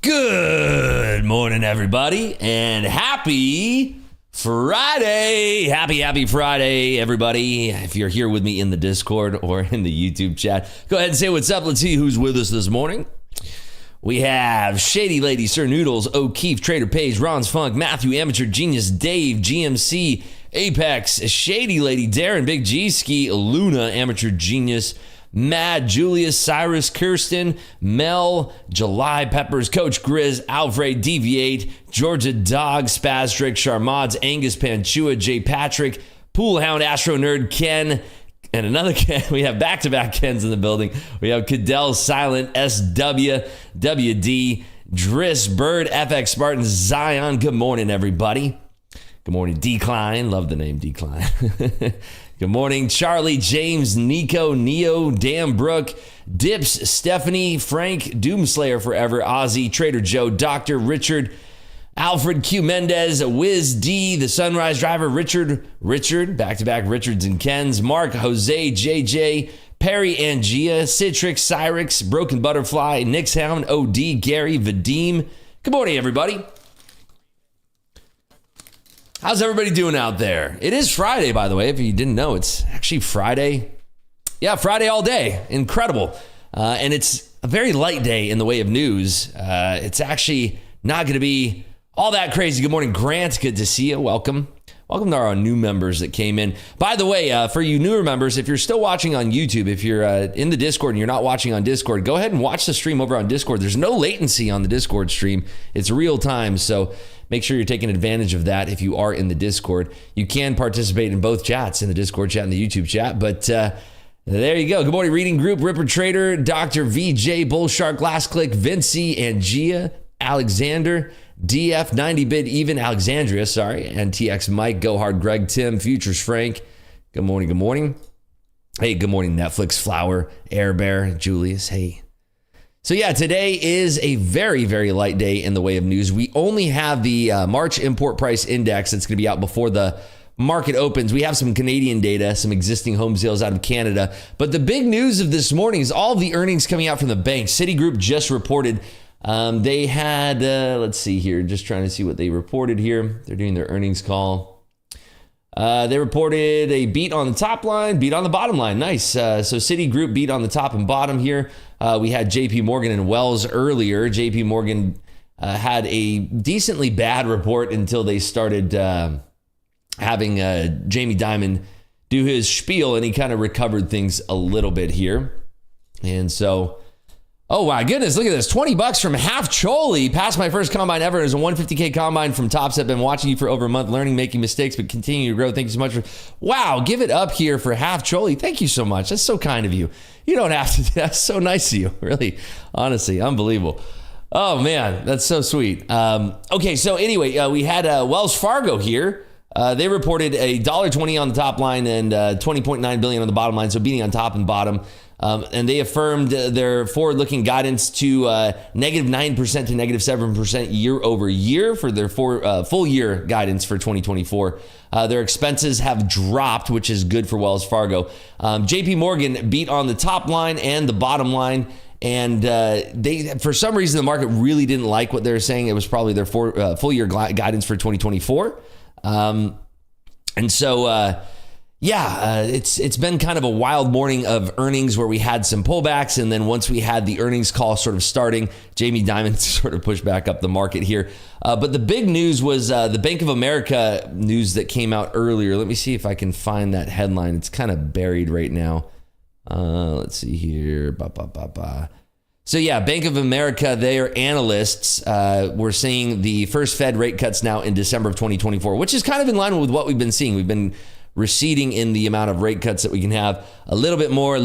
Good morning, everybody, and happy Friday. Happy Friday, everybody. If you're here with me in the Discord or in the YouTube chat, go ahead and say what's up. Let's see who's with us this morning. We have Shady Lady, Sir Noodles, O'Keefe, Trader Page, Ron's Funk, Matthew, Amateur Genius, Dave, GMC, Apex, Shady Lady, Darren, Big G Ski, Luna, Amateur Genius, Matt, Julius, Cyrus, Kirsten, Mel, July Peppers, Coach Grizz, Alfred, Deviate, Georgia Dog, Spastrick, Charmods, Angus Panchua, J. Patrick, Poolhound, Astro Nerd, Ken, and another Ken. We have back-to-back Kens in the building. We have Cadell, Silent, SW, WD, Driss, Bird, FX Spartan, Zion. Good morning, everybody. Good morning, Decline. Love the name Decline. Good morning, Charlie, James, Nico, Neo, Dan Brooke, Dips, Stephanie, Frank, Doomslayer Forever, Ozzy, Trader Joe, Dr. Richard, Alfred Q. Mendez, Wiz D, The Sunrise Driver, Richard, back-to-back Richards and Kens, Mark, Jose, JJ, Perry, Angia, Citrix, Cyrix, Broken Butterfly, Nick's Hound, OD, Gary, Vadim. Good morning, everybody. How's everybody doing out there? It is Friday, by the way. If you didn't know, it's actually Friday. Yeah, Friday all day. Incredible. And it's a very light day in the way of news. It's actually not going to be all that crazy. Good morning, Grant. Good to see you. Welcome. Welcome to our new members that came in. By the way, for you newer members, if you're still watching on YouTube, if you're in the Discord and you're not watching on Discord, go ahead and watch the stream over on Discord. There's no latency on the Discord stream. It's real time, so make sure you're taking advantage of that if you are in the Discord. You can participate in both chats, in the Discord chat and the YouTube chat, but there you go. Good morning, Reading Group, Ripper Trader, Dr. VJ, Bullshark, Last Click, Vinci, Angia, Alexander, DF, 90-bit even, Alexandria, sorry, and TX Mike, Go Hard, Greg, Tim, Futures Frank. Good morning, good morning. Hey, good morning, Netflix, Flower, Air Bear, Julius, hey. So yeah, today is a very, very light day in the way of news. We only have the March import price index that's going to be out before the market opens. We have some Canadian data, some existing home sales out of Canada. But the big news of this morning is all the earnings coming out from the banks. Citigroup just reported. They had, let's see here, just trying to see what they reported here. They're doing their earnings call. They reported a beat on the top line, beat on the bottom line. Nice. So Citigroup beat on the top and bottom here. We had JP Morgan and Wells earlier. JP Morgan had a decently bad report until they started having Jamie Dimon do his spiel, and he kind of recovered things a little bit here. And so, oh my goodness, look at this. $20 from Half Choli. Passed my first combine ever. It was a 150K combine from Tops. I've been watching you for over a month, learning, making mistakes, but continue to grow. Thank you so much. Wow, give it up here for Half Choli. Thank you so much. That's so kind of you. You don't have to. That's so nice of you. Really, honestly, unbelievable. Oh man, that's so sweet. Okay, so anyway, we had Wells Fargo here. They reported $1.20 on the top line and $20.9 billion on the bottom line, so beating on top and bottom. And they affirmed their forward-looking guidance to -9% to -7% year over year for their full year guidance for 2024. Their expenses have dropped, which is good for Wells Fargo. JP Morgan beat on the top line and the bottom line. And they, for some reason, the market really didn't like what they were saying. It was probably their full year guidance for 2024. And so, it's been kind of a wild morning of earnings where we had some pullbacks, and then once we had the earnings call sort of starting, Jamie Dimon sort of pushed back up the market here. But the big news was the Bank of America news that came out earlier. Let me see if I can find that headline. It's kind of buried right now. Let's see here. So yeah, Bank of America, their analysts were seeing the first Fed rate cuts now in December of 2024, which is kind of in line with what we've been seeing. We've been receding in the amount of rate cuts that we can have, a little bit more.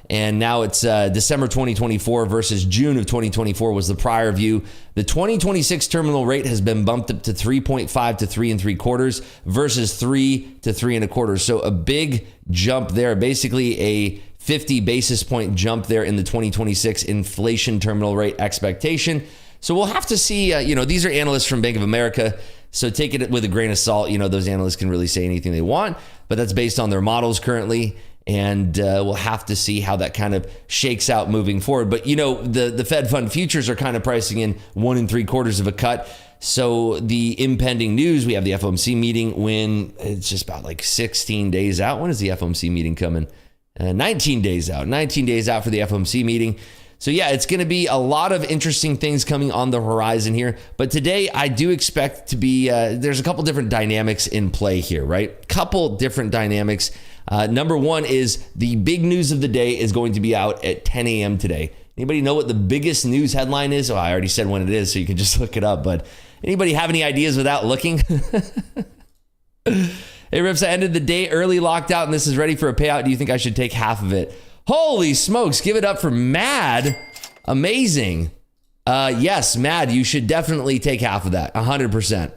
And now it's December 2024 versus June of 2024 was the prior view. The 2026 terminal rate has been bumped up to 3.5 to 3 3/4 versus 3 to 3 1/4. So a big jump there, basically a 50 basis point jump there in the 2026 inflation terminal rate expectation. So we'll have to see, these are analysts from Bank of America. So take it with a grain of salt. Those analysts can really say anything they want, but that's based on their models currently. And we'll have to see how that kind of shakes out moving forward. But, the Fed fund futures are kind of pricing in 1 3/4 of a cut. So the impending news, we have the FOMC meeting when it's just about like 16 days out. When is the FOMC meeting coming? 19 days out. 19 days out for the FOMC meeting. So yeah, it's going to be a lot of interesting things coming on the horizon here. But today I do expect to be, there's a couple different dynamics in play here, right? Couple different dynamics. Number one is the big news of the day is going to be out at 10 a.m. today. Anybody know what the biggest news headline is? Oh, I already said when it is, so you can just look it up. But anybody have any ideas without looking? Hey, Rips, I ended the day early, locked out, and this is ready for a payout. Do you think I should take half of it? Holy smokes, give it up for Mad. Amazing. Yes, Mad, you should definitely take half of that, 100%.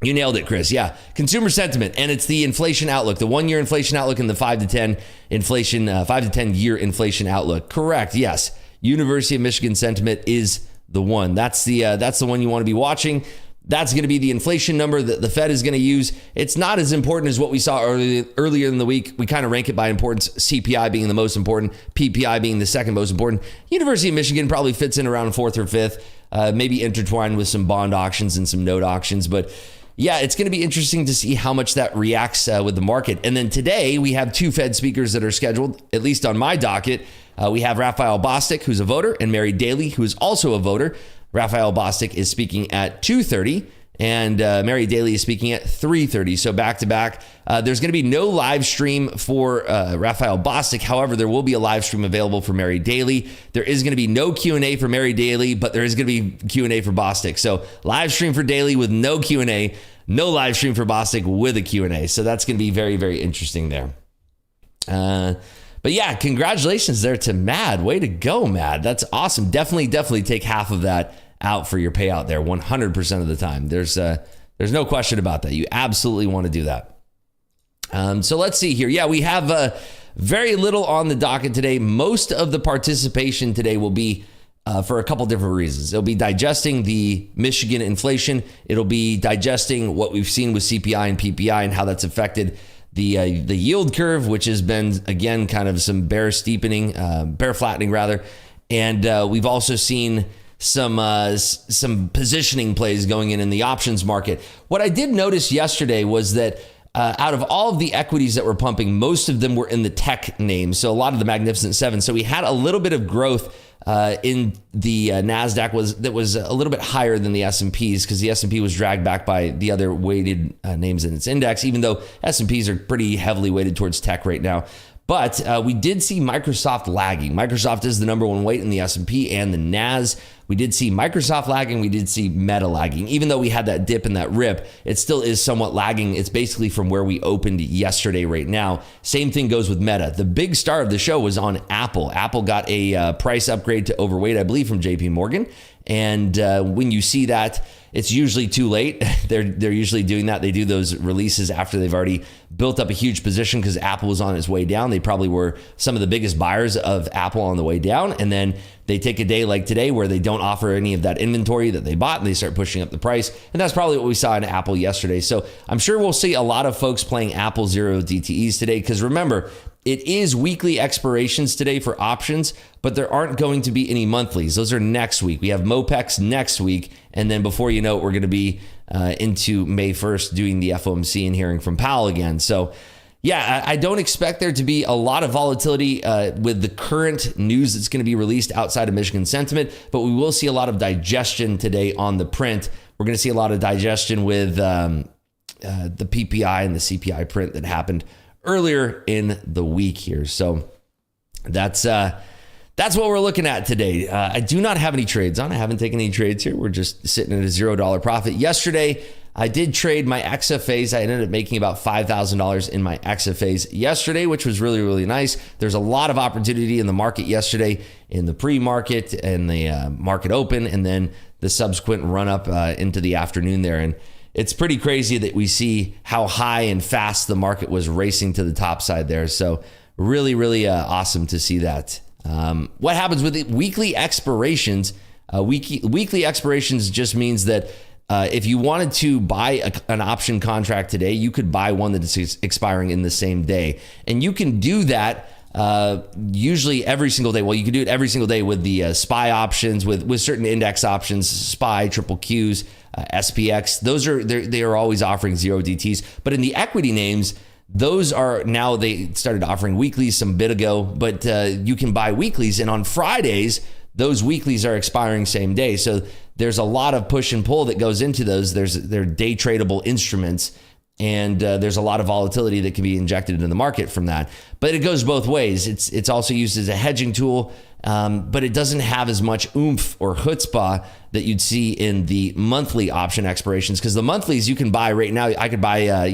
You nailed it, Chris. Yeah, consumer sentiment, and it's the inflation outlook, the 1-year inflation outlook and the 5 to 10 inflation, 5 to 10 year inflation outlook. Correct. Yes, University of Michigan sentiment is the one. That's the one you want to be watching. That's going to be the inflation number that the Fed is going to use. It's not as important as what we saw earlier in the week. We kind of rank it by importance, CPI being the most important, PPI being the second most important. University of Michigan probably fits in around 4th or 5th, maybe intertwined with some bond auctions and some note auctions. But yeah, it's going to be interesting to see how much that reacts with the market. And then today we have 2 Fed speakers that are scheduled, at least on my docket. We have Raphael Bostic, who's a voter, and Mary Daly, who is also a voter. Raphael Bostic is speaking at 2:30, and Mary Daly is speaking at 3:30. So back to back. There's going to be no live stream for Raphael Bostic. However, there will be a live stream available for Mary Daly. There is going to be no Q&A for Mary Daly, but there is going to be Q&A for Bostic. So live stream for Daly with no Q&A, no live stream for Bostic with a Q&A. So that's going to be very, very interesting there. But yeah, congratulations there to Mad. Way to go, Mad. That's awesome. Definitely take half of that out for your payout there 100% of the time. There's no question about that. You absolutely want to do that. So let's see here. Yeah, we have very little on the docket today. Most of the participation today will be for a couple different reasons. It'll be digesting the Michigan inflation. It'll be digesting what we've seen with CPI and PPI and how that's affected the yield curve, which has been, again, kind of some bear flattening rather. And we've also seen some positioning plays going in the options market. What I did notice yesterday was that out of all of the equities that were pumping, most of them were in the tech names. So a lot of the Magnificent Seven. So we had a little bit of growth in the NASDAQ that was a little bit higher than the S&Ps because the S&P was dragged back by the other weighted names in its index, even though S&Ps are pretty heavily weighted towards tech right now. But we did see Microsoft lagging. Microsoft is the number one weight in the S&P and the NAS. We did see Microsoft lagging. We did see Meta lagging. Even though we had that dip and that rip, it still is somewhat lagging. It's basically from where we opened yesterday right now. Same thing goes with Meta. The big star of the show was on Apple. Apple got a price upgrade to overweight, I believe, from JP Morgan. And when you see that, it's usually too late. They're usually doing that. They do those releases after they've already built up a huge position because Apple was on its way down. They probably were some of the biggest buyers of Apple on the way down. And then they take a day like today where they don't offer any of that inventory that they bought and they start pushing up the price. And that's probably what we saw in Apple yesterday. So I'm sure we'll see a lot of folks playing Apple Zero DTEs today because remember, it is weekly expirations today for options, but there aren't going to be any monthlies. Those are next week. We have MOPEX next week. And then before you know it, we're going to be into May 1st doing the FOMC and hearing from Powell again. So yeah, I don't expect there to be a lot of volatility with the current news that's going to be released outside of Michigan sentiment, but we will see a lot of digestion today on the print. We're going to see a lot of digestion with the PPI and the CPI print that happened earlier in the week here. So that's what we're looking at today. I do not have any trades on. I haven't taken any trades here. We're just sitting at a $0 profit. Yesterday, I did trade my XFAs. I ended up making about $5,000 in my XFAs yesterday, which was really, really nice. There's a lot of opportunity in the market yesterday in the pre-market and the market open, and then the subsequent run up into the afternoon there. And it's pretty crazy that we see how high and fast the market was racing to the top side there. So really, really awesome to see that. What happens with the weekly expirations? Weekly expirations just means that if you wanted to buy an option contract today, you could buy one that is expiring in the same day. And you can do that usually every single day. Well, you can do it every single day with the SPY options, with certain index options, SPY, triple Qs, SPX. They are always offering 0 DTs. But in the equity names, those are now, they started offering weeklies some bit ago, but you can buy weeklies. And on Fridays, those weeklies are expiring same day. So there's a lot of push and pull that goes into those. They're day tradable instruments. And there's a lot of volatility that can be injected into the market from that. But it goes both ways. It's also used as a hedging tool, but it doesn't have as much oomph or chutzpah that you'd see in the monthly option expirations. Because the monthlies you can buy right now, I could buy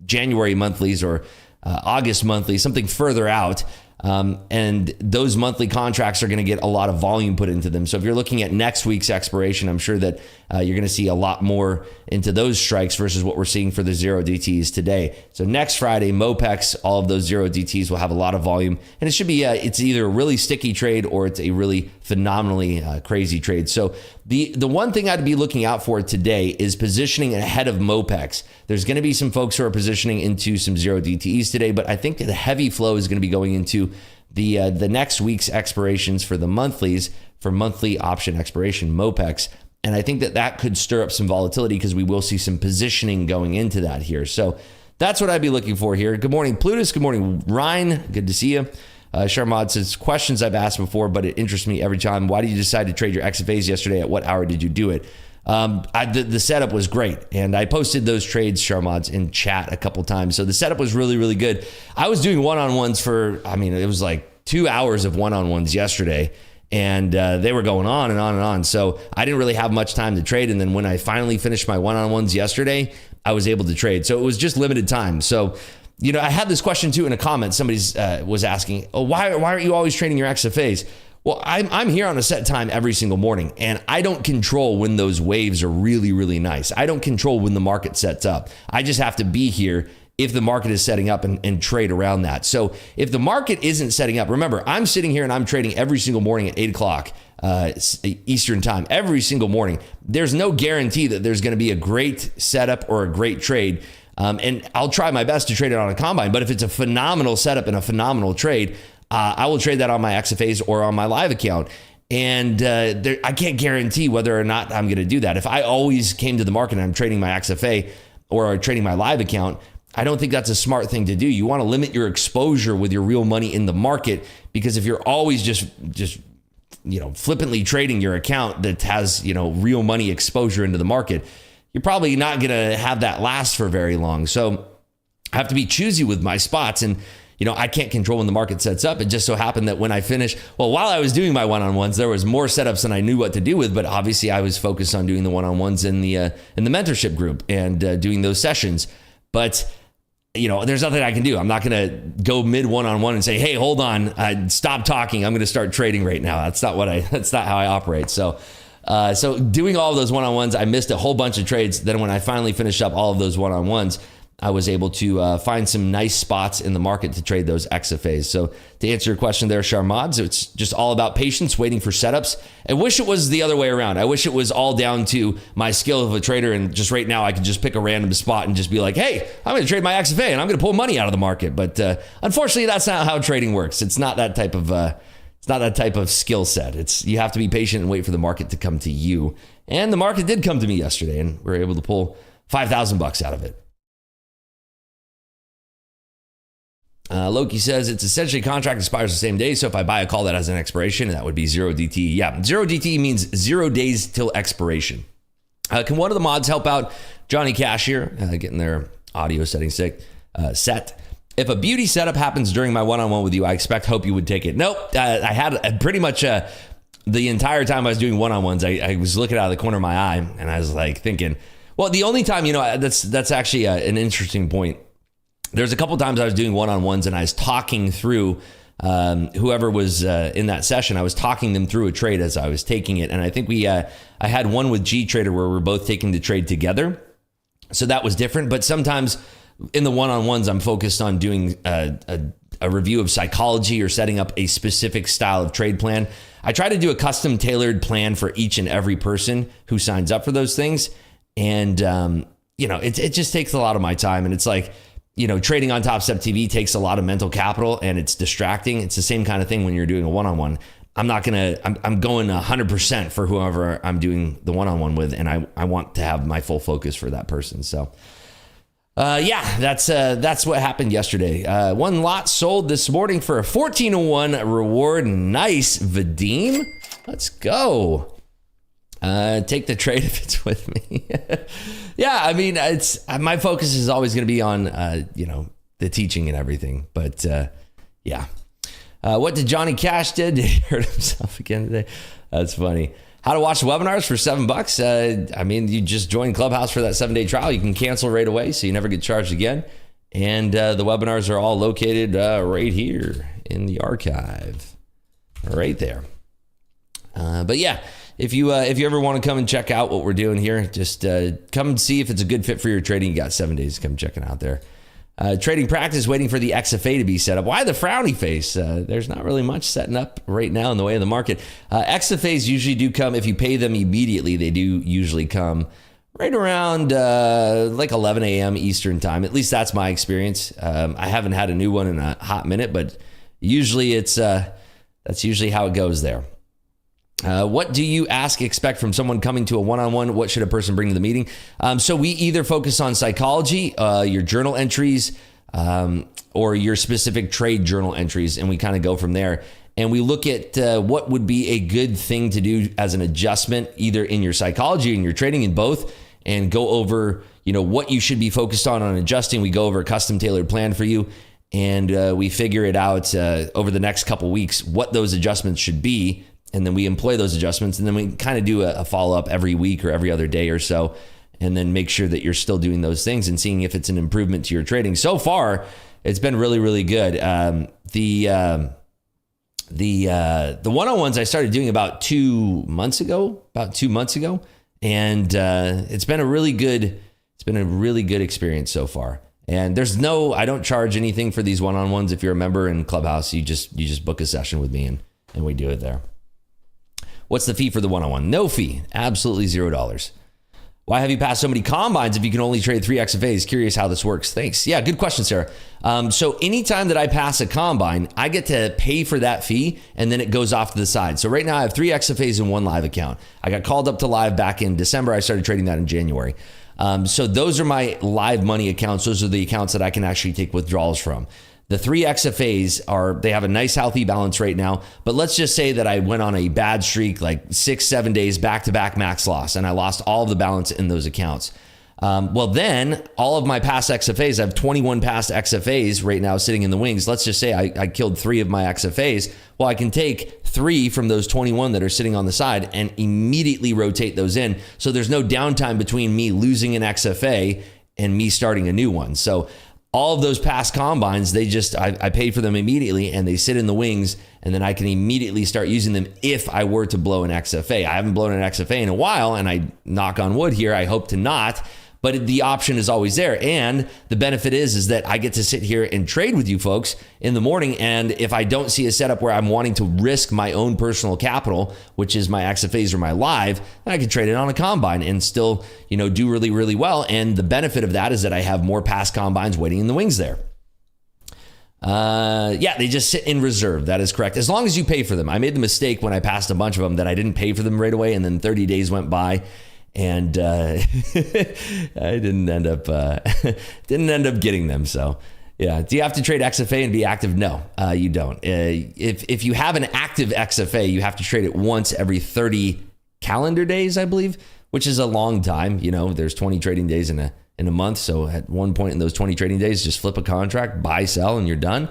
January monthlies or August monthlies, something further out. And those monthly contracts are going to get a lot of volume put into them. So if you're looking at next week's expiration, I'm sure that you're going to see a lot more into those strikes versus what we're seeing for the 0 DTs today. So next Friday, MOPEX, all of those 0 DTs will have a lot of volume. And it should be, it's either a really sticky trade or it's a really phenomenally crazy trade. So the one thing I'd be looking out for today is positioning ahead of MOPEX. There's going to be some folks who are positioning into some 0 DTEs today, but I think the heavy flow is going to be going into the next week's expirations for the monthlies, for monthly option expiration, MOPEX. And I think that could stir up some volatility because we will see some positioning going into that here. So that's what I'd be looking for here. Good morning, Plutus. Good morning, Ryan. Good to see you. Sharmad says, questions I've asked before, but it interests me every time. Why did you decide to trade your XFAs yesterday? At what hour did you do it? The setup was great. And I posted those trades, Sharmads, in chat a couple times. So the setup was really, really good. I was doing one-on-ones for, it was like 2 hours of one-on-ones yesterday. And they were going on and on and on. So I didn't really have much time to trade. And then when I finally finished my one-on-ones yesterday, I was able to trade. So it was just limited time. So, I had this question too in a comment. Somebody was asking, why aren't you always trading your XFAs? Well, I'm here on a set time every single morning, and I don't control when those waves are really, really nice. I don't control when the market sets up. I just have to be here if the market is setting up and trade around that. So if the market isn't setting up, remember, I'm sitting here and I'm trading every single morning at 8 o'clock Eastern time, every single morning. There's no guarantee that there's going to be a great setup or a great trade. And I'll try my best to trade it on a combine, but if it's a phenomenal setup and a phenomenal trade, I will trade that on my XFAs or on my live account. And I can't guarantee whether or not I'm going to do that. If I always came to the market and I'm trading my XFA or trading my live account, I don't think that's a smart thing to do. You want to limit your exposure with your real money in the market, because if you're always just flippantly trading your account that has, real money exposure into the market, you're probably not going to have that last for very long. So I have to be choosy with my spots. And, I can't control when the market sets up. It just so happened that when I finished, while I was doing my one-on-ones, there was more setups than I knew what to do with. But obviously I was focused on doing the one-on-ones in the mentorship group and doing those sessions. But there's nothing I can do. I'm not going to go mid one-on-one and say, hey, hold on, stop talking. I'm going to start trading right now. That's not how I operate. So doing all of those one-on-ones, I missed a whole bunch of trades. Then when I finally finished up all of those one-on-ones, I was able to find some nice spots in the market to trade those XFAs. So to answer your question there, Sharmad, it's just all about patience, waiting for setups. I wish it was the other way around. I wish it was all down to my skill of a trader, and just right now I could just pick a random spot and just be like, hey, I'm going to trade my XFA and I'm going to pull money out of the market. But unfortunately, that's not how trading works. It's not that type of skill set. You have to be patient and wait for the market to come to you. And the market did come to me yesterday, and we were able to pull $5,000 out of it. Loki says it's essentially a contract expires the same day. So if I buy a call that has an expiration, that would be 0 DTE. Yeah, 0 DTE means 0 days till expiration. Can one of the mods help out Johnny Cash here, getting their audio settings set? If a beauty setup happens during my one-on-one with you, I hope you would take it. Nope. I had pretty much the entire time I was doing one-on-ones, I was looking out of the corner of my eye and I was like thinking, well, the only time, that's actually an interesting point. There's a couple times I was doing one-on-ones and I was talking through whoever was in that session. I was talking them through a trade as I was taking it. And I think I had one with G Trader where we're both taking the trade together. So that was different. But sometimes in the one-on-ones, I'm focused on doing a review of psychology or setting up a specific style of trade plan. I try to do a custom tailored plan for each and every person who signs up for those things. And, it just takes a lot of my time. And it's like, trading on Top Step TV takes a lot of mental capital and it's distracting. It's the same kind of thing when you're doing a one-on-one. I'm going 100% for whoever I'm doing the one-on-one with. And I want to have my full focus for that person. So, that's what happened yesterday. One lot sold this morning for a 14-1 reward. Nice, Vadim. Let's go. Take the trade if it's with me. Yeah, I mean, my focus is always going to be on, the teaching and everything. But yeah. What did Johnny Cash did? He hurt himself again today. That's funny. How to watch webinars for $7. You just join Clubhouse for that 7-day trial. You can cancel right away, so you never get charged again. And the webinars are all located right here in the archive, right there. But yeah, if you ever want to come and check out what we're doing here, just come and see if it's a good fit for your trading. You got 7 days to come check it out there. Trading practice, waiting for the XFA to be set up. Why the frowny face? There's not really much setting up right now in the way of the market. XFAs usually do come if you pay them immediately. They do usually come right around like 11 a.m. Eastern time. At least that's my experience. I haven't had a new one in a hot minute, but usually that's usually how it goes there. What do you expect from someone coming to a one-on-one? What should a person bring to the meeting? So we either focus on psychology, your journal entries, or your specific trade journal entries, and we kind of go from there. And we look at what would be a good thing to do as an adjustment, either in your psychology and your trading, in both, and go over, what you should be focused on adjusting. We go over a custom tailored plan for you, and we figure it out over the next couple weeks what those adjustments should be. And then we employ those adjustments, and then we kind of do a follow-up every week or every other day or so, and then make sure that you're still doing those things and seeing if it's an improvement to your trading. So far, it's been really, really good. The one-on-ones I started doing about 2 months ago, and it's been a really good experience so far. And I don't charge anything for these one-on-ones. If you're a member in Clubhouse, you just book a session with me and we do it there. What's the fee for the one-on-one? No fee. Absolutely $0. Why have you passed so many combines if you can only trade 3 XFAs? Curious how this works. Thanks. Yeah, good question, Sarah. So anytime that I pass a combine, I get to pay for that fee, and then it goes off to the side. So right now I have 3 XFAs in one live account. I got called up to live back in December. I started trading that in January. So those are my live money accounts. Those are the accounts that I can actually take withdrawals from. The 3 XFAs they have a nice healthy balance right now, but let's just say that I went on a bad streak, like 6-7 days back-to-back max loss, and I lost all of the balance in those accounts. Well, then all of my past XFAs, I have 21 past XFAs right now sitting in the wings. Let's just say I killed 3 of my XFAs. Well, I can take 3 from those 21 that are sitting on the side and immediately rotate those in. So there's no downtime between me losing an XFA and me starting a new one. So all of those past combines, I paid for them immediately, and they sit in the wings, and then I can immediately start using them if I were to blow an XFA. I haven't blown an XFA in a while, and I knock on wood here, I hope to not, but the option is always there. And the benefit is that I get to sit here and trade with you folks in the morning, and if I don't see a setup where I'm wanting to risk my own personal capital, which is my XFAs or my live, then I can trade it on a combine and still, do really, really well. And the benefit of that is that I have more past combines waiting in the wings there. They just sit in reserve. That is correct. As long as you pay for them. I made the mistake when I passed a bunch of them that I didn't pay for them right away, and then 30 days went by, and I didn't end up getting them. So yeah. Do you have to trade XFA and be active? No, you don't. If you have an active XFA, you have to trade it once every 30 calendar days, I believe, which is a long time. There's 20 trading days in a month. So at one point in those 20 trading days, just flip a contract, buy, sell, and you're done.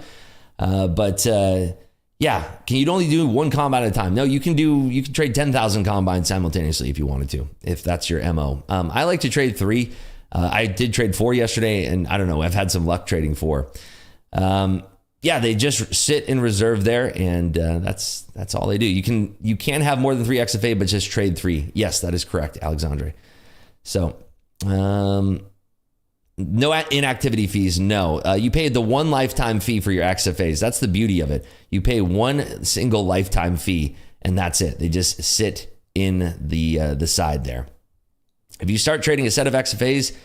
Yeah, you'd only do 1 combine at a time. No, you can trade 10,000 combines simultaneously if you wanted to, if that's your MO. I like to trade 3. I did trade 4 yesterday, and I don't know, I've had some luck trading 4. They just sit in reserve there, and that's all they do. You can have more than 3 XFA, but just trade 3. Yes, that is correct, Alexandre. So, no inactivity fees, no. You pay the 1 lifetime fee for your XFAs. That's the beauty of it. You pay 1 single lifetime fee, and that's it. They just sit in the side there. If you start trading a set of XFAs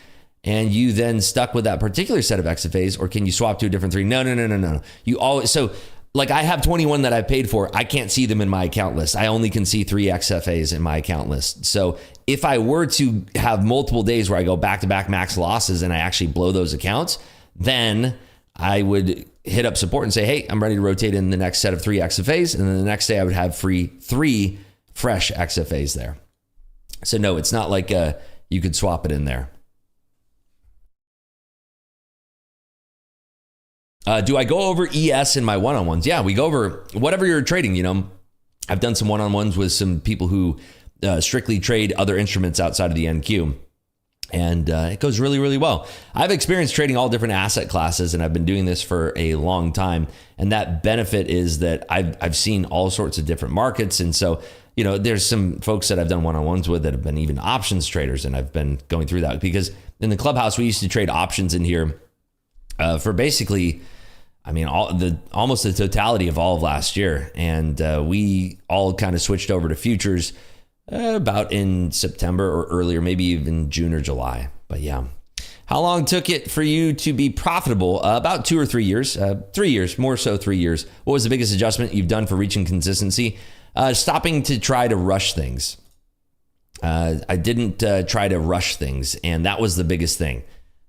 and you then stuck with that particular set of XFAs, or can you swap to a different three? No. You always, so like I have 21 that I paid for. I can't see them in my account list. I only can see 3 XFAs in my account list. So if I were to have multiple days where I go back to back max losses and I actually blow those accounts, then I would hit up support and say, hey, I'm ready to rotate in the next set of 3 XFAs. And then the next day I would have free 3 fresh XFAs there. So no, it's not like you could swap it in there. Do I go over ES in my one-on-ones? Yeah, we go over whatever you're trading. You know, I've done some one-on-ones with some people who strictly trade other instruments outside of the NQ. And it goes really, really well. I've experienced trading all different asset classes, and I've been doing this for a long time. And that benefit is that I've seen all sorts of different markets. And so, you know, there's some folks that I've done one-on-ones with that have been even options traders, and I've been going through that because in the Clubhouse, we used to trade options in here for basically, I mean, almost the totality of all of last year. And we all kind of switched over to futures about in September or earlier, maybe even June or July. But yeah. How long took it for you to be profitable? About 2 or 3 years. 3 years, more so 3 years. What was the biggest adjustment you've done for reaching consistency? Stopping to try to rush things. I didn't try to rush things, and that was the biggest thing.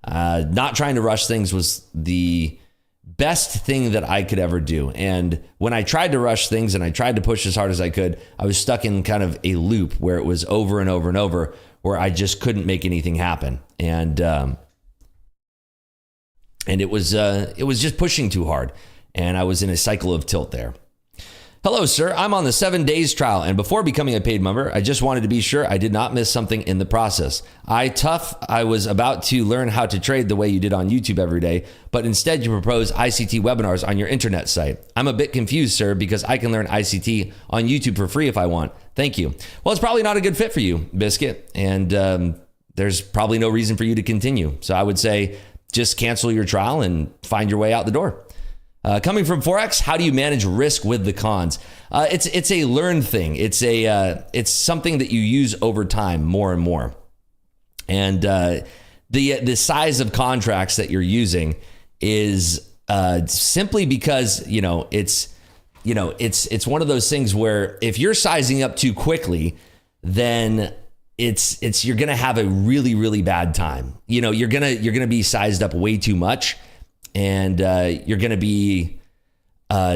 Not trying to rush things was the best thing that I could ever do. And when I tried to rush things and I tried to push as hard as I could, I was stuck in kind of a loop where it was over and over and over, where I just couldn't make anything happen. And it was just pushing too hard. And I was in a cycle of tilt there. Hello, sir. I'm on the 7 days trial, and before becoming a paid member, I just wanted to be sure I did not miss something in the process. I was about to learn how to trade the way you did on YouTube every day, but instead you propose ICT webinars on your internet site. I'm a bit confused, sir, because I can learn ICT on YouTube for free if I want. Thank you. Well, it's probably not a good fit for you, Biscuit, and there's probably no reason for you to continue. So I would say just cancel your trial and find your way out the door. Coming from Forex, how do you manage risk with the cons? It's a learned thing. It's something that you use over time more and more. And the size of contracts that you're using is simply because it's one of those things where if you're sizing up too quickly, then you're gonna have a really, really bad time. You're gonna be sized up way too much. And you're going to be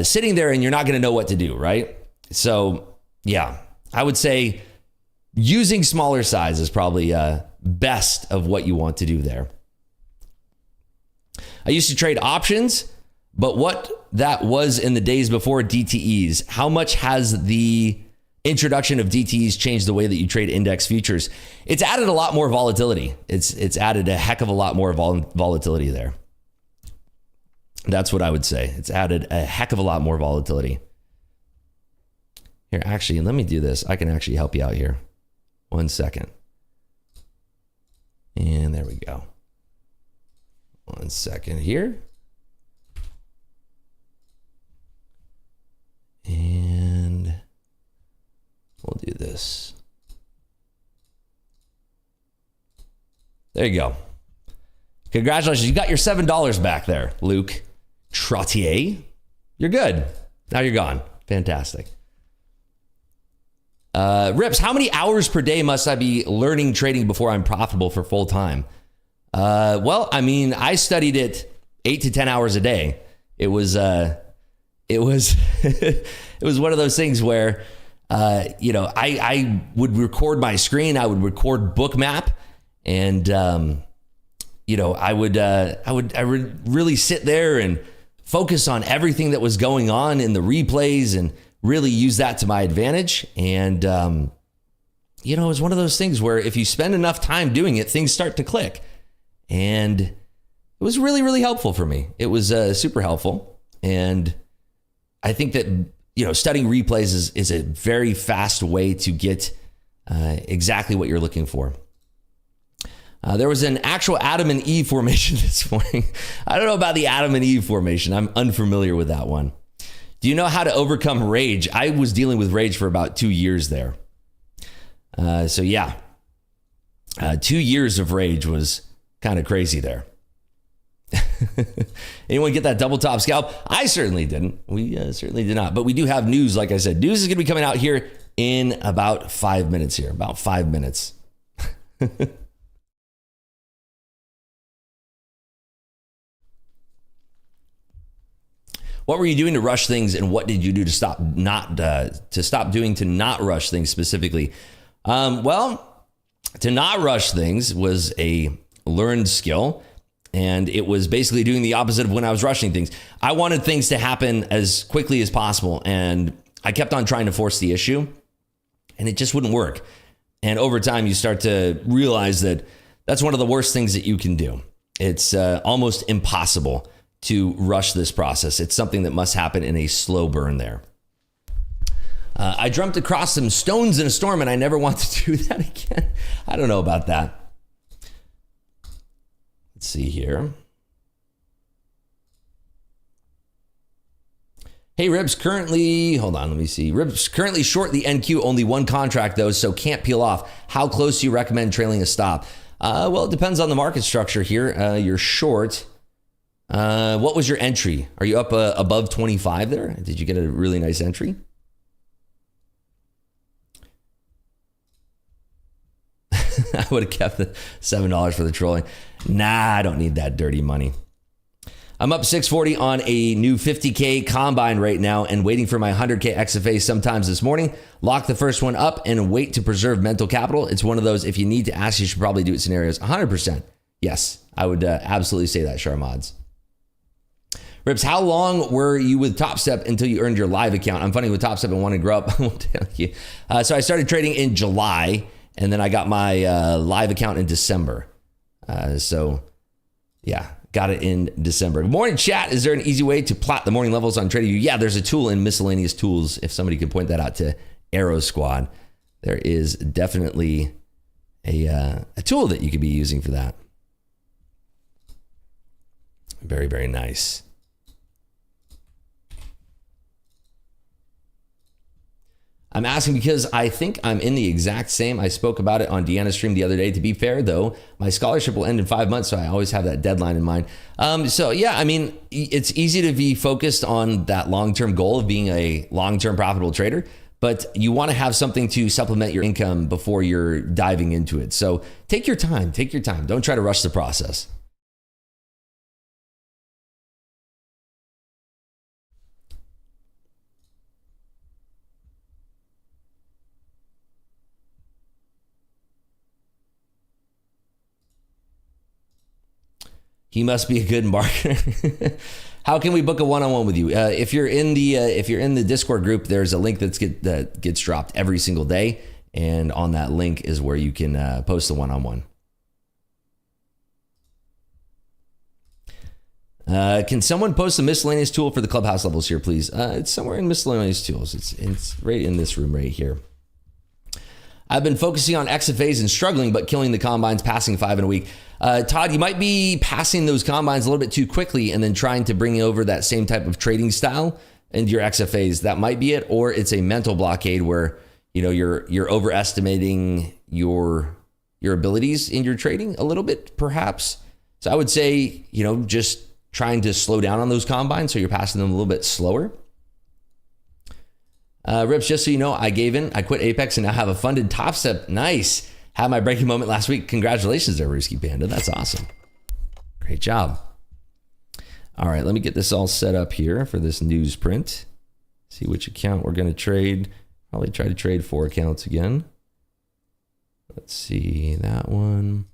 sitting there and you're not going to know what to do, right? So, yeah, I would say using smaller size is probably best of what you want to do there. I used to trade options, but what that was in the days before DTEs. How much has the introduction of DTEs changed the way that you trade index futures? It's added a lot more volatility. It's added a heck of a lot more volatility there. That's what I would say. It's added a heck of a lot more volatility. Here, actually, let me do this. I can actually help you out here. 1 second. And there we go. 1 second here. And we'll do this. There you go. Congratulations. You got your $7 back there, Luke Trottier. You're good. Now you're gone. Fantastic. Rips, how many hours per day must I be learning trading before I'm profitable for full time? Well, I mean, I studied it 8 to 10 hours a day. It was it was one of those things where I would record my screen, I would record Bookmap, and I would really sit there and focus on everything that was going on in the replays and really use that to my advantage. And, it was one of those things where if you spend enough time doing it, things start to click. And it was really, really helpful for me. It was super helpful. And I think that, studying replays is a very fast way to get exactly what you're looking for. There was an actual Adam and Eve formation this morning. I don't know about the Adam and Eve formation. I'm unfamiliar with that one. Do you know how to overcome rage? I was dealing with rage for about 2 years there. So yeah, 2 years of rage was kind of crazy there. Anyone get that double top scalp? I certainly didn't. We certainly did not. But we do have news. Like I said, news is going to be coming out here in about 5 minutes here. About 5 minutes. What were you doing to rush things, and what did you do to stop not rush things specifically? Well, to not rush things was a learned skill, and it was basically doing the opposite of when I was rushing things. I wanted things to happen as quickly as possible, and I kept on trying to force the issue, and it just wouldn't work. And over time, you start to realize that that's one of the worst things that you can do. It's almost impossible to rush this process. It's something that must happen in a slow burn there. I jumped across some stones in a storm, and I never want to do that again. I don't know about that. Let's see here. Hey, Ribs, hold on, let me see. Ribs currently short the NQ, only one contract though, so can't peel off. How close do you recommend trailing a stop? Well, it depends on the market structure here. You're short. What was your entry? Are you up above 25 there? Did you get a really nice entry? I would have kept the $7 for the trolling. Nah, I don't need that dirty money. I'm up 640 on a new 50K combine right now and waiting for my 100K XFA sometimes this morning. Lock the first one up and wait to preserve mental capital. It's one of those, if you need to ask, you should probably do it scenarios. 100%. Yes, I would absolutely say that, Charmods. Rips, how long were you with Top Step until you earned your live account? I'm funny with Top Step and want to grow up. I won't tell you. So I started trading in July, and then I got my live account in December. So yeah, got it in December. Good morning, chat. Is there an easy way to plot the morning levels on TradingView? Yeah, there's a tool in miscellaneous tools. If somebody could point that out to Arrow Squad, there is definitely a tool that you could be using for that. Very, very nice. I'm asking because I think I'm in the exact same. I spoke about it on Deanna's stream the other day. To be fair, though, my scholarship will end in 5 months, so I always have that deadline in mind. So yeah, I mean, it's easy to be focused on that long-term goal of being a long-term profitable trader, but you want to have something to supplement your income before you're diving into it. So take your time. Take your time. Don't try to rush the process. He must be a good marketer. How can we book a one-on-one with you? If you're in the Discord group, there's a link that gets dropped every single day, and on that link is where you can post the one-on-one. Can someone post a miscellaneous tool for the Clubhouse levels here, please? It's somewhere in miscellaneous tools. It's right in this room right here. I've been focusing on XFAs and struggling, but killing the combines, passing 5 in a week. Todd, you might be passing those combines a little bit too quickly and then trying to bring over that same type of trading style into your XFAs. That might be it, or it's a mental blockade where you're overestimating your abilities in your trading a little bit, perhaps. So I would say just trying to slow down on those combines so you're passing them a little bit slower. Rips, just so you know, I gave in. I quit Apex and now have a funded Top Step. Nice. Had my breaking moment last week. Congratulations there, Ruski Panda. That's awesome. Great job. All right, let me get this all set up here for this newsprint. See which account we're going to trade. Probably try to trade 4 accounts again. Let's see that one.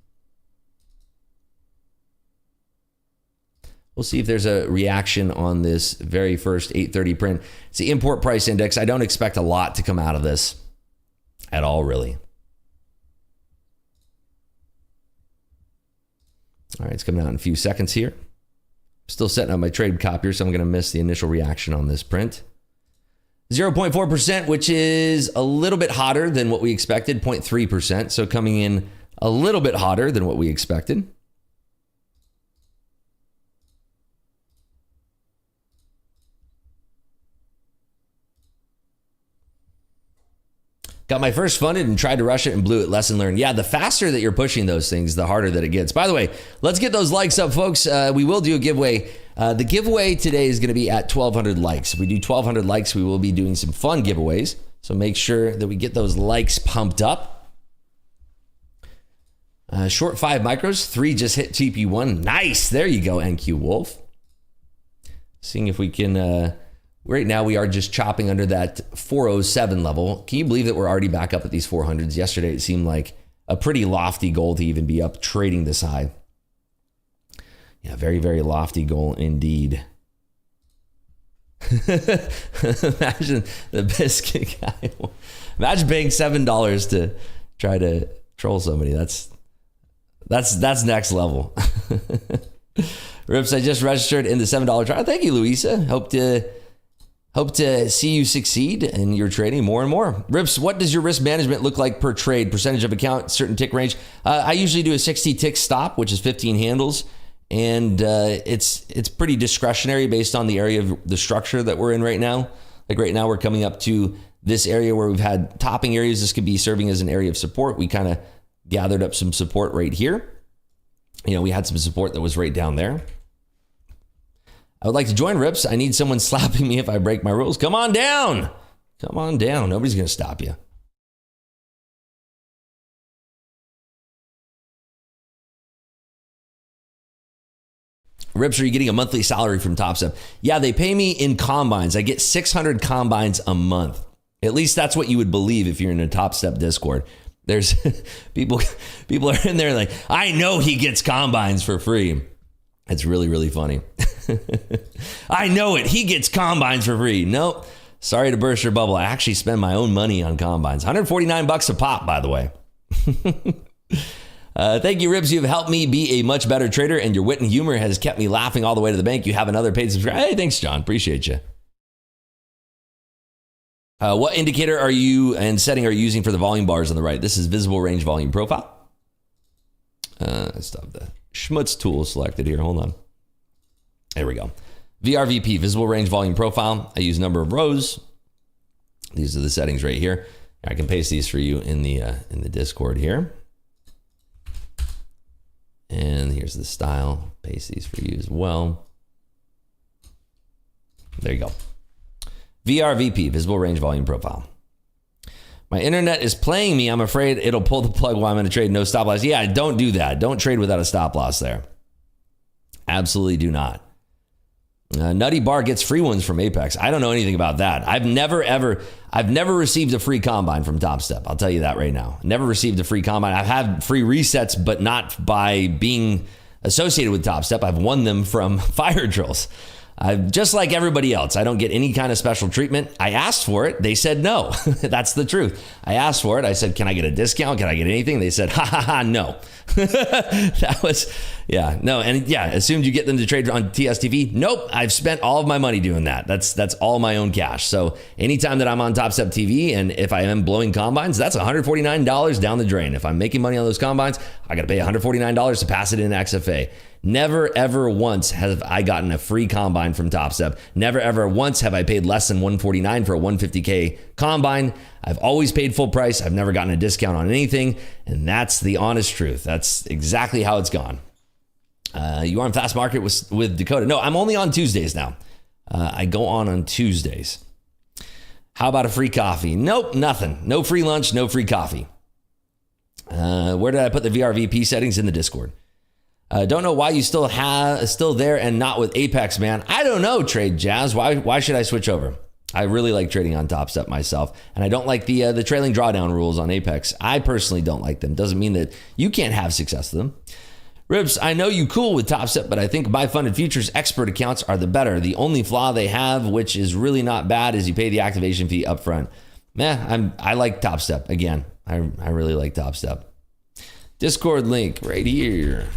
We'll see if there's a reaction on this very first 830 print. It's the import price index. I don't expect a lot to come out of this at all, really. All right, it's coming out in a few seconds here. Still setting up my trade copier, so I'm going to miss the initial reaction on this print. 0.4%, which is a little bit hotter than what we expected, 0.3%. So coming in a little bit hotter than what we expected. Got my first funded and tried to rush it and blew it. Lesson learned. Yeah, the faster that you're pushing those things, the harder that it gets. By the way, let's get those likes up, folks. We will do a giveaway. The giveaway today is going to be at 1,200 likes. If we do 1,200 likes, we will be doing some fun giveaways. So make sure that we get those likes pumped up. Short 5 micros, 3 just hit TP1. Nice. There you go, NQ Wolf. Seeing if we can... right now, we are just chopping under that 407 level. Can you believe that we're already back up at these 400s? Yesterday, it seemed like a pretty lofty goal to even be up trading this high. Yeah, very, very lofty goal indeed. Imagine the biscuit guy. Imagine paying $7 to try to troll somebody. That's next level. Rips, I just registered in the $7 trial. Thank you, Louisa. Hope to see you succeed in your trading more and more. Rips, what does your risk management look like per trade? Percentage of account, certain tick range. I usually do a 60 tick stop, which is 15 handles. And it's pretty discretionary based on the area of the structure that we're in right now. Like right now, we're coming up to this area where we've had topping areas. This could be serving as an area of support. We kind of gathered up some support right here. You know, we had some support that was right down there. I would like to join, Rips. I need someone slapping me if I break my rules. Come on down. Come on down. Nobody's going to stop you. Rips, are you getting a monthly salary from TopStep? Yeah, they pay me in combines. I get 600 combines a month. At least that's what you would believe if you're in a TopStep Discord. There's people are in there like, I know he gets combines for free. It's really, really funny. I know it. He gets combines for free. Nope. Sorry to burst your bubble. I actually spend my own money on combines. $149 a pop, by the way. Thank you, Ribs. You've helped me be a much better trader, and your wit and humor has kept me laughing all the way to the bank. You have another paid subscriber. Hey, thanks, John. Appreciate you. What indicator are you and setting are you using for the volume bars on the right? This is visible range volume profile. Stop the Schmutz tool selected here. Hold on. There we go. VRVP, visible range volume profile. I use number of rows. These are the settings right here. I can paste these for you in the Discord here. And here's the style. Paste these for you as well. There you go. VRVP, visible range volume profile. My internet is playing me. I'm afraid it'll pull the plug while I'm in a trade. No stop loss. Yeah, don't do that. Don't trade without a stop loss there. Absolutely do not. Nutty Bar gets free ones from Apex. I don't know anything about that. I've never received a free combine from TopStep. I'll tell you that right now. Never received a free combine. I've had free resets, but not by being associated with TopStep. I've won them from fire drills. Just like everybody else, I don't get any kind of special treatment. I asked for it. They said no. That's the truth. I asked for it. I said, can I get a discount? Can I get anything? They said, ha ha ha, no. That was, yeah, no. And yeah, assumed you get them to trade on TSTV. Nope. I've spent all of my money doing that. That's all my own cash. So anytime that I'm on TopStep TV and if I am blowing combines, that's $149 down the drain. If I'm making money on those combines, I got to pay $149 to pass it in XFA. Never, ever once have I gotten a free combine from TopStep. Never, ever once have I paid less than $149 for a 150K combine. I've always paid full price. I've never gotten a discount on anything. And that's the honest truth. That's exactly how it's gone. You are on Fast Market with Dakota. No, I'm only on Tuesdays now. I go on Tuesdays. How about a free coffee? Nope, nothing. No free lunch, no free coffee. Where did I put the VRVP settings? In the Discord. Don't know why you still there and not with Apex, man. I don't know, Trade Jazz. Why should I switch over? I really like trading on TopStep myself, and I don't like the trailing drawdown rules on Apex. I personally don't like them. Doesn't mean that you can't have success with them. Ribs, I know you cool with TopStep, but I think buy funded futures expert accounts are the better. The only flaw they have, which is really not bad, is you pay the activation fee up front. I like TopStep. Again, I really like TopStep. Discord link right here.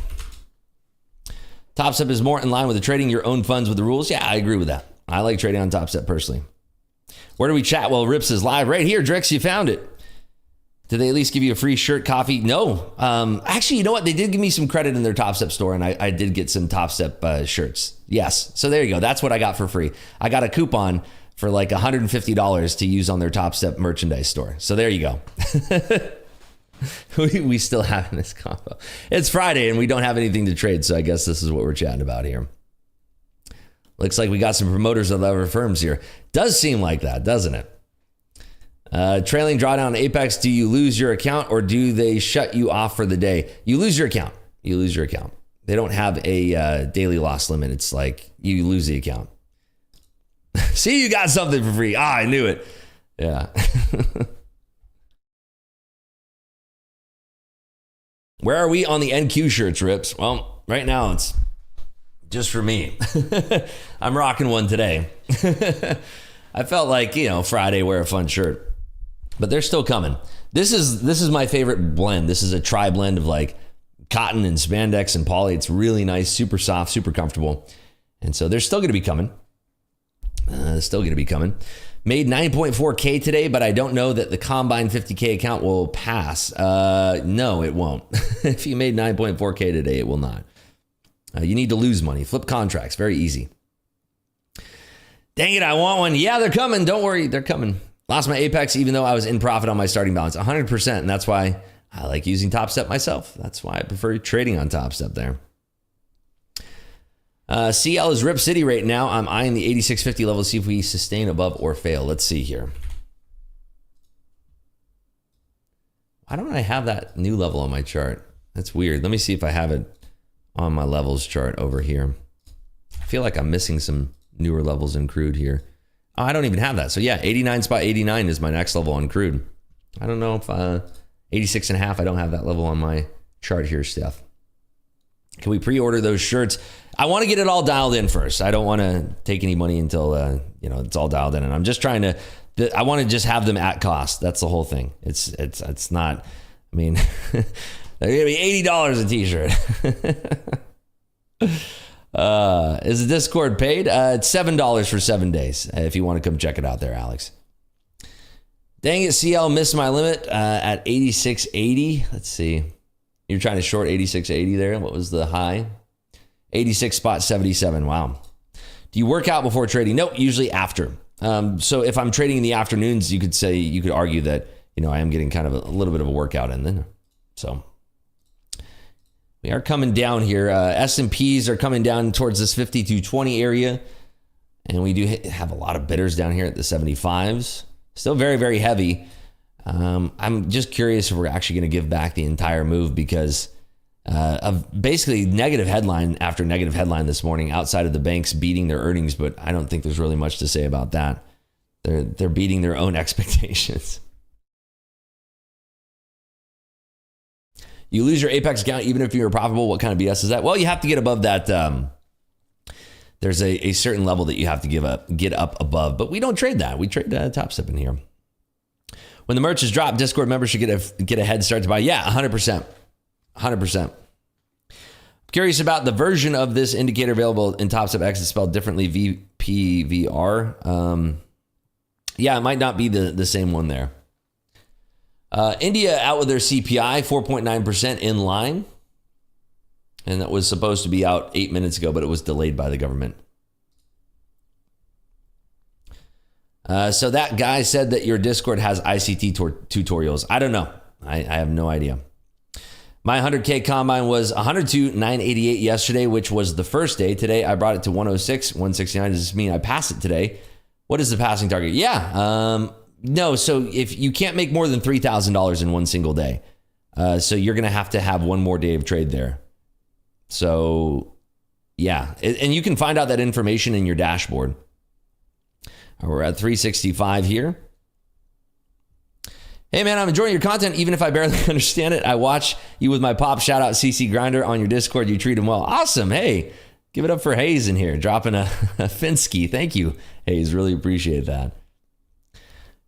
TopStep is more in line with the trading your own funds with the rules. Yeah, I agree with that. I like trading on TopStep personally. Where do we chat? Well, Rips is live right here. Drix, you found it. Did they at least give you a free shirt, coffee? No. Actually, you know what? They did give me some credit in their TopStep store, and I did get some TopStep shirts. Yes. So there you go. That's what I got for free. I got a coupon for like $150 to use on their Top Step merchandise store. So there you go. We still have in this combo. It's Friday and we don't have anything to trade, so I guess this is what we're chatting about here. Looks like we got some promoters of other firms here. Does seem like that, doesn't it? Trailing drawdown Apex, do you lose your account or do they shut you off for the day? You lose your account. You lose your account. They don't have a daily loss limit. It's like you lose the account. See, you got something for free. Ah, I knew it. Yeah. Where are we on the NQ shirts, Rips? Well, right now it's just for me. I'm rocking one today. I felt like, Friday, wear a fun shirt. But they're still coming. This is my favorite blend. This is a tri blend of like cotton and spandex and poly. It's really nice, super soft, super comfortable. And so they're still going to be coming. Made 9.4K today, but I don't know that the combined 50K account will pass. No, it won't. If you made 9.4K today, it will not. You need to lose money. Flip contracts. Very easy. Dang it, I want one. Yeah, they're coming. Don't worry. They're coming. Lost my Apex even though I was in profit on my starting balance. 100%. And that's why I like using Top Step myself. That's why I prefer trading on Top Step there. CL is Rip City right now. I'm eyeing the 8650 level to see if we sustain above or fail. Let's see here. Why don't I have that new level on my chart? That's weird. Let me see if I have it on my levels chart over here. I feel like I'm missing some newer levels in crude here. Oh, I don't even have that. So yeah, 89.89 is my next level on crude. I don't know if 86.5, I don't have that level on my chart here, Steph. Can we pre-order those shirts? I want to get it all dialed in first. I don't want to take any money until it's all dialed in. And I'm just trying to, I want to just have them at cost. That's the whole thing. It's not, I mean, they're going to be $80 a t-shirt. Is the Discord paid? It's $7 for 7 days. If you want to come check it out there, Alex. Dang it, CL missed my limit at 86.80. Let's see. You're trying to short 86.80 there. What was the high? 86.77. Wow. Do you work out before trading? Nope, usually after. So if I'm trading in the afternoons, you could argue that, I am getting kind of a little bit of a workout in then. So we are coming down here. S&Ps are coming down towards this 5220 area. And we do have a lot of bidders down here at the 75s. Still very, very heavy. I'm just curious if we're actually going to give back the entire move because of basically negative headline after negative headline this morning outside of the banks beating their earnings. But I don't think there's really much to say about that. They're beating their own expectations. You lose your Apex account even if you're profitable. What kind of BS is that? Well, you have to get above that. There's a certain level that you have to get up above, but we don't trade that. We trade Top Step in here. When the merch is dropped, Discord members should get a head start to buy. Yeah, 100%. 100%. Curious about the version of this indicator available in Top Step X. It's spelled differently, VPVR. Yeah, it might not be the same one there. India out with their CPI, 4.9% in line. And that was supposed to be out 8 minutes ago, but it was delayed by the government. So that guy said that your Discord has ICT tutorials. I don't know. I have no idea. My 100K combine was 102,988 yesterday, which was the first day. Today, I brought it to 106, 169. Does this mean I pass it today? What is the passing target? Yeah. No. So if you can't make more than $3,000 in one single day, so you're going to have one more day of trade there. So yeah. And you can find out that information in your dashboard. We're at 365 here. Hey man, I'm enjoying your content even if I barely understand it. I watch you with my pop. Shout out CC Grinder on your Discord. You treat him well. Awesome. Hey, give it up for Hayes in here. Dropping a Finsky. Thank you, Hayes. Really appreciate that.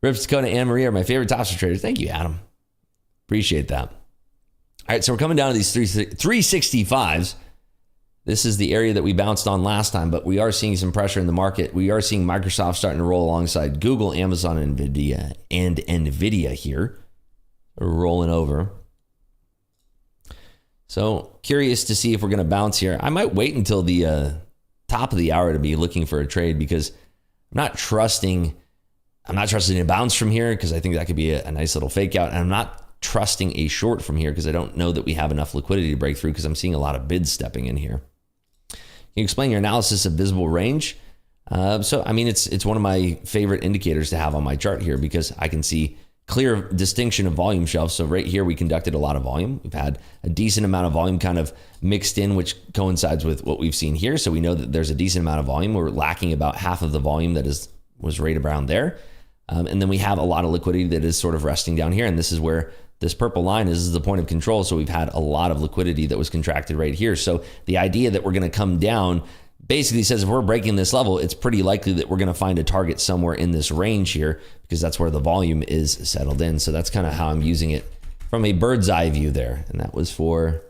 Rips, Dakota, and Marie are my favorite Top Step traders. Thank you, Adam. Appreciate that. All right, so we're coming down to these 365s. This is the area that we bounced on last time, but we are seeing some pressure in the market. We are seeing Microsoft starting to roll alongside Google, Amazon, and NVIDIA here. We're rolling over. So curious to see if we're going to bounce here. I might wait until the top of the hour to be looking for a trade because not trusting a bounce from here because I think that could be a nice little fake out. And I'm not trusting a short from here because I don't know that we have enough liquidity to break through because I'm seeing a lot of bids stepping in here. Can you explain your analysis of visible range? So, I mean, it's one of my favorite indicators to have on my chart here because I can see clear distinction of volume shelves. So right here, we conducted a lot of volume. We've had a decent amount of volume kind of mixed in, which coincides with what we've seen here. So we know that there's a decent amount of volume. We're lacking about half of the volume that was right around there. And then we have a lot of liquidity that is sort of resting down here. And this is where this purple line is the point of control. So we've had a lot of liquidity that was contracted right here. So the idea that we're going to come down basically says if we're breaking this level, it's pretty likely that we're going to find a target somewhere in this range here because that's where the volume is settled in. So that's kind of how I'm using it from a bird's eye view there. And that was for,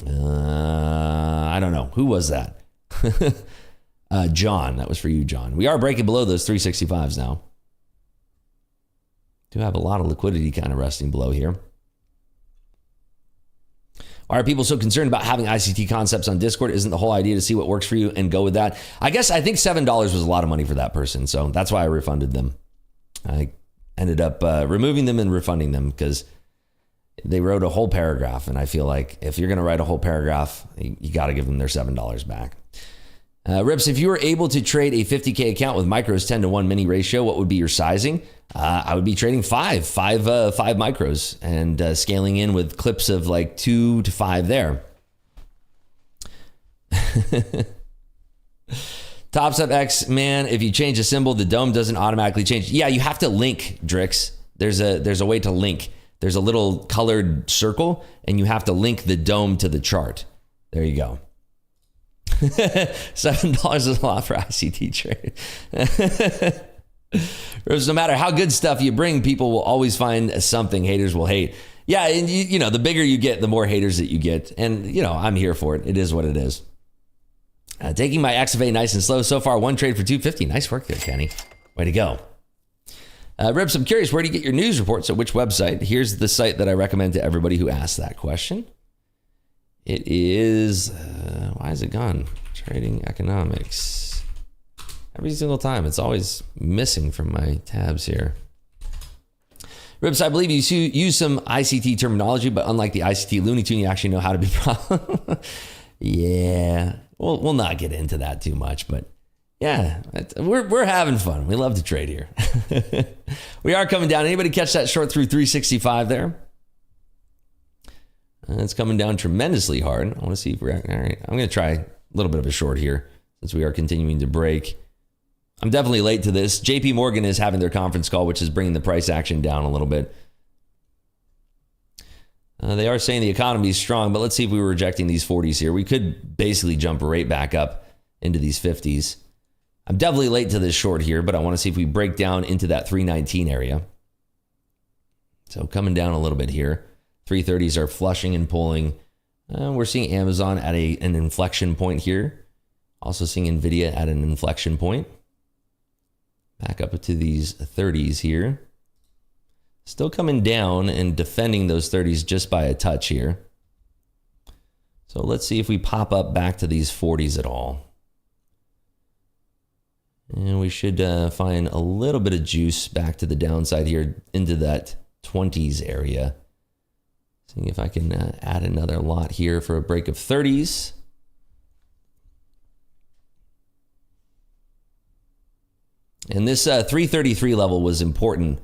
I don't know. Who was that? John. That was for you, John. We are breaking below those 365s now. Do have a lot of liquidity kind of resting below here. Why are people so concerned about having ICT concepts on Discord? Isn't the whole idea to see what works for you and go with that? I think $7 was a lot of money for that person. So that's why I refunded them. I ended up removing them and refunding them because they wrote a whole paragraph. And I feel like if you're going to write a whole paragraph, you got to give them their $7 back. Rips, if you were able to trade a 50K account with micros 10-to-1 mini ratio, what would be your sizing? I would be trading five micros and scaling in with clips of like 2 to 5 there. Tops Up X, man, if you change a symbol, the dome doesn't automatically change. Yeah, you have to link, Drix. There's a way to link. There's a little colored circle, and you have to link the dome to the chart. There you go. $7 is a lot for ICT trade. No matter how good stuff you bring, people will always find something haters will hate. Yeah, and you know, the bigger you get, the more haters that you get. And, you know, I'm here for it. It is what it is. Taking my XFA nice and slow. So far, one trade for 250. Nice work there, Kenny. Way to go. Rips, I'm curious, where do you get your news reports? So which website? Here's the site that I recommend to everybody who asks that question. It is, why is it gone? Trading Economics. Every single time, it's always missing from my tabs here. Rips, I believe you use some ICT terminology, but unlike the ICT Looney Tune, you actually know how to be problem. Yeah, we'll not get into that too much, but yeah, we're having fun. We love to trade here. We are coming down. Anybody catch that short through 365 there? It's coming down tremendously hard. I want to see if we're all right. I'm going to try a little bit of a short here since we are continuing to break. I'm definitely late to this. JP Morgan is having their conference call, which is bringing the price action down a little bit. They are saying the economy is strong, but let's see if we were rejecting these 40s here. We could basically jump right back up into these 50s. I'm definitely late to this short here, but I want to see if we break down into that 319 area. So coming down a little bit here. 330s are flushing and pulling. We're seeing Amazon at an inflection point here. Also seeing Nvidia at an inflection point. Back up to these 30s here. Still coming down and defending those 30s just by a touch here. So let's see if we pop up back to these 40s at all. And we should find a little bit of juice back to the downside here into that 20s area. Seeing if I can add another lot here for a break of 30s. And this 333 level was important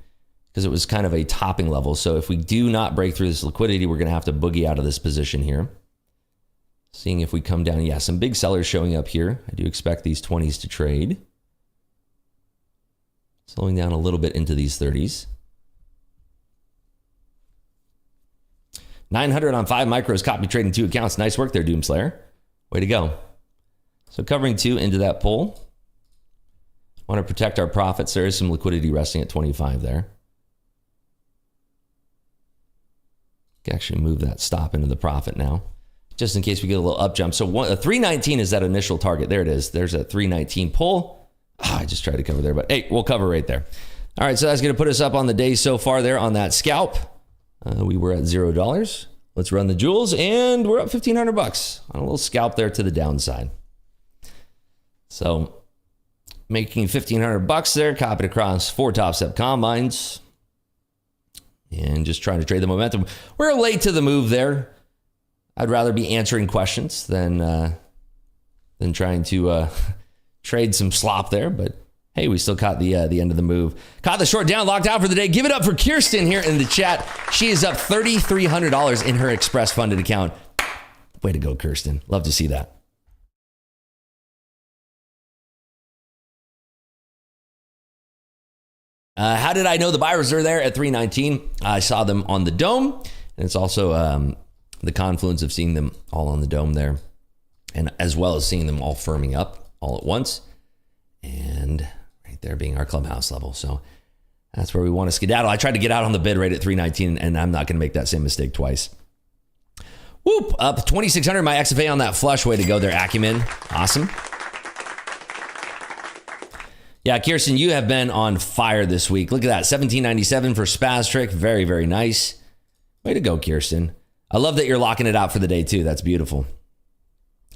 because it was kind of a topping level. So if we do not break through this liquidity, we're going to have to boogie out of this position here. Seeing if we come down. Yeah, some big sellers showing up here. I do expect these 20s to trade. Slowing down a little bit into these 30s. 900 on 5 micros, copy trading 2 accounts. Nice work there, Doomslayer. Way to go. So covering 2 into that pull. Want to protect our profits. There is some liquidity resting at 25 there. Can actually move that stop into the profit now, just in case we get a little up jump. So 319 is that initial target. There it is. There's a 319 pull. I just tried to cover there, but hey, we'll cover right there. All right, so that's going to put us up on the day so far there on that scalp. We were at $0. Let's run the jewels, and we're up $1,500 on a little scalp there to the downside. So making $1,500 there, copied across 4 Top Step combines. And just trying to trade the momentum. We're late to the move there. I'd rather be answering questions than trying to trade some slop there. But hey, we still caught the end of the move. Caught the short down, locked out for the day. Give it up for Kirsten here in the chat. She is up $3,300 in her Express funded account. Way to go, Kirsten. Love to see that. How did I know the buyers are there at 319? I saw them on the dome, and it's also the confluence of seeing them all on the dome there, and as well as seeing them all firming up all at once, and right there being our clubhouse level. So that's where we want to skedaddle. I tried to get out on the bid right at 319, and I'm not going to make that same mistake twice. Whoop, up 2,600. My XFA on that flush. Way to go there, Acumen. Awesome. Yeah, Kirsten, you have been on fire this week. Look at that, 1797 for Spaz Trick. Very, very nice. Way to go, Kirsten. I love that you're locking it out for the day, too. That's beautiful.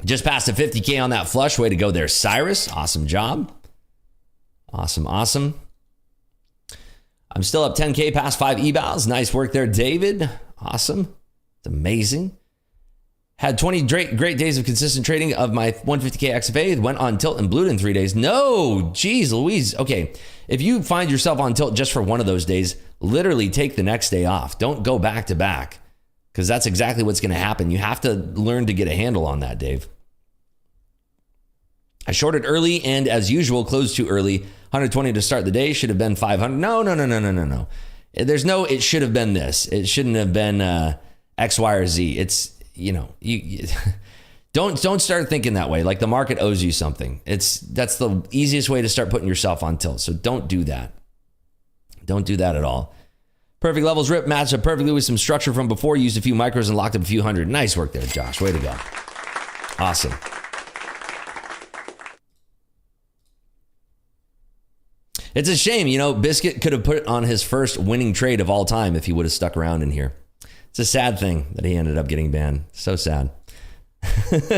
Just passed a 50K on that flush. Way to go there, Cyrus. Awesome job. Awesome, awesome. I'm still up 10K past 5 evals. Nice work there, David. Awesome. It's amazing. Had 20 great days of consistent trading of my 150K XFA. Went on tilt and blew it in 3 days. No, geez, Louise. Okay, if you find yourself on tilt just for one of those days, literally take the next day off. Don't go back to back, because that's exactly what's going to happen. You have to learn to get a handle on that, Dave. I shorted early and, as usual, closed too early. 120 to start the day. Should have been 500. No. There's no, it should have been this. It shouldn't have been X, Y, or Z. It's, you know, you don't start thinking that way. Like the market owes you something. That's the easiest way to start putting yourself on tilt. So don't do that. Don't do that at all. Perfect levels rip matched up perfectly with some structure from before. Used a few micros and locked up a few hundred. Nice work there, Josh. Way to go. Awesome. It's a shame, you know, Biscuit could have put on his first winning trade of all time if he would have stuck around in here. It's a sad thing that he ended up getting banned. So sad.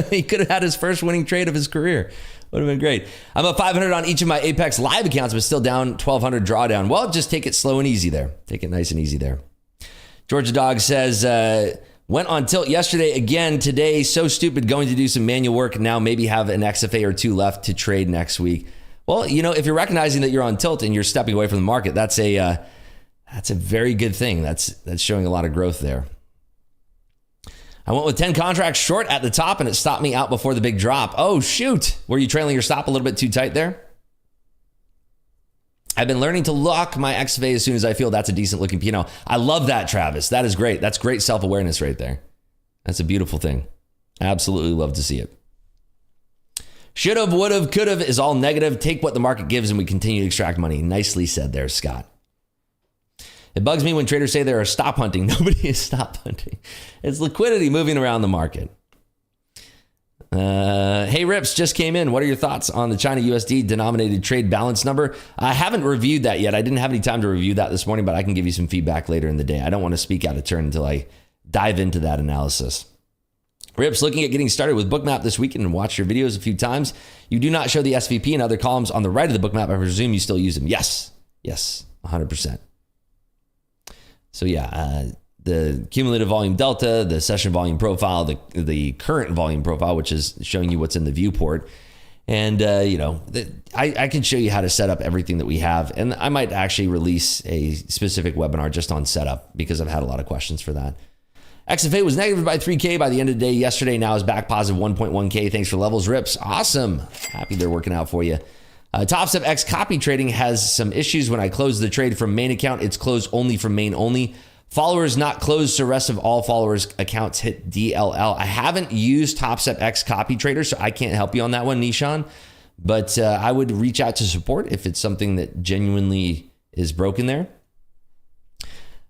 He could have had his first winning trade of his career. Would have been great. I'm up 500 on each of my Apex live accounts, but still down 1,200 drawdown. Well, just take it slow and easy there. Take it nice and easy there. Georgia Dog says, went on tilt yesterday again today. So stupid, going to do some manual work. Now maybe have an XFA or two left to trade next week. Well, you know, if you're recognizing that you're on tilt and you're stepping away from the market, that's a very good thing. That's showing a lot of growth there. I went with 10 contracts short at the top, and it stopped me out before the big drop. Oh, shoot. Were you trailing your stop a little bit too tight there? I've been learning to lock my XFA as soon as I feel that's a decent looking P&L. I love that, Travis. That is great. That's great self-awareness right there. That's a beautiful thing. Absolutely love to see it. Should have, would have, could have is all negative. Take what the market gives and we continue to extract money. Nicely said there, Scott. It bugs me when traders say they are stop hunting. Nobody is stop hunting. It's liquidity moving around the market. Hey, Rips just came in. What are your thoughts on the China USD denominated trade balance number? I haven't reviewed that yet. I didn't have any time to review that this morning, but I can give you some feedback later in the day. I don't want to speak out of turn until I dive into that analysis. Rips, looking at getting started with Bookmap this weekend and watched your videos a few times. You do not show the SVP and other columns on the right of the Bookmap. I presume you still use them. Yes, 100%. So yeah, the cumulative volume delta, the session volume profile, the current volume profile, which is showing you what's in the viewport. And, I can show you how to set up everything that we have. And I might actually release a specific webinar just on setup because I've had a lot of questions for that. XFA was negative by 3K by the end of the day yesterday. Now is back positive 1.1K. Thanks for levels, Rips. Awesome. Happy they're working out for you. TopStep X copy trading has some issues. When I close the trade from main account, it's closed only from main only. Followers not closed, so rest of all followers accounts hit DLL. I haven't used TopStep X copy trader, so I can't help you on that one, Nishan. But I would reach out to support if it's something that genuinely is broken there.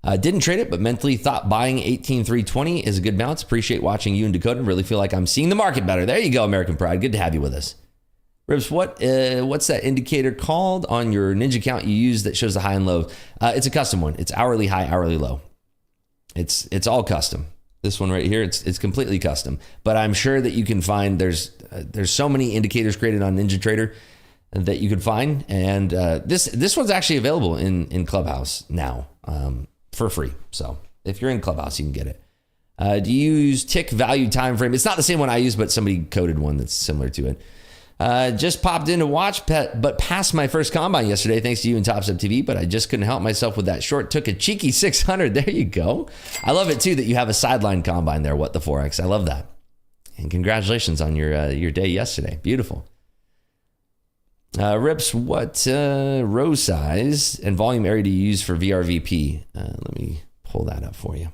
Didn't trade it, but mentally thought buying 18,320 is a good bounce. Appreciate watching you and Dakota. Really feel like I'm seeing the market better. There you go, American Pride. Good to have you with us. Rips, what's that indicator called on your Ninja account you use that shows the high and low? It's a custom one. It's hourly high, hourly low. It's all custom. This one right here, it's completely custom. But I'm sure that you can find there's so many indicators created on Ninja Trader that you could find. And this one's actually available in Clubhouse now for free. So if you're in Clubhouse, you can get it. Do you use tick value time frame? It's not the same one I use, but somebody coded one that's similar to it. Just popped in to watch, but passed my first combine yesterday thanks to you and Tops Up TV, but I just couldn't help myself with that short. Took a cheeky 600. There you go. I love it too that you have a sideline combine there. What the Forex. I love that. And congratulations on your day yesterday. Beautiful. Rips, what row size and volume area do you use for VRVP? Let me pull that up for you.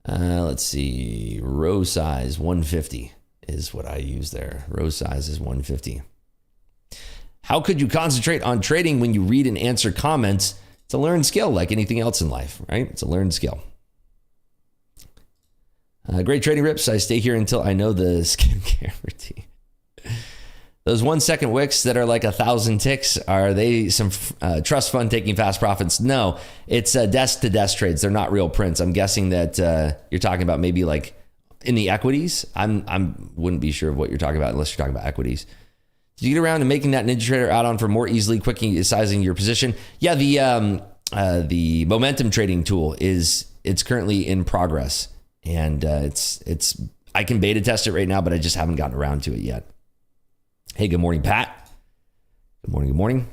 Let's see. Row size 150 is what I use there. Row size is 150. How could you concentrate on trading when you read and answer comments? It's a learned skill like anything else in life, right? It's a learned skill. Great trading, Rips. I stay here until I know the skincare routine. Those 1 second wicks that are like 1,000 ticks, are they some trust fund taking fast profits? No, it's desk to desk trades. They're not real prints. I'm guessing that you're talking about maybe like in the equities. Wouldn't be sure of what you're talking about unless you're talking about equities. Did you get around to making that Ninja Trader add-on for more easily quicking sizing your position? Yeah, the momentum trading tool it's currently in progress, and it's I can beta test it right now, but I just haven't gotten around to it yet. Hey, good morning, Pat. Good morning, good morning.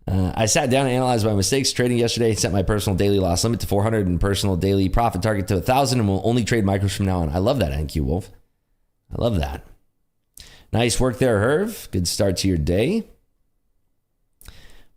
I sat down and analyzed my mistakes trading yesterday, set my personal daily loss limit to 400 and personal daily profit target to 1,000, and will only trade micros from now on. I love that, NQ Wolf. I love that. Nice work there, Herv. Good start to your day.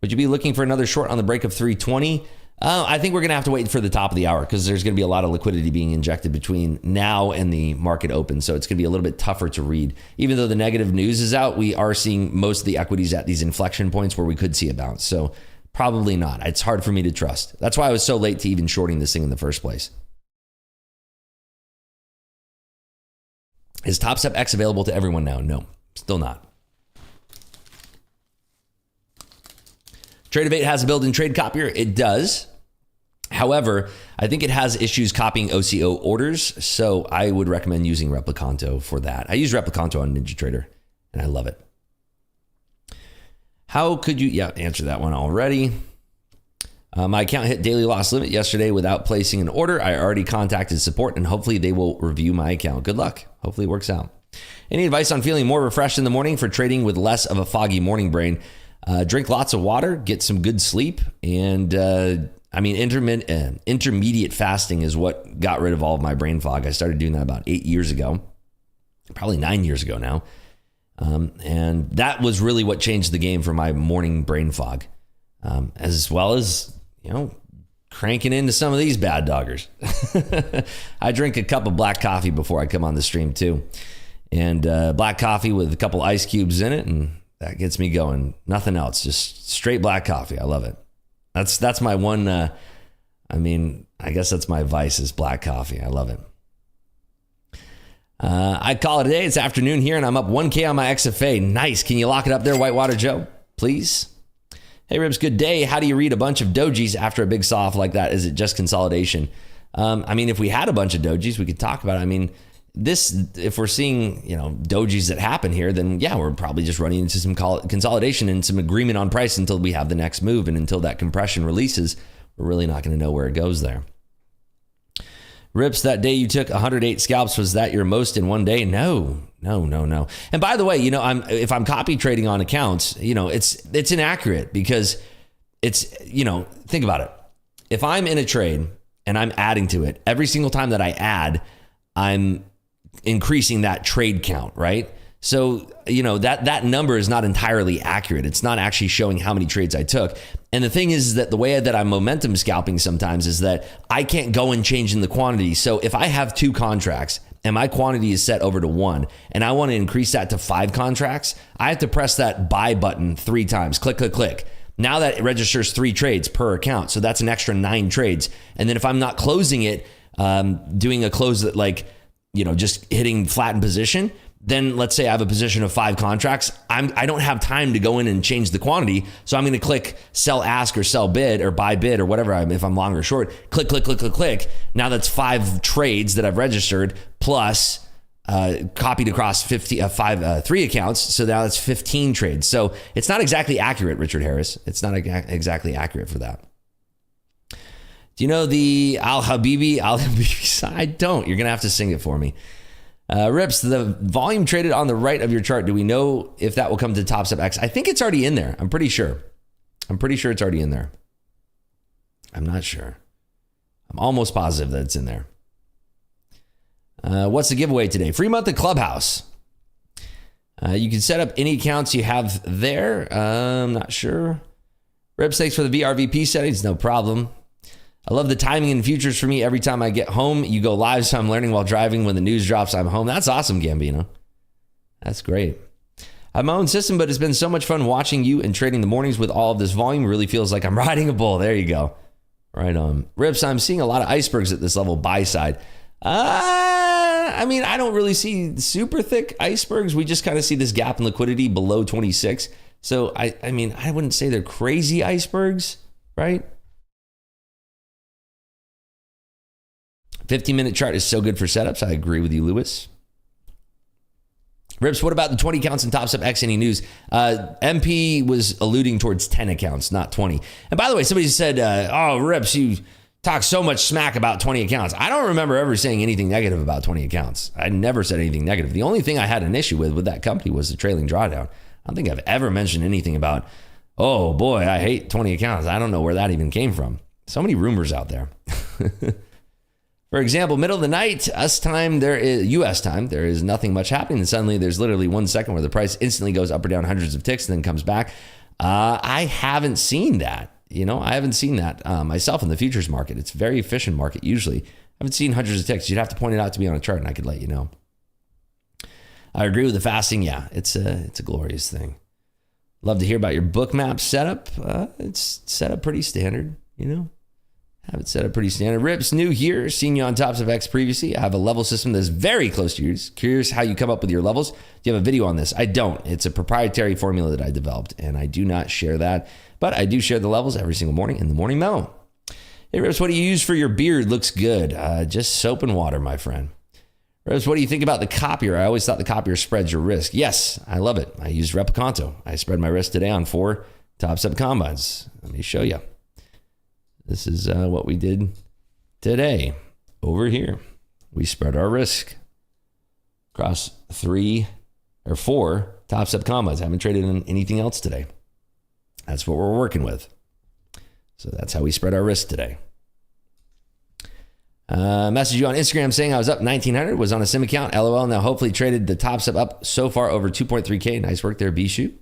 Would you be looking for another short on the break of 320? I think we're going to have to wait for the top of the hour because there's going to be a lot of liquidity being injected between now and the market open. So it's going to be a little bit tougher to read. Even though the negative news is out, we are seeing most of the equities at these inflection points where we could see a bounce. So probably not. It's hard for me to trust. That's why I was so late to even shorting this thing in the first place. Is Top Step X available to everyone now? No, still not. Tradeovate has a built-in trade copier. It does. However, I think it has issues copying OCO orders, so I would recommend using Replicanto for that. I use Replicanto on NinjaTrader, and I love it. How could you... Yeah, answer that one already. My account hit daily loss limit yesterday without placing an order. I already contacted support, and hopefully they will review my account. Good luck. Hopefully it works out. Any advice on feeling more refreshed in the morning for trading with less of a foggy morning brain? Drink lots of water, get some good sleep, and intermediate fasting is what got rid of all of my brain fog. I started doing that about 8 years ago, probably 9 years ago now. And that was really what changed the game for my morning brain fog, as well as, cranking into some of these bad doggers. I drink a cup of black coffee before I come on the stream too. And black coffee with a couple ice cubes in it, and that gets me going. Nothing else, just straight black coffee. I love it. That's my one, I guess that's my vice is black coffee. I love it. I call it a day. It's afternoon here, and I'm up 1K on my XFA. Nice. Can you lock it up there, Whitewater Joe? Please. Hey, Ribs, good day. How do you read a bunch of dojis after a big soft like that? Is it just consolidation? If we had a bunch of dojis, we could talk about it. If we're seeing, dojis that happen here, then yeah, we're probably just running into some consolidation and some agreement on price until we have the next move. And until that compression releases, we're really not going to know where it goes there. Rips, that day you took 108 scalps, was that your most in one day? No. And by the way, if I'm copy trading on accounts, it's inaccurate because it's, think about it. If I'm in a trade and I'm adding to it, every single time that I add, I'm increasing that trade count, right? So, that number is not entirely accurate. It's not actually showing how many trades I took. And the thing is that the way that I'm momentum scalping sometimes is that I can't go and change in the quantity. So if I have 2 contracts and my quantity is set over to 1 and I want to increase that to 5 contracts, I have to press that buy button 3 times. Click, click, click. Now that it registers 3 trades per account. So that's an extra 9 trades. And then if I'm not closing it, doing a close that just hitting flatten position, then let's say I have a position of 5 contracts. I don't have time to go in and change the quantity. So I'm going to click sell ask or sell bid or buy bid or whatever. If I'm long or short, click, click, click, click, click. Now that's 5 trades that I've registered plus copied across 3 accounts. So now it's 15 trades. So it's not exactly accurate, Richard Harris. It's not exactly accurate for that. Do you know the Al-Habibi side? I don't. You're going to have to sing it for me. Rips, the volume traded on the right of your chart. Do we know if that will come to Top Step X? I think it's already in there. I'm pretty sure it's already in there. I'm not sure. I'm almost positive that it's in there. What's the giveaway today? Free month of Clubhouse. You can set up any accounts you have there. I'm not sure. Rips, thanks for the VRVP settings. No problem. I love the timing and futures for me. Every time I get home, you go live, so I'm learning while driving. When the news drops, I'm home. That's awesome, Gambino. That's great. I have my own system, but it's been so much fun watching you and trading the mornings with all of this volume. It really feels like I'm riding a bull. There you go. Right on. Rips, I'm seeing a lot of icebergs at this level, buy side. I mean, I don't really see super thick icebergs. We just kind of see this gap in liquidity below 26. So, I mean, I wouldn't say they're crazy icebergs, right? 15-minute chart is so good for setups. I agree with you, Lewis. Rips, what about the 20 accounts in Top Step X? Any news? MP was alluding towards 10 accounts, not 20. And by the way, somebody said, oh, Rips, you talk so much smack about 20 accounts. I don't remember ever saying anything negative about 20 accounts. I never said anything negative. The only thing I had an issue with that company was the trailing drawdown. I don't think I've ever mentioned anything about, oh boy, I hate 20 accounts. I don't know where that even came from. So many rumors out there. For example, middle of the night, US time, there is nothing much happening. And suddenly there's literally 1 second where the price instantly goes up or down hundreds of ticks and then comes back. I haven't seen that. I haven't seen that myself in the futures market. It's a very efficient market usually. I haven't seen hundreds of ticks. You'd have to point it out to me on a chart and I could let you know. I agree with the fasting. Yeah, it's a glorious thing. Love to hear about your bookmap setup. It's set up pretty standard, Have it set up pretty standard. Rips, new here. Seen you on Top Step X previously. I have a level system that's very close to yours. Curious how you come up with your levels. Do you have a video on this? I don't. It's a proprietary formula that I developed, and I do not share that. But I do share the levels every single morning in the morning memo. Hey, Rips, what do you use for your beard? Looks good. Just soap and water, my friend. Rips, what do you think about the copier? I always thought the copier spreads your risk. Yes, I love it. I use Replicanto. I spread my risk today on 4 Top Step combines. Let me show you. This is what we did today over here. We spread our risk across 3 or 4 Top Step combines. I haven't traded in anything else today. That's what we're working with. So that's how we spread our risk today. Message you on Instagram saying I was up 1,900, was on a sim account, LOL. Now hopefully traded the Top Step up so far over 2.3K. Nice work there, B-Shoot.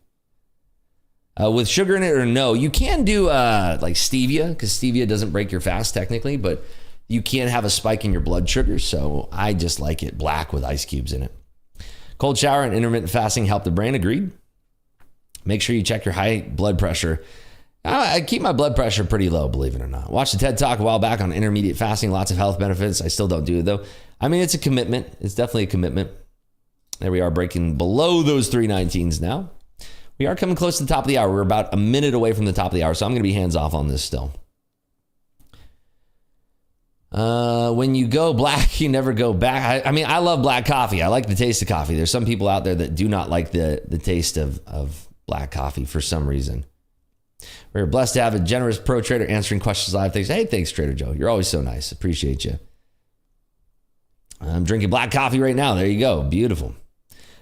With sugar in it or no, you can do like stevia, because stevia doesn't break your fast technically, but you can have a spike in your blood sugar. So I just like it black with ice cubes in it. Cold shower and intermittent fasting help the brain. Agreed. Make sure you check your high blood pressure. I keep my blood pressure pretty low, believe it or not. Watched the TED Talk a while back on intermediate fasting. Lots of health benefits. I still don't do it though. I mean, it's a commitment. It's definitely a commitment. There we are, breaking below those 319s now. We are coming close to the top of the hour. We're about a minute away from the top of the hour, so I'm going to be hands off on this still. When you go black, you never go back. I mean, I love black coffee. I like the taste of coffee. There's some people out there that do not like the taste of black coffee for some reason. We're blessed to have a generous pro trader answering questions live. Thanks, Trader Joe. You're always so nice. Appreciate you. I'm drinking black coffee right now. There you go. Beautiful.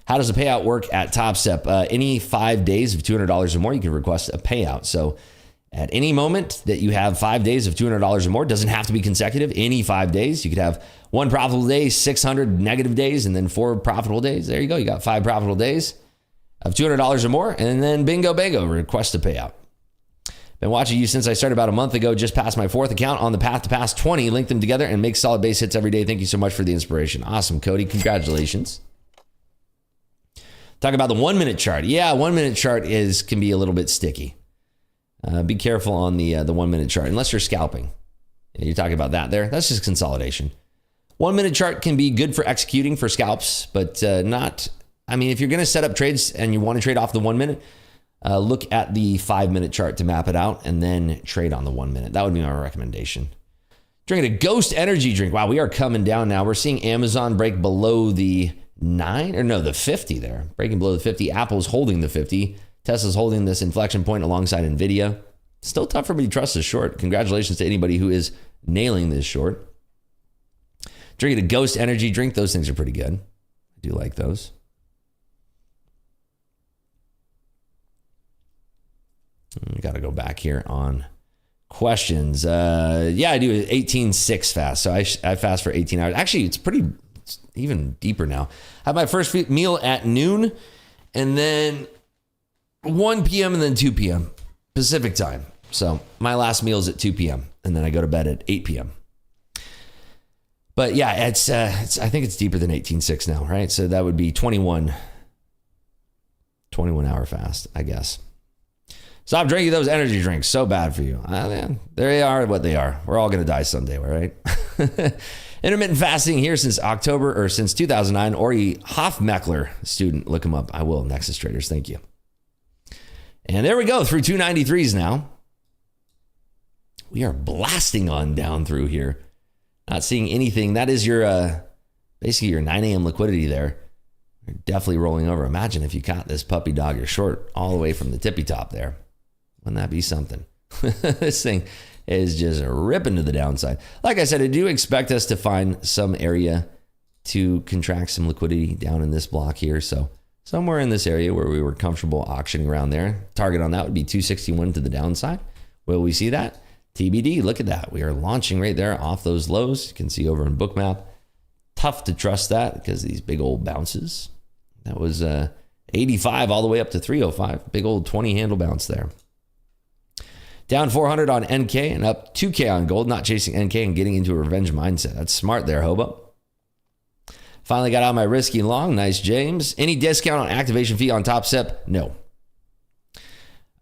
How does a payout work at Top Step? Any 5 days of $200 or more, you can request a payout. So at any moment that you have 5 days of $200 or more, doesn't have to be consecutive. Any 5 days, you could have 1 profitable day, 600 negative days, and then 4 profitable days. There you go. You got 5 profitable days of $200 or more, and then bingo, bango, request a payout. Been watching you since I started about a month ago, just passed my 4th account on the path to pass 20, link them together and make solid base hits every day. Thank you so much for the inspiration. Awesome, Cody. Congratulations. Talk about the 1 minute chart. Yeah, 1 minute chart can be a little bit sticky. Be careful on the 1 minute chart, unless you're scalping. You're talking about that there. That's just consolidation. 1 minute chart can be good for executing for scalps, but not. I mean, if you're going to set up trades and you want to trade off the 1 minute, look at the 5 minute chart to map it out and then trade on the 1 minute. That would be my recommendation. Drinking a Ghost energy drink. Wow, we are coming down now. We're seeing Amazon break below the the 50 there. Breaking below the 50. Apple's holding the 50. Tesla's holding this inflection point alongside NVIDIA. Still tough for me to trust this short. Congratulations to anybody who is nailing this short. Drinking a Ghost energy drink. Those things are pretty good. I do like those. Got to go back here on questions. Yeah, I do 18.6 fast. So I fast for 18 hours. Actually, it's even deeper now. I have my first meal at noon and then 1 p.m. and then 2 p.m. Pacific time. So my last meal is at 2 p.m. and then I go to bed at 8 p.m. But yeah, it's I think it's deeper than 18.6 now, right? So that would be 21 hour fast, I guess. Stop drinking those energy drinks. So bad for you. They are what they are. We're all going to die someday, right? Intermittent fasting here since October or since 2009. Ori Hoffmeckler, student. Look him up. I will. Nexus Traders. Thank you. And there we go through 293s now. We are blasting on down through here. Not seeing anything. That is your basically your 9 a.m. liquidity there. You're definitely rolling over. Imagine if you caught this puppy dog, you're short all the way from the tippy top there. Wouldn't that be something? This thing is just ripping to the downside. Like I said, I do expect us to find some area to contract some liquidity down in this block here. So somewhere in this area where we were comfortable auctioning around there. Target on that would be 261 to the downside. Will we see that? TBD, look at that. We are launching right there off those lows. You can see over in Bookmap. Tough to trust that because these big old bounces. That was 85 all the way up to 305. Big old 20 handle bounce there. Down 400 on NK and up 2K on gold. Not chasing NK and getting into a revenge mindset. That's smart there, Hobo. Finally got out my risky long. Nice, James. Any discount on activation fee on Top Step? No.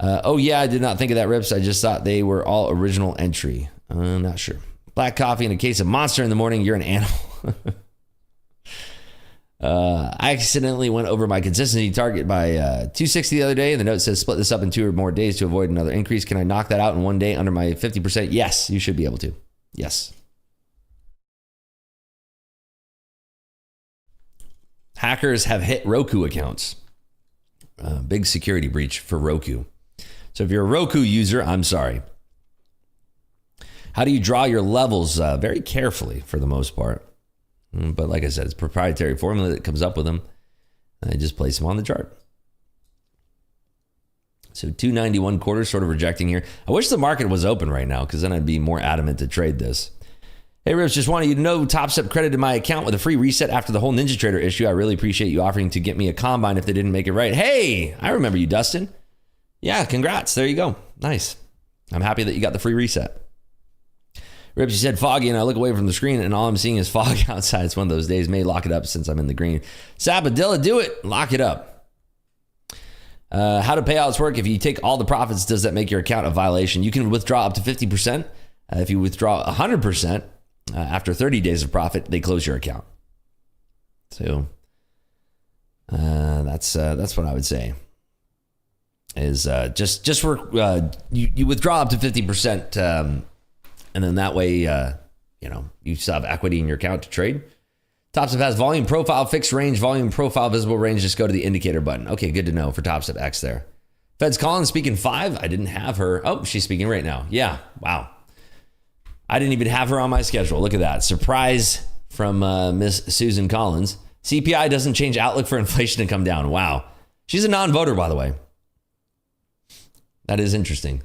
Oh, yeah, I did not think of that, Rips. I just thought they were all original entry. I'm not sure. Black coffee and a case of Monster in the morning. You're an animal. I accidentally went over my consistency target by 260 the other day. The note says split this up in 2 or more days to avoid another increase. Can I knock that out in 1 day under my 50%? Yes, you should be able to. Yes. Hackers have hit Roku accounts. Big security breach for Roku. So if you're a Roku user, I'm sorry. How do you draw your levels? Very carefully for the most part. But like I said, it's a proprietary formula that comes up with them. I just place them on the chart. So 291 quarters, sort of rejecting here. I wish the market was open right now because then I'd be more adamant to trade this. Hey, Rips, just wanted you to know Top Step credited my account with a free reset after the whole Ninja Trader issue. I really appreciate you offering to get me a combine if they didn't make it right. Hey, I remember you, Dustin. Yeah, congrats. There you go. Nice. I'm happy that you got the free reset. Rips, you said foggy, and I look away from the screen, and all I'm seeing is fog outside. It's one of those days. May lock it up since I'm in the green. Sabadilla, do it. Lock it up. How do payouts work? If you take all the profits, does that make your account a violation? You can withdraw up to 50%. If you withdraw 100%, after 30 days of profit, they close your account. So that's what I would say. Is just for you withdraw up to 50%. And then that way, you still have equity in your account to trade. Top Step has volume profile, fixed range, volume profile, visible range. Just go to the indicator button. Okay, good to know for Top Step X there. Fed's calling, speaking 5. I didn't have her. Oh, she's speaking right now. Yeah, wow. I didn't even have her on my schedule. Look at that. Surprise from Miss Susan Collins. CPI doesn't change outlook for inflation to come down. Wow. She's a non-voter, by the way. That is interesting.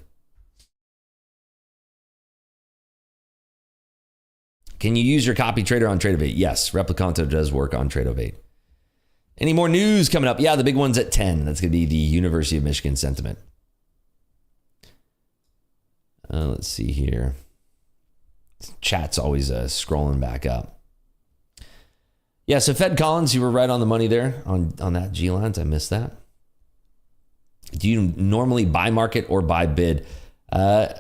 Can you use your copy trader on Tradeovate? Yes, Replicanto does work on Tradeovate. Any more news coming up? Yeah, the big one's at 10. That's going to be the University of Michigan sentiment. Let's see here. Chat's always scrolling back up. Yeah, so Fed Collins, you were right on the money there on that G-Lines. I missed that. Do you normally buy market or buy bid?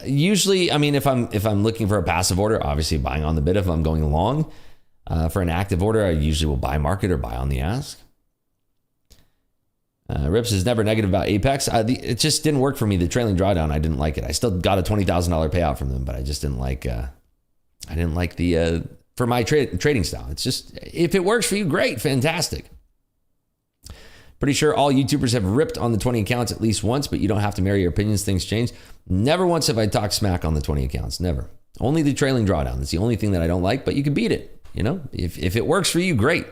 Usually, I mean, if I'm looking for a passive order, obviously buying on the bid. If I'm going long for an active order, I usually will buy market or buy on the ask. Rips is never negative about Apex. It just didn't work for me. The trailing drawdown, I didn't like it. I still got a $20,000 payout from them, but I just didn't like. I didn't like the for my trading style. It's just if it works for you, great, fantastic. Pretty sure all YouTubers have ripped on the 20 accounts at least once, but you don't have to marry your opinions. Things change. Never once have I talked smack on the 20 accounts. Never. Only the trailing drawdown. That's the only thing that I don't like, but you can beat it. If it works for you, great.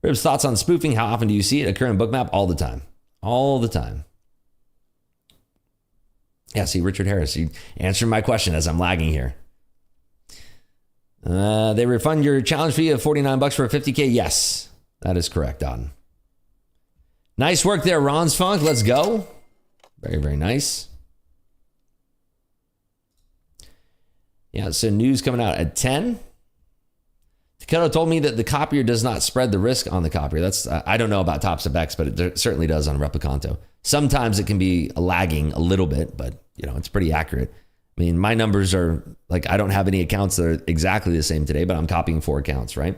Ribs, thoughts on spoofing? How often do you see it occur in Bookmap? All the time. All the time. Yeah, see, Richard Harris, you answering my question as I'm lagging here. They refund your challenge fee of $49 for a 50K? Yes, that is correct, Don. Nice work there, Ron's Funk. Let's go. Very, very nice. Yeah, so news coming out at 10. Takedo told me that the copier does not spread the risk on the copier. I don't know about Top Step X, but it certainly does on Replicanto. Sometimes it can be lagging a little bit, but it's pretty accurate. I mean, my numbers are I don't have any accounts that are exactly the same today, but I'm copying 4 accounts, right?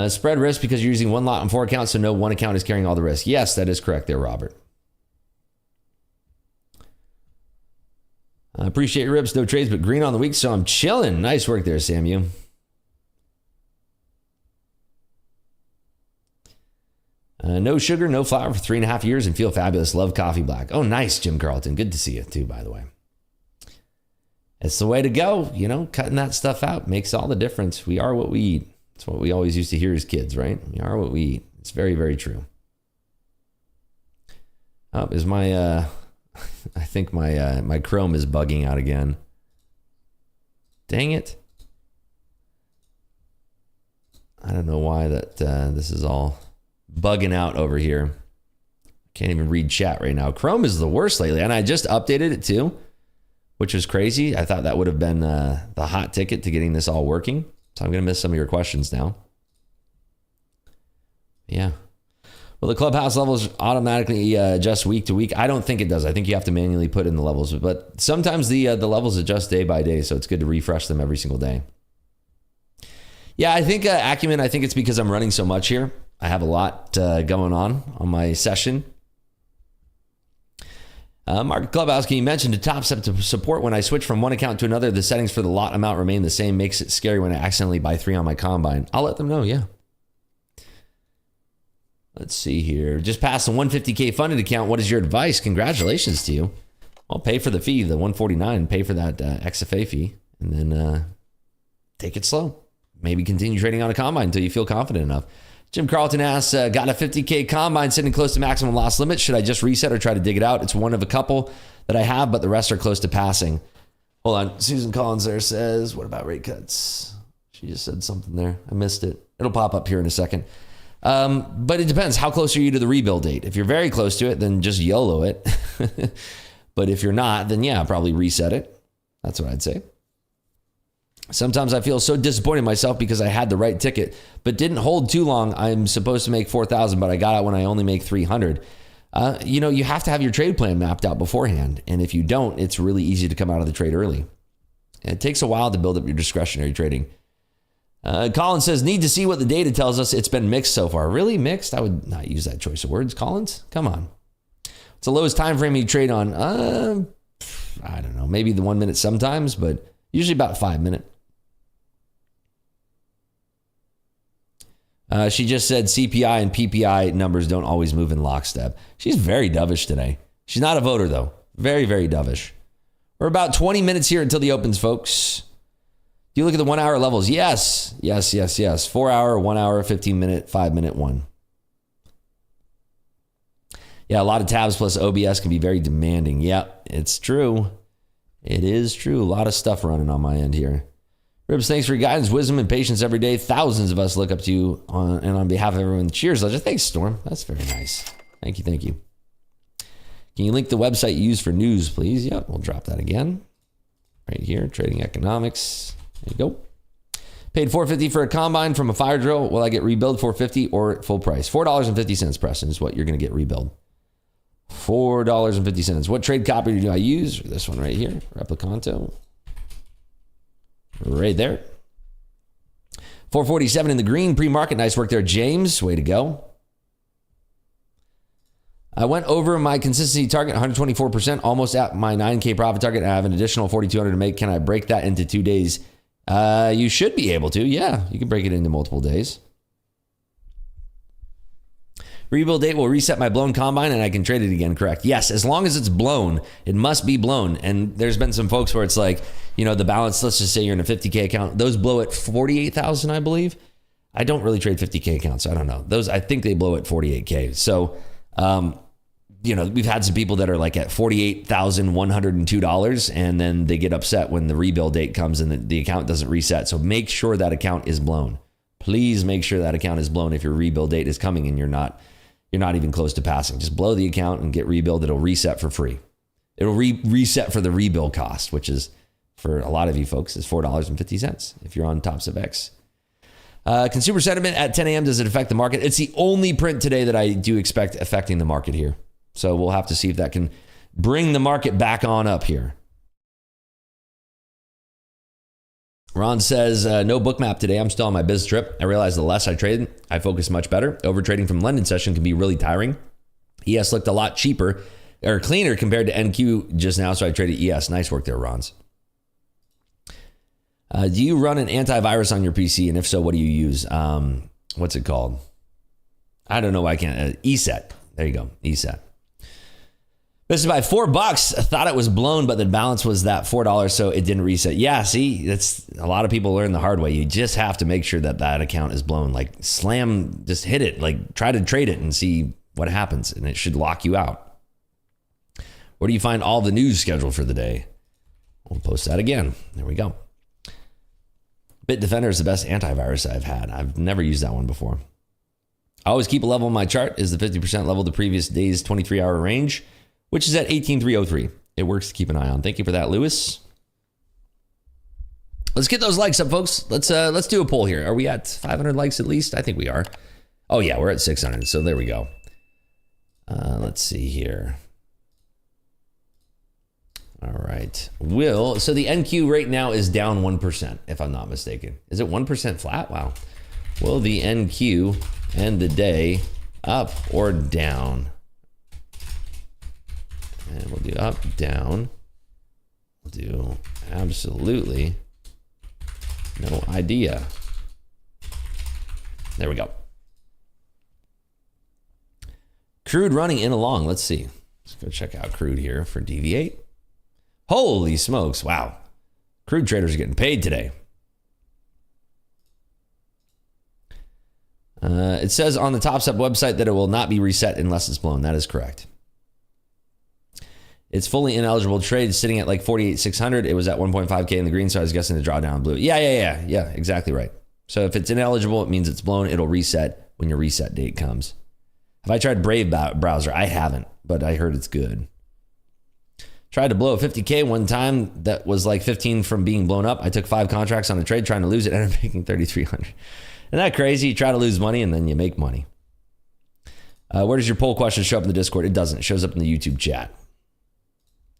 Spread risk because you're using one lot on 4 accounts, so no one account is carrying all the risk. Yes, that is correct there, Robert. I appreciate your rips, no trades, but green on the week, so I'm chilling. Nice work there, Samu. No sugar, no flour for 3.5 years and feel fabulous. Love coffee black. Oh, nice, Jim Carlton. Good to see you too, by the way. It's the way to go. Cutting that stuff out makes all the difference. We are what we eat. It's what we always used to hear as kids, right? We are what we eat. It's very, very true. Oh, is my, I think my Chrome is bugging out again. Dang it. I don't know why that this is all bugging out over here. Can't even read chat right now. Chrome is the worst lately, and I just updated it too, which was crazy. I thought that would have been the hot ticket to getting this all working. So I'm going to miss some of your questions now. Yeah. Well, the Clubhouse levels automatically adjust week to week. I don't think it does. I think you have to manually put in the levels, but sometimes the levels adjust day by day, so it's good to refresh them every single day. Yeah, I think Acumen, I think it's because I'm running so much here. I have a lot going on my session. Market Clubhouse, can you mention to Top Step to support when I switch from one account to another, the settings for the lot amount remain the same, makes it scary when I accidentally buy 3 on my combine. I'll let them know, yeah. Let's see here. Just passed the 150K funded account. What is your advice? Congratulations to you. I'll pay for the fee, the 149, pay for that XFA fee, and then take it slow. Maybe continue trading on a combine until you feel confident enough. Jim Carlton asks, got a 50K combine sitting close to maximum loss limit. Should I just reset or try to dig it out? It's one of a couple that I have, but the rest are close to passing. Hold on. Susan Collins there says, what about rate cuts? She just said something there. I missed it. It'll pop up here in a second. But it depends. How close are you to the rebuild date? If you're very close to it, then just YOLO it. But if you're not, then yeah, probably reset it. That's what I'd say. Sometimes I feel so disappointed in myself because I had the right ticket, but didn't hold too long. I'm supposed to make 4,000, but I got out when I only make 300. You have to have your trade plan mapped out beforehand. And if you don't, it's really easy to come out of the trade early. And it takes a while to build up your discretionary trading. Collins says, need to see what the data tells us. It's been mixed so far. Really mixed? I would not use that choice of words. Collins, come on. It's the lowest time frame you trade on. I don't know. Maybe the 1 minute sometimes, but usually about 5 minute. She just said CPI and PPI numbers don't always move in lockstep. She's very dovish today. She's not a voter, though. Very, very dovish. We're about 20 minutes here until the opens, folks. Do you look at the 1 hour levels? Yes. 4 hour, 1 hour, 15 minute, 5 minute one. Yeah, a lot of tabs plus OBS can be very demanding. Yep, it's true. It is true. A lot of stuff running on my end here. Ribs, thanks for your guidance, wisdom, and patience every day. Thousands of us look up to you on behalf of everyone. Cheers, Ledger. Thanks, Storm. That's very nice. Thank you. Can you link the website you use for news, please? Yep, we'll drop that again. Right here, Trading Economics. There you go. Paid $450 for a combine from a fire drill. Will I get rebuild $450 or at full price? $4.50, Preston, is what you're going to get rebuild. $4.50. What trade copy do I use? This one right here, Replicanto. Right there. 447 in the green pre-market. Nice work there, James. Way to go. I went over my consistency target, 124%, almost at my 9K profit target. I have an additional 4,200 to make. Can I break that into 2 days? You should be able to. Yeah, you can break it into multiple days. Rebuild date will reset my blown combine and I can trade it again, correct? Yes, as long as it's blown, it must be blown. And there's been some folks where it's like, the balance, let's just say you're in a 50K account. Those blow at 48,000, I believe. I don't really trade 50K accounts. So I don't know. Those, I think they blow at 48K. So, we've had some people that are like at $48,102 and then they get upset when the rebuild date comes and the account doesn't reset. So make sure that account is blown. Please make sure that account is blown if your rebuild date is coming and you're not even close to passing. Just blow the account and get rebuild. It'll reset for free. It'll reset for the rebuild cost, which is for a lot of you folks is $4.50 if you're on Tops of X. Consumer sentiment at 10 a.m. Does it affect the market? It's the only print today that I do expect affecting the market here. So we'll have to see if that can bring the market back on up here. Ron says, no book map today. I'm still on my biz trip. I realize the less I trade, I focus much better. Over trading from London session can be really tiring. ES looked a lot cheaper or cleaner compared to NQ just now, so I traded ES. Nice work there, Ron's. Do you run an antivirus on your PC? And if so, what do you use? What's it called? I don't know why I can't. ESET. There you go. ESET. This is by $4. I thought it was blown, but the balance was that $4, so it didn't reset. Yeah, see, that's a lot of people learn the hard way. You just have to make sure that that account is blown. Like slam, just hit it. Like try to trade it and see what happens, and it should lock you out. Where do you find all the news scheduled for the day? We'll post that again. There we go. Bitdefender is the best antivirus I've had. I've never used that one before. I always keep a level on my chart. Is the 50% level the previous day's 23-hour range, which is at 18,303. It works to keep an eye on. Thank you for that, Lewis. Let's get those likes up, folks. Let's do a poll here. Are we at 500 likes at least? I think we are. Oh yeah, we're at 600. So there we go. Let's see here. All right. So the NQ right now is down 1%, if I'm not mistaken. Is it 1% flat? Wow. Will the NQ end the day up or down? And we'll do up, down. We'll do absolutely no idea. There we go. Crude running in along. Let's see. Let's go check out crude here for Deviate. Holy smokes. Wow. Crude traders are getting paid today. It says on the Top Step website that it will not be reset unless it's blown. That is correct. It's fully ineligible trade, sitting at like 48,600. It was at 1.5K in the green, so I was guessing the drawdown blue. Yeah, exactly right. So if it's ineligible, it means it's blown. It'll reset when your reset date comes. Have I tried Brave browser? I haven't, but I heard it's good. Tried to blow a 50K one time that was like 15 from being blown up. I took 5 contracts on a trade trying to lose it, ended up making 3,300. Isn't that crazy? You try to lose money and then you make money. Where does your poll question show up in the Discord? It doesn't. It shows up in the YouTube chat.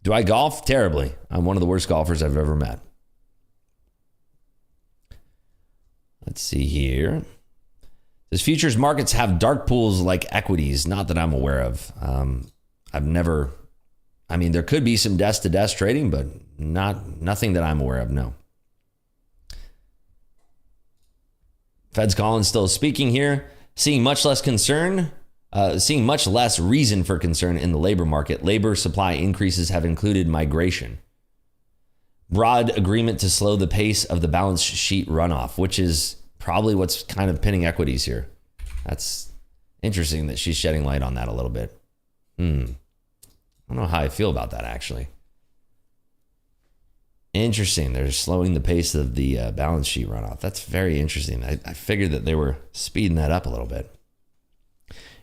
Do I golf? Terribly. I'm one of the worst golfers I've ever met. Let's see here. Does futures markets have dark pools like equities? Not that I'm aware of. There could be some desk-to-desk trading, but nothing that I'm aware of, no. Fed's Collins still speaking here. Seeing much less reason for concern in the labor market. Labor supply increases have included migration. Broad agreement to slow the pace of the balance sheet runoff, which is probably what's kind of pinning equities here. That's interesting that she's shedding light on that a little bit. I don't know how I feel about that, actually. Interesting. They're slowing the pace of the balance sheet runoff. That's very interesting. I figured that they were speeding that up a little bit.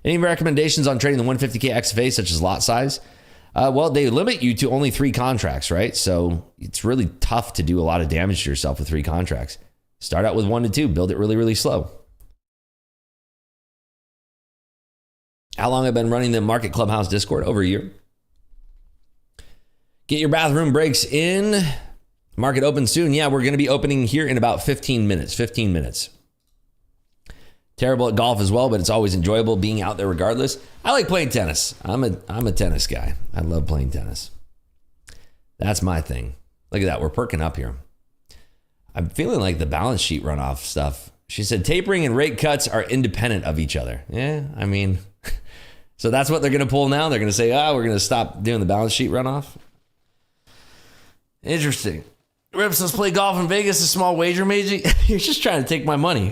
Any recommendations on trading the 150K XFA, such as lot size? Well, they limit you to only 3 contracts, right? So it's really tough to do a lot of damage to yourself with 3 contracts. Start out with 1 to 2. Build it really, really slow. How long I've been running the Market Clubhouse Discord? Over a year. Get your bathroom breaks in. Market open soon. Yeah, we're going to be opening here in about 15 minutes. 15 minutes. Terrible at golf as well, but it's always enjoyable being out there regardless. I like playing tennis. I'm a tennis guy. I love playing tennis. That's my thing. Look at that. We're perking up here. I'm feeling like the balance sheet runoff stuff. She said tapering and rate cuts are independent of each other. Yeah, I mean, So that's what they're going to pull now. They're going to say, we're going to stop doing the balance sheet runoff. Interesting. Rips, let's play golf in Vegas, a small wager, Meiji. You're just trying to take my money.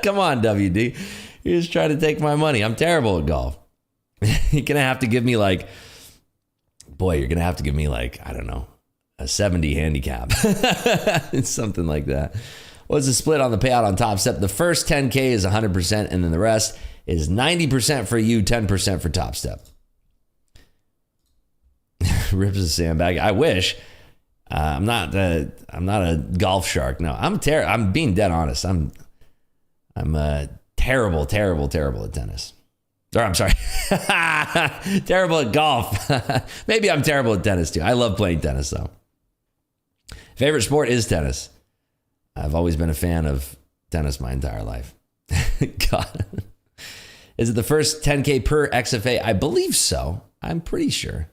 Come on, WD. You're just trying to take my money. I'm terrible at golf. You're going to have to give me I don't know, a 70 handicap. It's something like that. What's the split on the payout on Top Step? The first 10K is 100%, and then the rest is 90% for you, 10% for Top Step. Rips a sandbag. I wish. I'm not a golf shark. No, I'm being dead honest. I'm terrible at tennis. Or I'm sorry, terrible at golf. Maybe I'm terrible at tennis too. I love playing tennis though. Favorite sport is tennis. I've always been a fan of tennis my entire life. God. Is it the first 10K per XFA? I believe so. I'm pretty sure.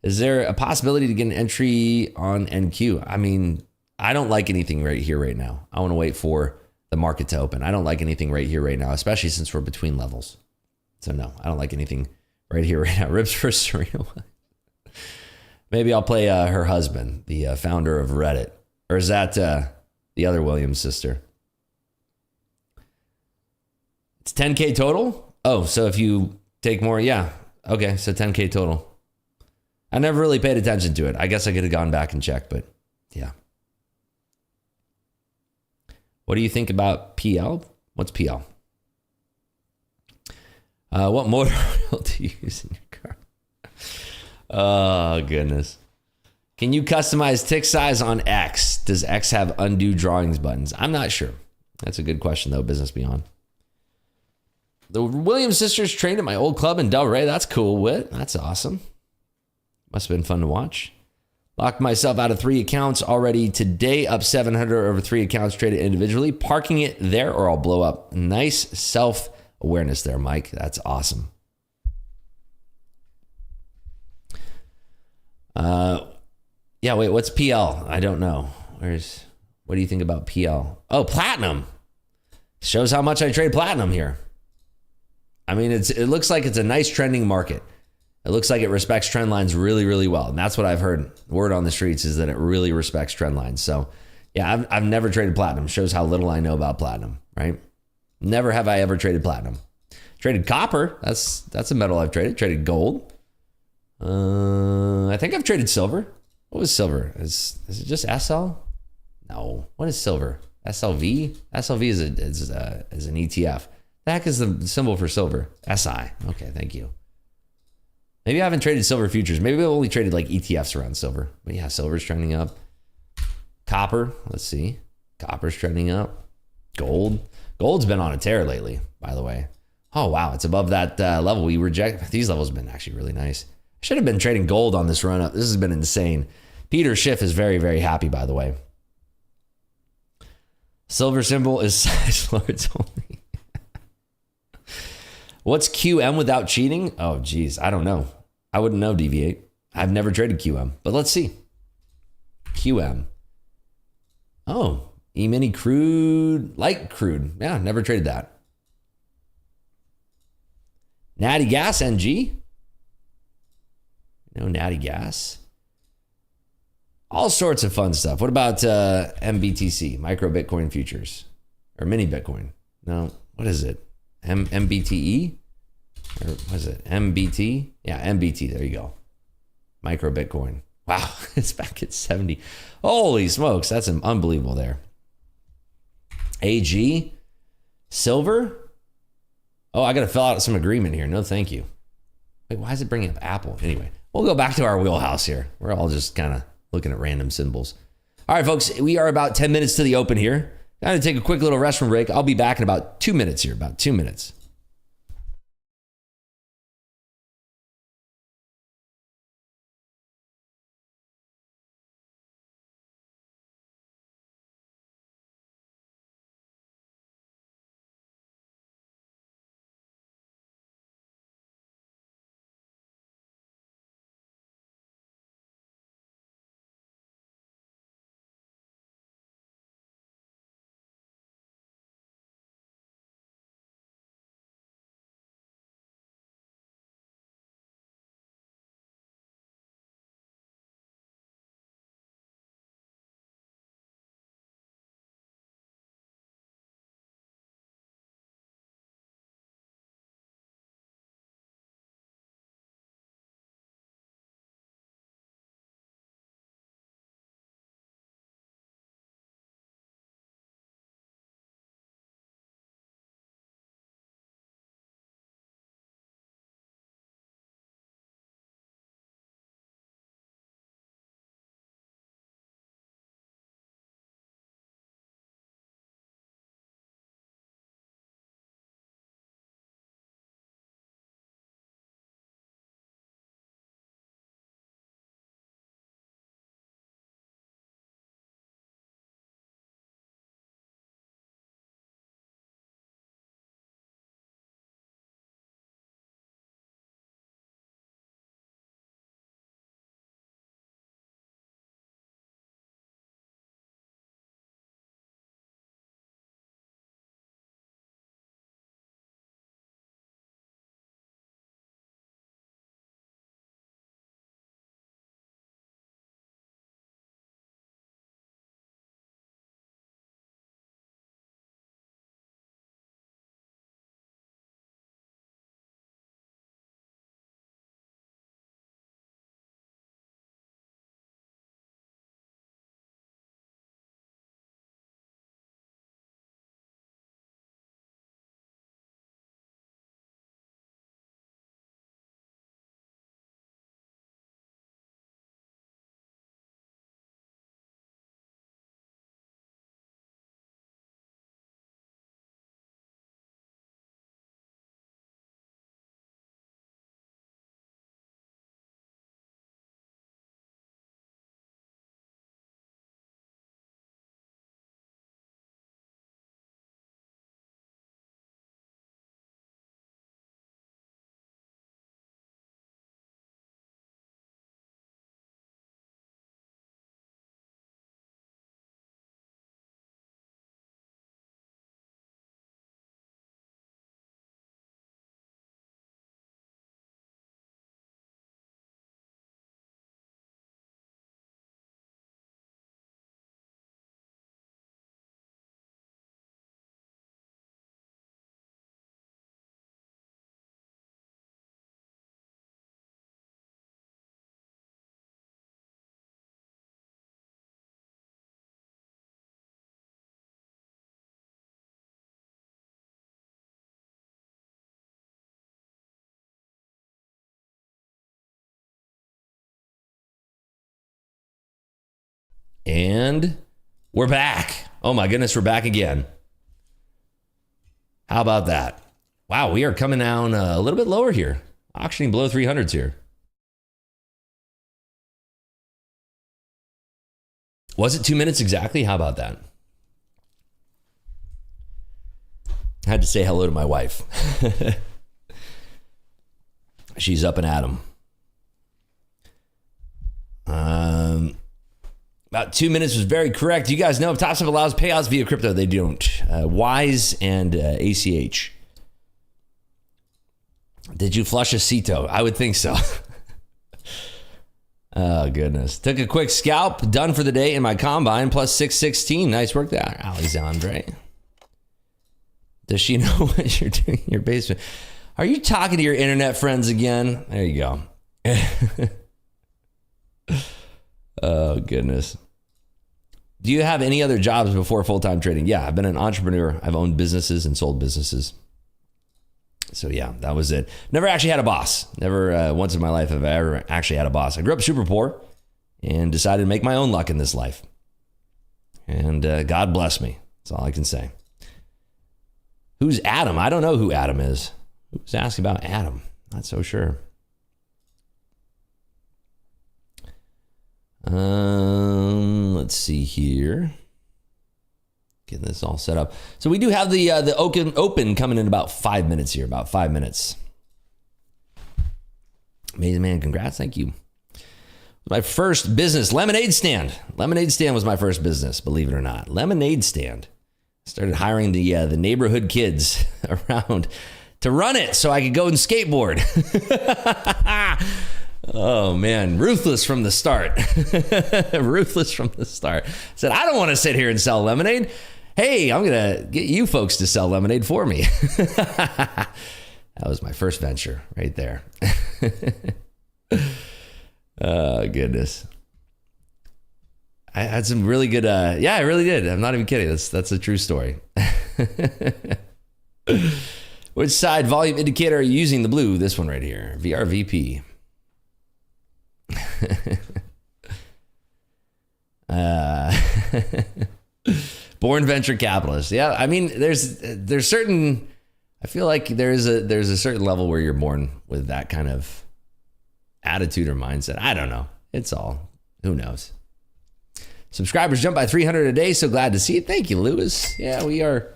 Is there a possibility to get an entry on NQ? I mean, I don't like anything right here, right now. I want to wait for the market to open. I don't like anything right here, right now, especially since we're between levels. So no, I don't like anything right here, right now. Rips for Serena. Maybe I'll play her husband, the founder of Reddit. Or is that the other Williams sister? It's 10K total? Oh, so if you take more, yeah. Okay, so 10K total. I never really paid attention to it. I guess I could have gone back and checked, but yeah. What do you think about PL? What's PL? What motor oil do you use in your car? Oh, goodness. Can you customize tick size on X? Does X have undo drawings buttons? I'm not sure. That's a good question, though, Business Beyond. The Williams sisters trained at my old club in Delray. That's cool, Whit. That's awesome. Must have been fun to watch. Locked myself out of 3 accounts already today, up 700 over 3 accounts traded individually. Parking it there or I'll blow up. Nice self-awareness there, Mike. That's awesome. Yeah, wait, what's PL? I don't know. What do you think about PL? Oh, platinum. Shows how much I trade platinum here. I mean, it looks like it's a nice trending market. It looks like it respects trend lines really, really well. And that's what I've heard. Word on the streets is that it really respects trend lines. So yeah, I've never traded platinum. Shows how little I know about platinum, right? Never have I ever traded platinum. Traded copper. That's a metal I've traded. Traded gold. I think I've traded silver. What was silver? Is it just SL? No. What is silver? SLV? SLV is an ETF. The heck is the symbol for silver? SI. Okay, thank you. Maybe I haven't traded silver futures. Maybe I've only traded like ETFs around silver. But yeah, silver's trending up. Copper, let's see. Copper's trending up. Gold. Gold's been on a tear lately, by the way. Oh, wow. It's above that level we reject. These levels have been actually really nice. I should have been trading gold on this run up. This has been insane. Peter Schiff is very, very happy, by the way. Silver symbol is size lords only. What's QM without cheating? Oh, geez. I don't know. I wouldn't know, Deviate. I've never traded QM, but let's see. QM. Oh, E-mini crude, light crude. Yeah, never traded that. Natty Gas NG. No Natty Gas. All sorts of fun stuff. What about MBTC, Micro Bitcoin Futures? Or Mini Bitcoin? No, what is it? MBTE? Or what is it? MBT? Yeah, MBT. There you go. Micro Bitcoin. Wow, it's back at 70. Holy smokes, that's unbelievable there. AG? Silver? Oh, I got to fill out some agreement here. No, thank you. Wait, why is it bringing up Apple? Anyway, we'll go back to our wheelhouse here. We're all just kind of looking at random symbols. All right, folks, we are about 10 minutes to the open here. Got to take a quick little restroom break. I'll be back in about 2 minutes here, about 2 minutes. And we're back. Oh my goodness, we're back again. How about that? Wow, we are coming down a little bit lower here. Auctioning below 300s here. Was it 2 minutes exactly? How about that? I had to say hello to my wife. She's up and at 'em. About 2 minutes was very correct. You guys know if Top Step allows payouts via crypto, they don't. Wise and ACH. Did you flush a Cito? I would think so. Oh, goodness. Took a quick scalp. Done for the day in my combine. Plus 616. Nice work there, Alexandre. Does she know what you're doing in your basement? Are you talking to your internet friends again? There you go. Oh, goodness. Do you have any other jobs before full-time trading? Yeah, I've been an entrepreneur. I've owned businesses and sold businesses. So yeah, that was it. Never actually had a boss. Never once in my life have I ever actually had a boss. I grew up super poor and decided to make my own luck in this life. And God bless me. That's all I can say. Who's Adam? I don't know who Adam is. Who's asking about Adam? Not so sure. Let's see here. Getting this all set up. So we do have the open coming in about 5 minutes here. About 5 minutes. Amazing man, congrats, thank you. My first business, lemonade stand. Lemonade stand was my first business, believe it or not. Lemonade stand. Started hiring the neighborhood kids around to run it so I could go and skateboard. Oh man, ruthless from the start. Ruthless from the start. Said, I don't want to sit here and sell lemonade. Hey, I'm going to get you folks to sell lemonade for me. That was my first venture right there. Oh, goodness. I had some really good, yeah, I really did. I'm not even kidding. That's a true story. Which side volume indicator are you using? The blue, this one right here, VRVP. Born venture capitalist. Yeah, I mean, there's certain. I feel like there's a certain level where you're born with that kind of attitude or mindset. I don't know. It's all, who knows. Subscribers jumped by 300 a day. So glad to see it. Thank you, Lewis. Yeah, we're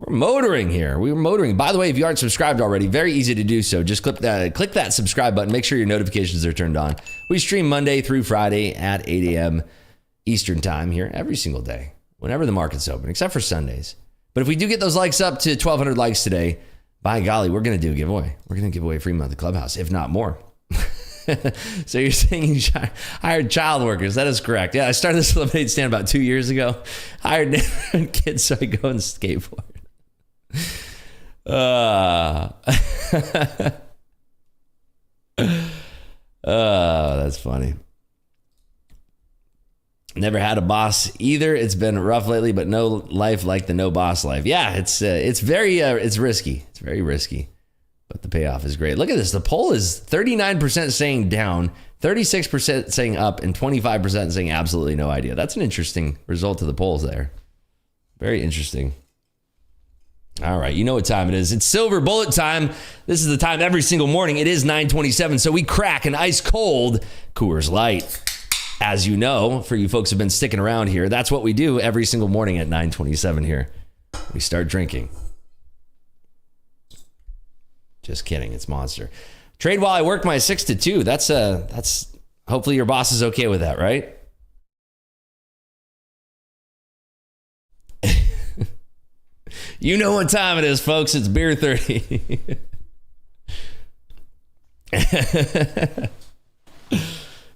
motoring here. We're motoring. By the way, if you aren't subscribed already, very easy to do so. Just click that subscribe button. Make sure your notifications are turned on. We stream Monday through Friday at 8 a.m. Eastern time here every single day, whenever the market's open, except for Sundays. But if we do get those likes up to 1,200 likes today, by golly, we're going to do a giveaway. We're going to give away a free month of Clubhouse, if not more. So you're saying you hired child workers. That is correct. Yeah, I started this lemonade stand about 2 years ago. Hired kids so I go and skateboard. That's funny. Never had a boss either. It's been rough lately, but no life like the no boss life. Yeah, it's very it's risky. It's very risky, but the payoff is great. Look at this. The poll is 39% saying down, 36% saying up, and 25% saying absolutely no idea. That's an interesting result to the polls there. Very interesting. All right, you know what time it is. It's silver bullet time. This is the time every single morning. It is 9:27, so we crack an ice cold Coors Light. As you know, for you folks who've been sticking around here, that's what we do every single morning at 9:27 here. We start drinking. Just kidding, it's Monster. Trade while I work my 6 to 2. That's hopefully your boss is okay with that, right? You know what time it is, folks. It's beer 30.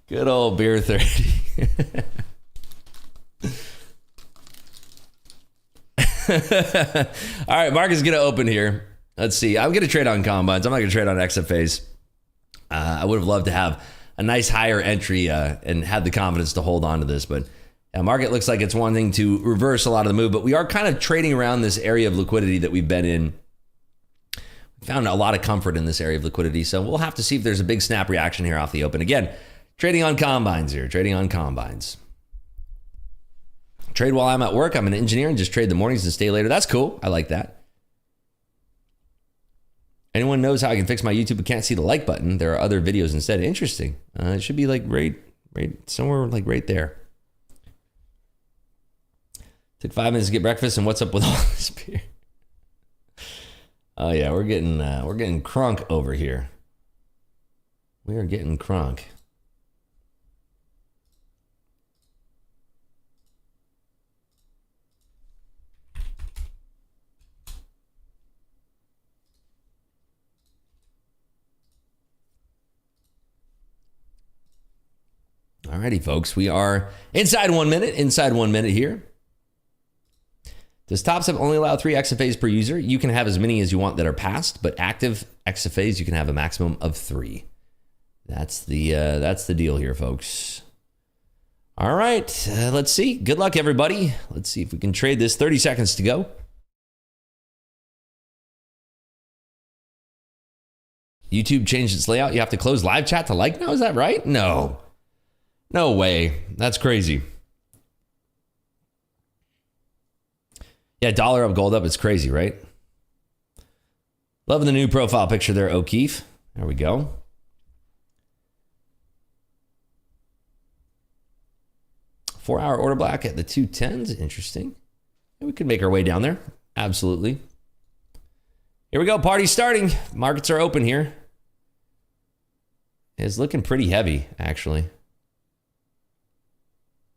Good old beer 30. All right, market's going to open here. Let's see. I'm going to trade on combines. I'm not going to trade on XFAs. I would have loved to have a nice higher entry and had the confidence to hold on to this, but market looks like it's wanting to reverse a lot of the move, but we are kind of trading around this area of liquidity that we've been in. We found a lot of comfort in this area of liquidity, so we'll have to see if there's a big snap reaction here off the open. Again, trading on combines here, trading on combines. Trade while I'm at work. I'm an engineer and just trade the mornings and stay later. That's cool. I like that. Anyone knows how I can fix my YouTube but can't see the like button? There are other videos instead. Interesting. It should be like right somewhere like right there. Took 5 minutes to get breakfast, and what's up with all this beer? Oh yeah, we're getting crunk over here. We are getting crunk. Alrighty, folks, we are inside 1 minute. Inside 1 minute here. Does Top Step only allow 3 XFAs per user? You can have as many as you want that are passed, but active XFAs you can have a maximum of 3. That's the deal here, folks. All right, let's see. Good luck, everybody. Let's see if we can trade this. 30 seconds to go. YouTube changed its layout. You have to close live chat to like now. Is that right? No. No way. That's crazy. Yeah, dollar up, gold up. It's crazy, right? Loving the new profile picture there, O'Keefe. There we go. Four-hour order block at the 210s. Interesting. And we could make our way down there. Absolutely. Here we go. Party's starting. Markets are open here. It's looking pretty heavy, actually.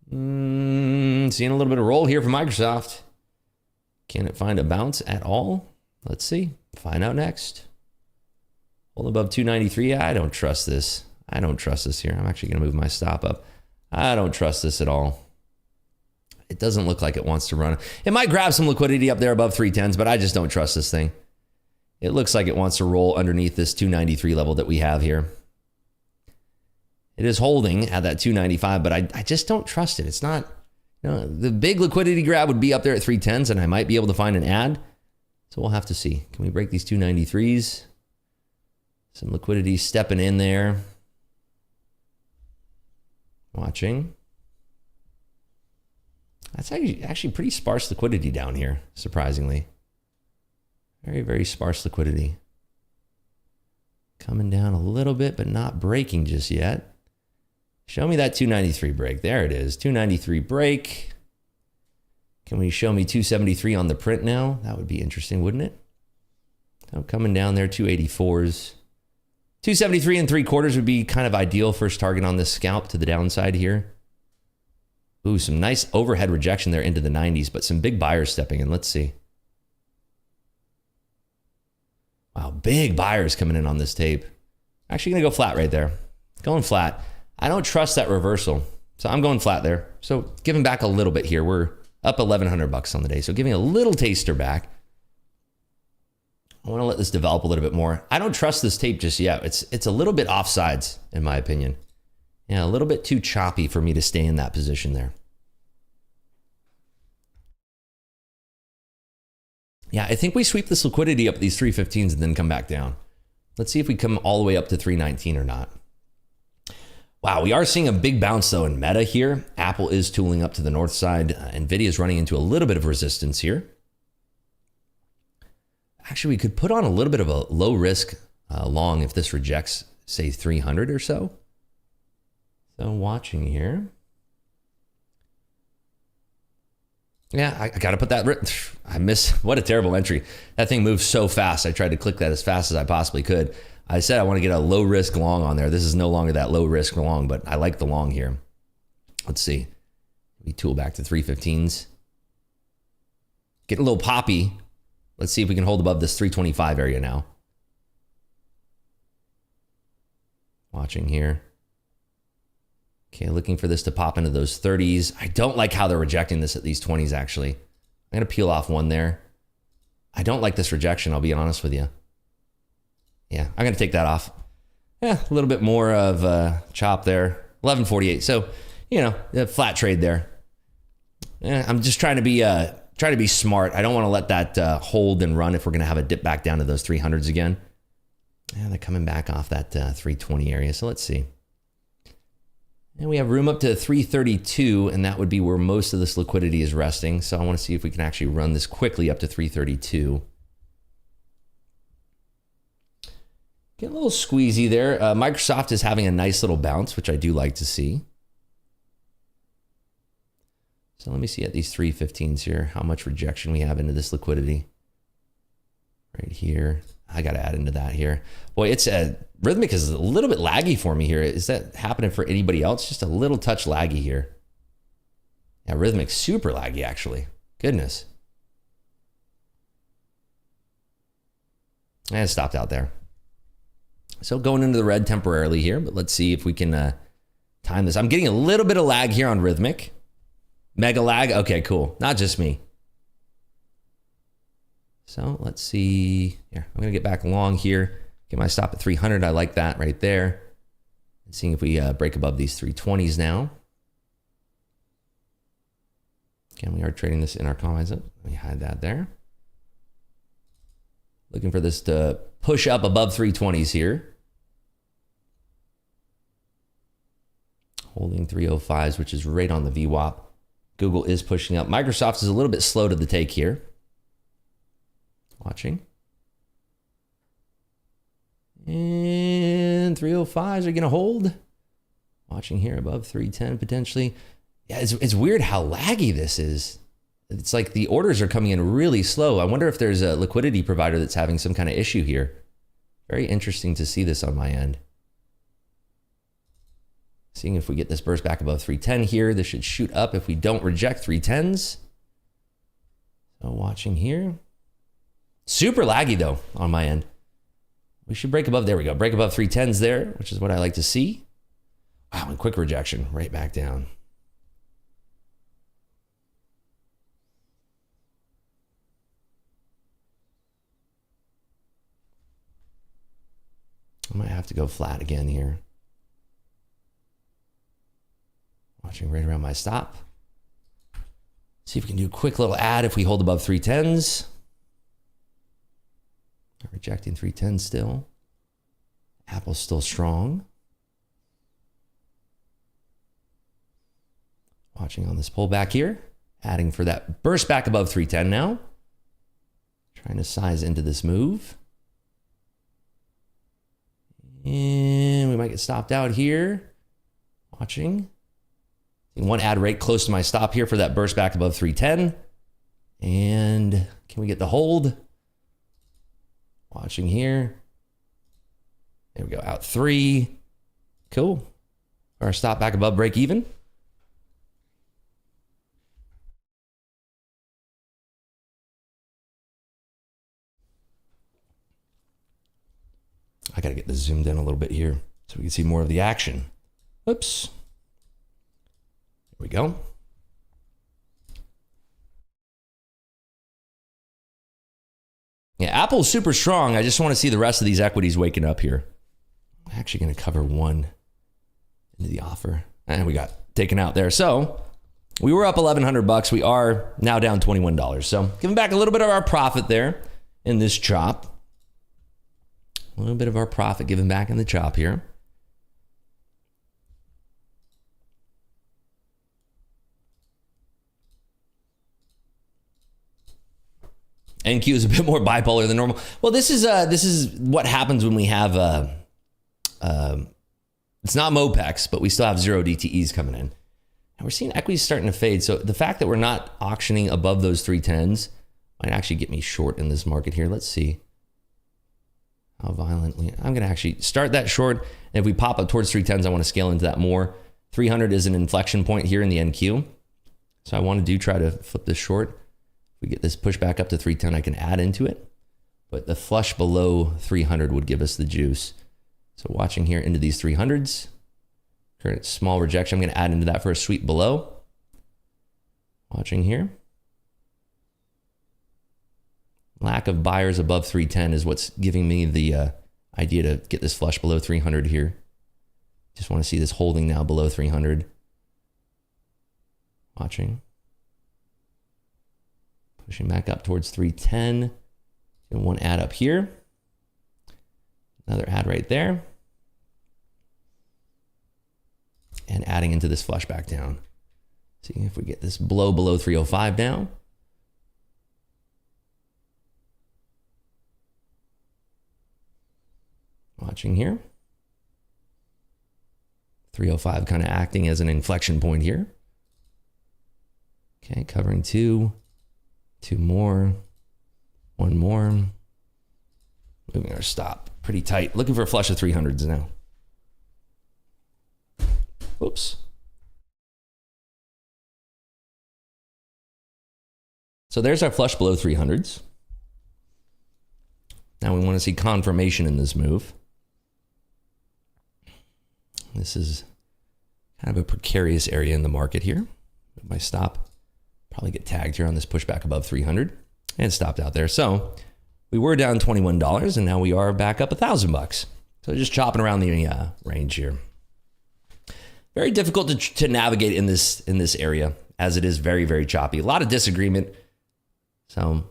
Seeing a little bit of roll here from Microsoft. Can it find a bounce at all? Let's see. Find out next. Hold above 293. I don't trust this. I don't trust this here. I'm actually going to move my stop up. I don't trust this at all. It doesn't look like it wants to run. It might grab some liquidity up there above 310s, but I just don't trust this thing. It looks like it wants to roll underneath this 293 level that we have here. It is holding at that 295, but I just don't trust it. It's not, the big liquidity grab would be up there at 310s, and I might be able to find an ad. So we'll have to see. Can we break these 293s? Some liquidity stepping in there. Watching. That's actually pretty sparse liquidity down here, surprisingly. Very, very sparse liquidity. Coming down a little bit, but not breaking just yet. Show me that 293 break. There it is. 293 break. Can we show me 273 on the print now? That would be interesting, wouldn't it? Oh, coming down there, 284s. 273 and 3/4 would be kind of ideal first target on this scalp to the downside here. Ooh, some nice overhead rejection there into the 90s, but some big buyers stepping in. Let's see. Wow, big buyers coming in on this tape. Actually going to go flat right there. Going flat. I don't trust that reversal, so I'm going flat there. So giving back a little bit here. We're up $1,100 on the day, so giving a little taster back. I want to let this develop a little bit more. I don't trust this tape just yet. It's a little bit offsides, in my opinion. Yeah, a little bit too choppy for me to stay in that position there. Yeah, I think we sweep this liquidity up at these 315s and then come back down. Let's see if we come all the way up to 319 or not. Wow, we are seeing a big bounce though in Meta here. Apple is tooling up to the north side. Nvidia is running into a little bit of resistance here. Actually, we could put on a little bit of a low risk long if this rejects, say, 300 or so. So watching here. Yeah, I got to put that. What a terrible entry. That thing moves so fast. I tried to click that as fast as I possibly could. I said I want to get a low risk long on there. This is no longer that low risk long, but I like the long here. Let's see. We tool back to 315s. Get a little poppy. Let's see if we can hold above this 325 area now. Watching here. Okay, looking for this to pop into those 30s. I don't like how they're rejecting this at these 20s, actually. I'm going to peel off one there. I don't like this rejection, I'll be honest with you. Yeah, I'm going to take that off. Yeah, a little bit more of chop there. 1148. So, a flat trade there. Yeah, I'm just trying to be smart. I don't want to let that hold and run if we're going to have a dip back down to those 300s again. And they're coming back off that 320 area. So let's see. And we have room up to 332, and that would be where most of this liquidity is resting. So I want to see if we can actually run this quickly up to 332. Get a little squeezy there. Microsoft is having a nice little bounce, which I do like to see. So let me see at these 315s here, how much rejection we have into this liquidity. Right here. I got to add into that here. Boy, it's Rhythmic is a little bit laggy for me here. Is that happening for anybody else? Just a little touch laggy here. Yeah, Rhythmic's super laggy, actually. Goodness. And it stopped out there. So going into the red temporarily here, but let's see if we can time this. I'm getting a little bit of lag here on Rhythmic. Mega lag. Okay, cool. Not just me. So let's see. Here, I'm going to get back long here. Get my stop at 300. I like that right there. And seeing if we break above these 320s now. Again, we are trading this in our comments. Let me hide that there. Looking for this to push up above 320s here. Holding 305s, which is right on the VWAP. Google is pushing up. Microsoft is a little bit slow to the take here. Watching. And 305s are going to hold. Watching here above 310 potentially. Yeah, it's weird how laggy this is. It's like the orders are coming in really slow. I wonder if there's a liquidity provider that's having some kind of issue here. Very interesting to see this on my end. Seeing if we get this burst back above 310 here. This should shoot up if we don't reject 310s. So watching here. Super laggy though on my end. We should break above, there we go. Break above 310s there, which is what I like to see. Wow, and quick rejection right back down. I might have to go flat again here. Watching right around my stop. See if we can do a quick little add if we hold above 310s. Rejecting 310 still. Apple's still strong. Watching on this pullback here. Adding for that burst back above 310 now. Trying to size into this move. And we might get stopped out here. Watching. One add rate close to my stop here for that burst back above 310. And can we get the hold? Watching here. There we go, out 3. Cool. Our stop back above break even. I got to get this zoomed in a little bit here so we can see more of the action. Oops. There we go. Yeah, Apple's super strong. I just want to see the rest of these equities waking up here. I'm actually going to cover one into the offer. And we got taken out there. So we were up $1,100. We are now down $21. So giving back a little bit of our profit there in this chop. A little bit of our profit given back in the chop here. NQ is a bit more bipolar than normal. Well, this is what happens when we have it's not MOPEX, but we still have 0 DTEs coming in. And we're seeing equities starting to fade. So the fact that we're not auctioning above those 310s might actually get me short in this market here. Let's see how violently. I'm going to actually start that short. And if we pop up towards 310s, I want to scale into that more. 300 is an inflection point here in the NQ. So I want to try to flip this short. If we get this push back up to 310, I can add into it. But the flush below 300 would give us the juice. So watching here into these 300s. Current small rejection. I'm going to add into that for a sweep below. Watching here. Lack of buyers above 310 is what's giving me the idea to get this flush below 300 here. Just want to see this holding now below 300. Watching. Pushing back up towards 310. And one add up here. Another add right there. and adding into this flush back down. See if we get this below 305 now. Watching here. 305 kind of acting as an inflection point here. Okay, covering two more, one more. Moving our stop pretty tight. Looking for a flush of 300s now. Oops. So there's our flush below 300s. Now we want to see confirmation in this move. This is kind of a precarious area in the market here. My stop probably get tagged here on this pushback above 300 and stopped out there. So we were down $21 and now we are back up $1,000. So just chopping around the range here. Very difficult to navigate in this area as it is very, very choppy. A lot of disagreement. So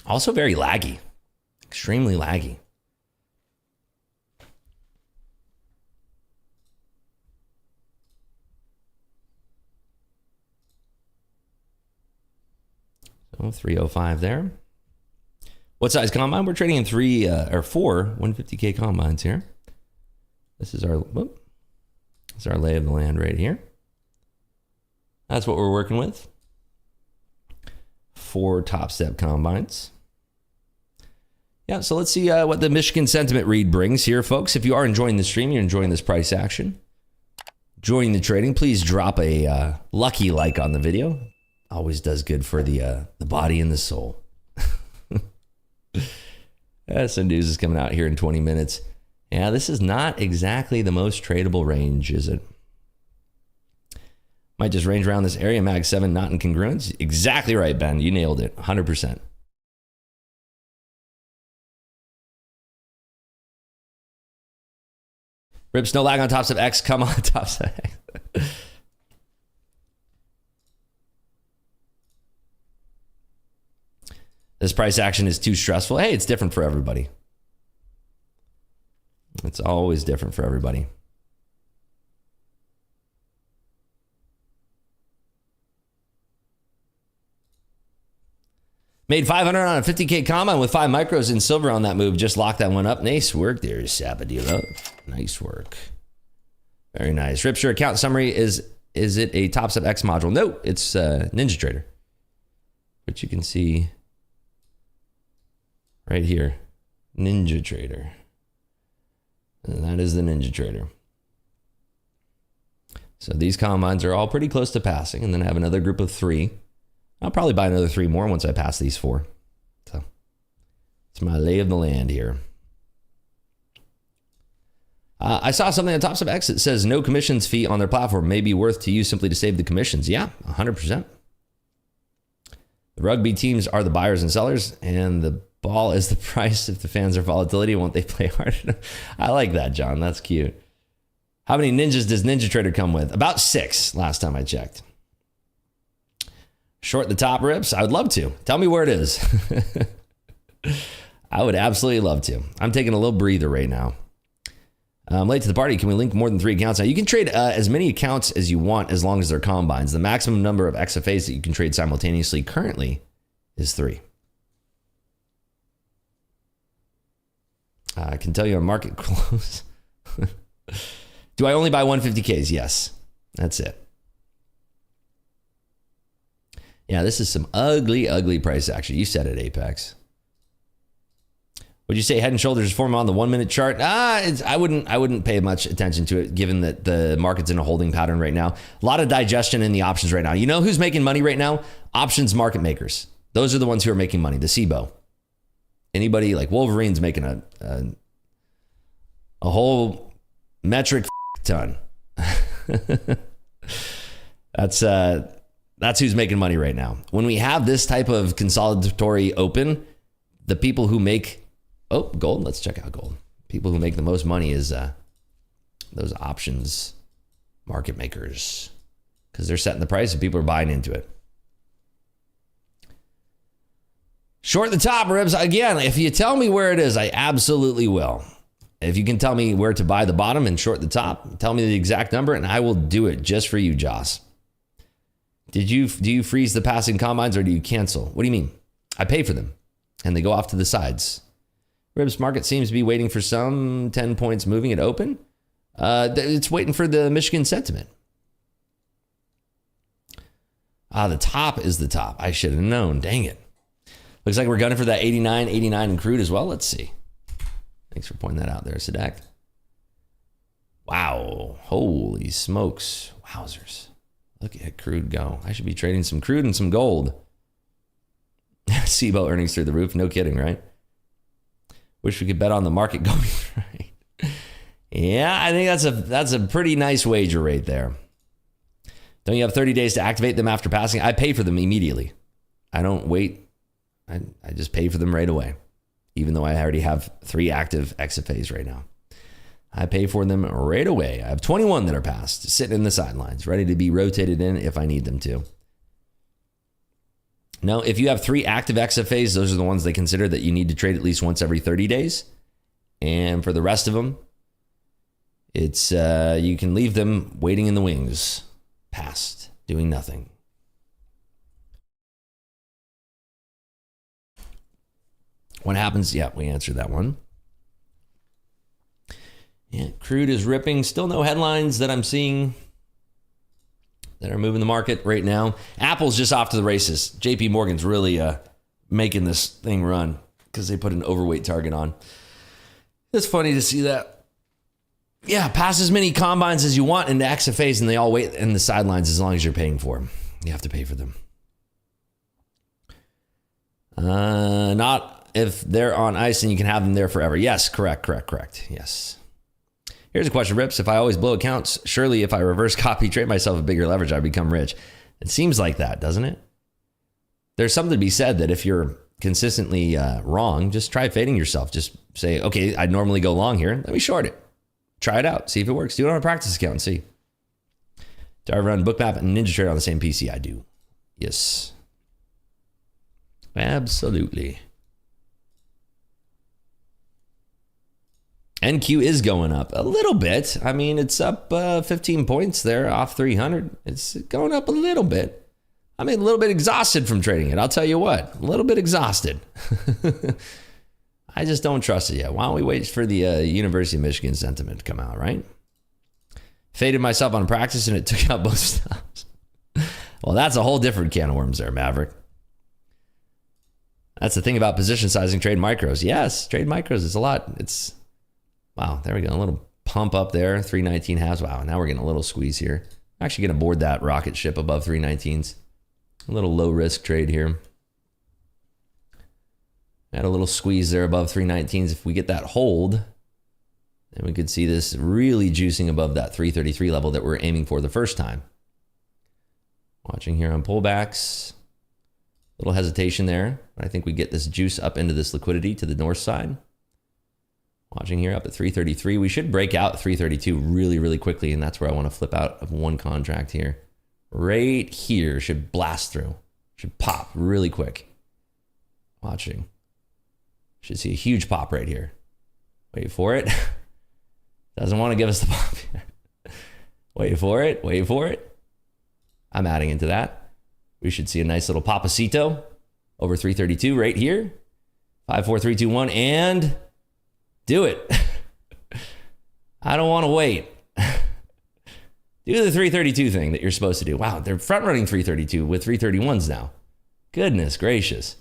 also very laggy, extremely laggy. So 305 there. What size combine? We're trading in 4 150K combines here. This is our lay of the land right here. That's what we're working with. 4 top step combines. Yeah, so let's see what the Michigan sentiment read brings here, folks. If you are enjoying the stream, you're enjoying this price action, enjoying the trading, please drop a lucky like on the video. Always does good for the body and the soul. Some news is coming out here in 20 minutes. Yeah, this is not exactly the most tradable range, is it? Might just range around this area. Mag 7 not in congruence. Exactly right, Ben. You nailed it. 100%. Rips, no lag on tops of X. Come on, tops of X. This price action is too stressful. Hey, it's different for everybody. It's always different for everybody. Made 500 on a 50K combine with 5 micros in silver on that move. Just locked that one up. Nice work there, Sabadillo. Nice work. Very nice. Rips, your account summary is it a Top Step X module? No, it's Ninja Trader. Which you can see right here. Ninja Trader. And that is the Ninja Trader. So these combines are all pretty close to passing. And then I have another group of 3. I'll probably buy another 3 more once I pass these 4. So it's my lay of the land here. I saw something on Top Step X that says no commissions fee on their platform may be worth to you simply to save the commissions. Yeah, 100%. The rugby teams are the buyers and sellers, and the ball is the price. If the fans are volatility, won't they play hard? I like that, John. That's cute. How many ninjas does Ninja Trader come with? About 6 last time I checked. Short the top, Rips? I would love to. Tell me where it is. I would absolutely love to. I'm taking a little breather right now. Late to the party. Can we link more than 3 accounts? Now, you can trade as many accounts as you want as long as they're combines. The maximum number of XFAs that you can trade simultaneously currently is 3. I can tell you on market close. Do I only buy 150Ks? Yes. That's it. Yeah, this is some ugly, ugly price action. You said it, Apex. Would you say Head and Shoulders is forming on the 1-minute chart? I wouldn't pay much attention to it, given that the market's in a holding pattern right now. A lot of digestion in the options right now. You know who's making money right now? Options market makers. Those are the ones who are making money. The SIBO. Anybody like Wolverine's making a whole metric ton. That's who's making money right now. When we have this type of consolidatory open, the people who make gold. Let's check out gold. People who make the most money is those options market makers, because they're setting the price and people are buying into it. Short the top, Ribs. Again, if you tell me where it is, I absolutely will. If you can tell me where to buy the bottom and short the top, tell me the exact number and I will do it just for you, Joss. Do you freeze the passing combines or do you cancel? What do you mean? I pay for them and they go off to the sides. Ribs market seems to be waiting for some 10 points moving at open. It's waiting for the Michigan sentiment. The top is the top. I should have known. Dang it. Looks like we're gunning for that 89 in crude as well. Let's see. Thanks for pointing that out there, Sadak. Wow. Holy smokes. Wowzers. Look at crude go. I should be trading some crude and some gold. SIBO earnings through the roof. No kidding, right? Wish we could bet on the market going right. Yeah, I think that's a pretty nice wager right there. Don't you have 30 days to activate them after passing? I pay for them immediately. I don't wait. I just pay for them right away, even though I already have 3 active XFAs right now. I pay for them right away. I have 21 that are passed, sitting in the sidelines, ready to be rotated in if I need them to. Now, if you have 3 active XFAs, those are the ones they consider that you need to trade at least once every 30 days. And for the rest of them, it's you can leave them waiting in the wings, passed, doing nothing. What happens? Yeah, we answered that one. Yeah, crude is ripping. Still no headlines that I'm seeing that are moving the market right now. Apple's just off to the races. JP Morgan's really making this thing run because they put an overweight target on. It's funny to see that. Yeah, pass as many combines as you want into XFAs and they all wait in the sidelines as long as you're paying for them. You have to pay for them. Not if they're on ice and you can have them there forever. Yes, correct. Yes. Here's a question, Rips. If I always blow accounts, surely if I reverse copy, trade myself a bigger leverage, I become rich. It seems like that, doesn't it? There's something to be said that if you're consistently wrong, just try fading yourself. Just say, okay, I'd normally go long here. Let me short it. Try it out. See if it works. Do it on a practice account and see. Do I run Bookmap and NinjaTrader on the same PC? I do. Yes. Absolutely. NQ is going up a little bit. I mean, it's up 15 points there off 300. It's going up a little bit. I mean, a little bit exhausted from trading it. I'll tell you what, a little bit exhausted. I just don't trust it yet. Why don't we wait for the University of Michigan sentiment to come out, right? Faded myself on practice and it took out both stops. Well, that's a whole different can of worms there, Maverick. That's the thing about position sizing, trade micros. Yes, trade micros. It's a lot. Wow, there we go. A little pump up there, 319 halves. Wow, now we're getting a little squeeze here. I'm actually going to board that rocket ship above 319s. A little low risk trade here. Got a little squeeze there above 319s. If we get that hold, then we could see this really juicing above that 333 level that we're aiming for the first time. Watching here on pullbacks. Little hesitation there. I think we get this juice up into this liquidity to the north side. Watching here up at 333. We should break out 332 really, really quickly, and that's where I want to flip out of one contract here. Right here should blast through. Should pop really quick. Watching. Should see a huge pop right here. Wait for it. Doesn't want to give us the pop here. Wait for it. Wait for it. I'm adding into that. We should see a nice little papacito over 332 right here. 5, 4, 3, 2, 1, and do it. I don't want to wait. Do the 332 thing that you're supposed to do. Wow, they're front running 332 with 331s now. Goodness gracious.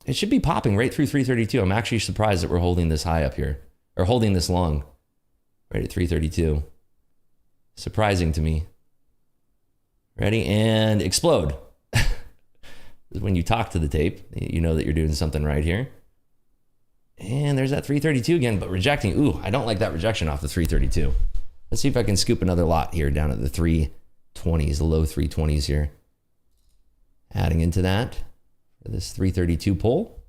It should be popping right through 332. I'm actually surprised that we're holding this high up here, or holding this long right at 332. Surprising to me. Ready and explode. When you talk to the tape, you know that you're doing something right here. And there's that 332 again, but rejecting. Ooh, I don't like that rejection off the 332. Let's see if I can scoop another lot here down at the 320s, the low 320s here. Adding into that for this 332 pull.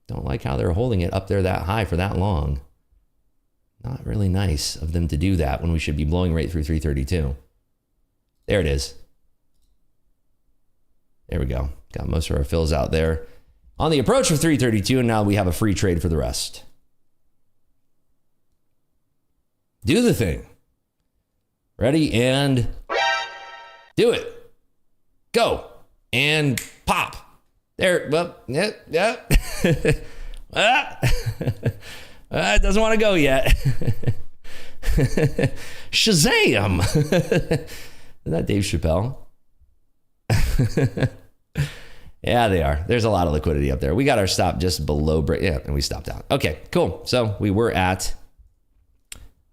Don't like how they're holding it up there that high for that long. Not really nice of them to do that when we should be blowing right through 332. There it is. There we go. Got most of our fills out there on the approach for 332, and now we have a free trade for the rest. Do the thing. Ready and do it. Go and pop. There. Well, yeah. It doesn't want to go yet. Shazam. Isn't that Dave Chappelle? Yeah, they are. There's a lot of liquidity up there. We got our stop just below break. Yeah, and we stopped out. Okay, cool. So we were at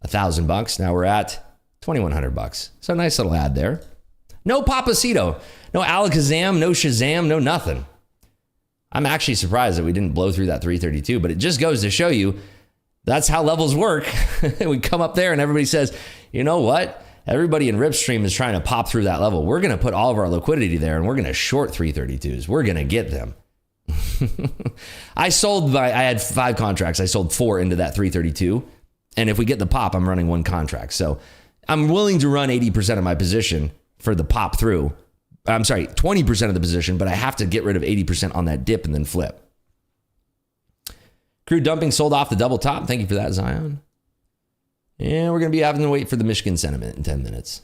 $1,000. Now we're at $2,100. So nice little ad there. No Papacito, no Alakazam, no Shazam, no nothing. I'm actually surprised that we didn't blow through that 332, but it just goes to show you that's how levels work. We come up there and everybody says, you know what? Everybody in Ripstream is trying to pop through that level. We're going to put all of our liquidity there and we're going to short 332s. We're going to get them. I had 5 contracts. I sold 4 into that 332. And if we get the pop, I'm running 1 contract. So I'm willing to run 80% of my position for the pop through. I'm sorry, 20% of the position, but I have to get rid of 80% on that dip and then flip. Crude dumping sold off the double top. Thank you for that, Zion. And we're going to be having to wait for the Michigan sentiment in 10 minutes.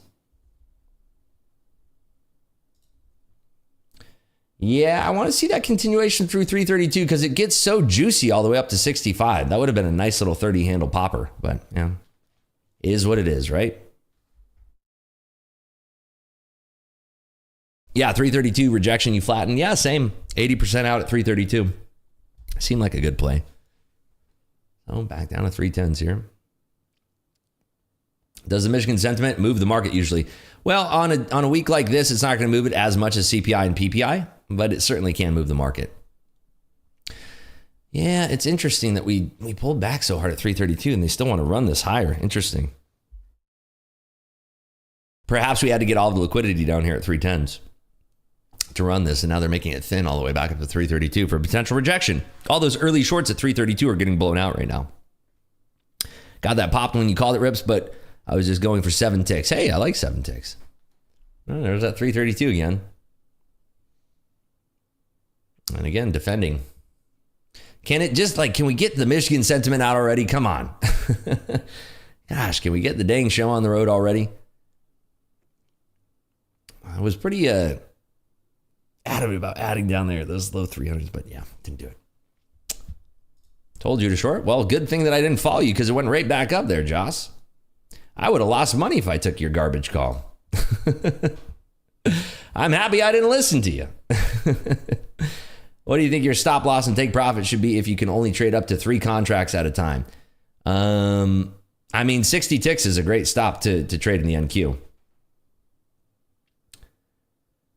Yeah, I want to see that continuation through 332 because it gets so juicy all the way up to 65. That would have been a nice little 30 handle popper, but yeah, it is what it is, right? Yeah, 332 rejection, you flatten. Yeah, same. 80% out at 332. Seemed like a good play. Oh, back down to 310s here. Does the Michigan sentiment move the market usually? Well, on a week like this, it's not going to move it as much as CPI and PPI, but it certainly can move the market. Yeah, it's interesting that we pulled back so hard at 332 and they still want to run this higher. Interesting. Perhaps we had to get all of the liquidity down here at 310s to run this, and now they're making it thin all the way back up to 332 for potential rejection. All those early shorts at 332 are getting blown out right now. Got that popped when you called it, Rips, but I was just going for 7 ticks. Hey, I like 7 ticks. Oh, there's that 332 again. And again, defending. Can we get the Michigan sentiment out already? Come on. Gosh, can we get the dang show on the road already? I was pretty adamant about adding down there those low 300s, but yeah, didn't do it. Told you to short. Well, good thing that I didn't follow you because it went right back up there, Joss. I would have lost money if I took your garbage call. I'm happy I didn't listen to you. What do you think your stop loss and take profit should be if you can only trade up to 3 contracts at a time? 60 ticks is a great stop to trade in the NQ.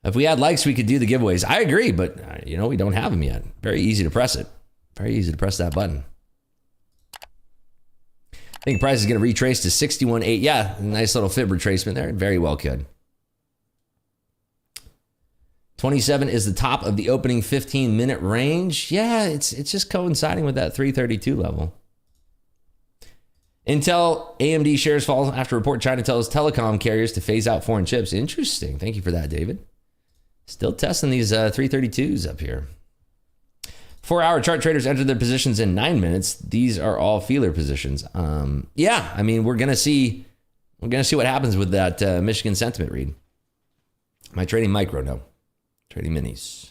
If we had likes, we could do the giveaways. I agree, but we don't have them yet. Very easy to press it. Very easy to press that button. I think price is going to retrace to 61.8. Yeah, nice little fib retracement there. Very well could. 27 is the top of the opening 15-minute range. Yeah, it's just coinciding with that 332 level. Intel AMD shares fall after report China tells telecom carriers to phase out foreign chips. Interesting. Thank you for that, David. Still testing these 332s up here. 4-hour chart traders entered their positions in 9 minutes. These are all feeler positions. We're gonna see what happens with that Michigan sentiment read. Am I trading micro? No. Trading minis.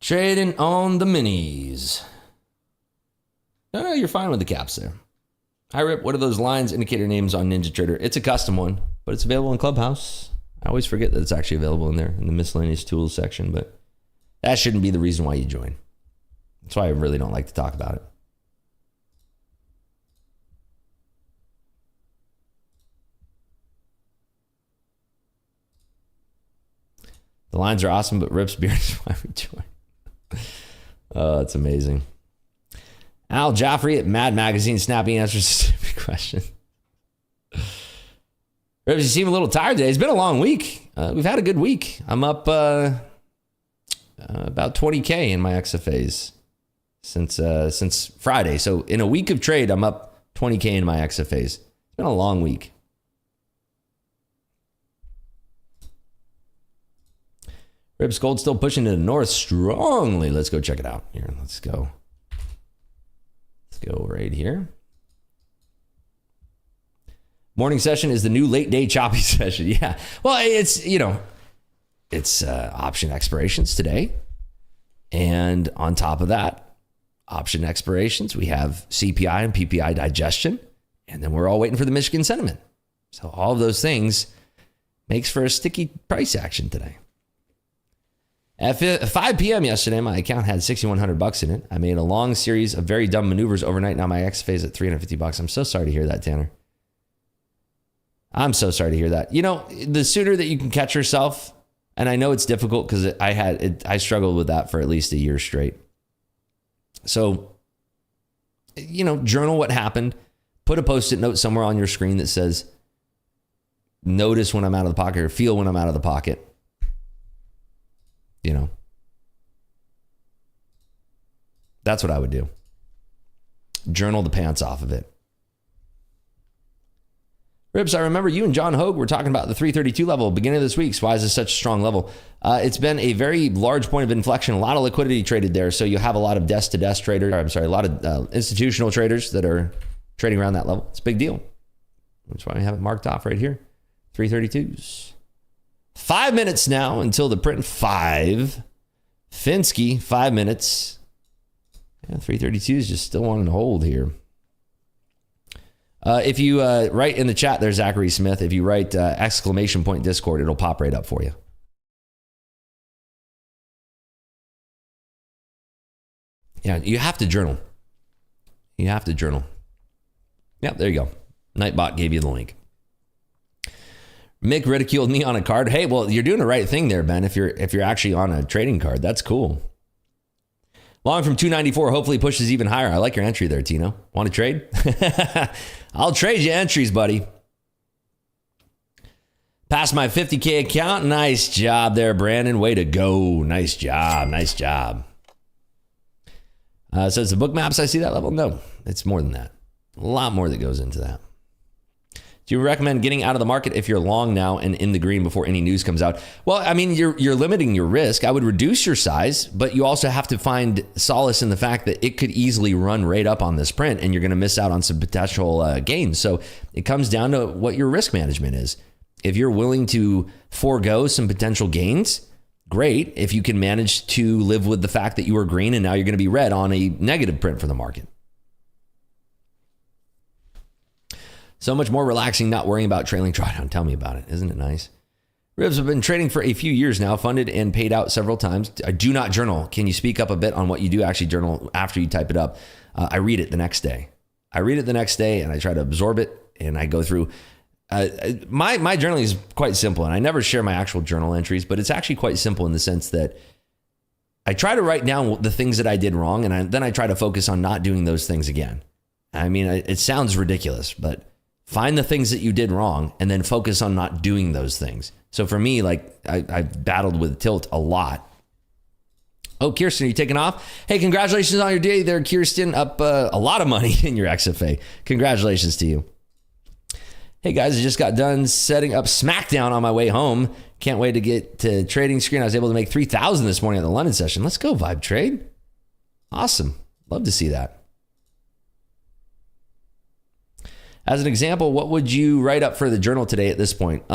Trading on the minis. No, you're fine with the caps there. Hi, Rip. What are those lines indicator names on Ninja Trader? It's a custom one, but it's available in Clubhouse. I always forget that it's actually available in there in the miscellaneous tools section, but that shouldn't be the reason why you join. That's why I really don't like to talk about it. The lines are awesome, but Rip's beard is why we join. Oh, that's amazing. Al Jaffrey at Mad Magazine, snappy answers to stupid question. Rips, you seem a little tired today. It's been a long week. We've had a good week. I'm up about 20K in my XFAs since Friday. So in a week of trade, I'm up 20K in my XFAs. It's been a long week. Rips Gold still pushing to the north strongly. Let's go check it out here. Let's go right here. Morning session is the new late day choppy session. Yeah. Well, it's option expirations today. And on top of that, option expirations, we have CPI and PPI digestion. And then we're all waiting for the Michigan sentiment. So all of those things makes for a sticky price action today. At 5 p.m. yesterday, my account had $6,100 in it. I made a long series of very dumb maneuvers overnight. Now my XFA is at $350. I'm so sorry to hear that, Tanner. I'm so sorry to hear that. You know, the sooner that you can catch yourself, and I know it's difficult because I struggled with that for at least a year straight. So, journal what happened. Put a Post-it note somewhere on your screen that says, notice when I'm out of the pocket or feel when I'm out of the pocket. That's what I would do. Journal the pants off of it. Ribs, I remember you and John Hogue were talking about the 332 level beginning of this week. So why is this such a strong level? It's been a very large point of inflection. A lot of liquidity traded there. So you have a lot of desk-to-desk traders. A lot of institutional traders that are trading around that level. It's a big deal. That's why I have it marked off right here. 332s. 5 minutes now until the print. 5. Finsky, 5 minutes. Yeah, 332 is just still wanting to hold here. If you write in the chat there, Zachary Smith, if you write ! Discord, it'll pop right up for you. Yeah, you have to journal. Yeah, there you go. Nightbot gave you the link. Mick ridiculed me on a card. Hey, well, you're doing the right thing there, Ben. If you're actually on a trading card, that's cool. Long from 294, hopefully pushes even higher. I like your entry there, Tino. Want to trade? I'll trade you entries, buddy. Pass my 50K account. Nice job there, Brandon. Way to go. Nice job. So it's the book maps I see that level? No, it's more than that. A lot more that goes into that. Do you recommend getting out of the market if you're long now and in the green before any news comes out? Well, I mean, you're limiting your risk. I would reduce your size, but you also have to find solace in the fact that it could easily run right up on this print and you're going to miss out on some potential gains. So it comes down to what your risk management is. If you're willing to forego some potential gains, great. If you can manage to live with the fact that you were green and now you're going to be red on a negative print for the market. So much more relaxing, not worrying about trailing drawdown. Tell me about it. Isn't it nice? Ribs, have been trading for a few years now, funded and paid out several times. I do not journal. Can you speak up a bit on what you do actually journal after you type it up? I read it the next day. And I try to absorb it and I go through. My journaling is quite simple and I never share my actual journal entries, but it's actually quite simple in the sense that I try to write down the things that I did wrong and then I try to focus on not doing those things again. I mean, it sounds ridiculous, but find the things that you did wrong and then focus on not doing those things. So for me, like I've battled with tilt a lot. Oh, Kirsten, are you taking off? Hey, congratulations on your day there, Kirsten. Up a lot of money in your XFA. Congratulations to you. Hey guys, I just got done setting up SmackDown on my way home. Can't wait to get to trading screen. I was able to make 3,000 this morning at the London session. Let's go, Vibe Trade. Awesome. Love to see that. As an example, what would you write up for the journal today at this point?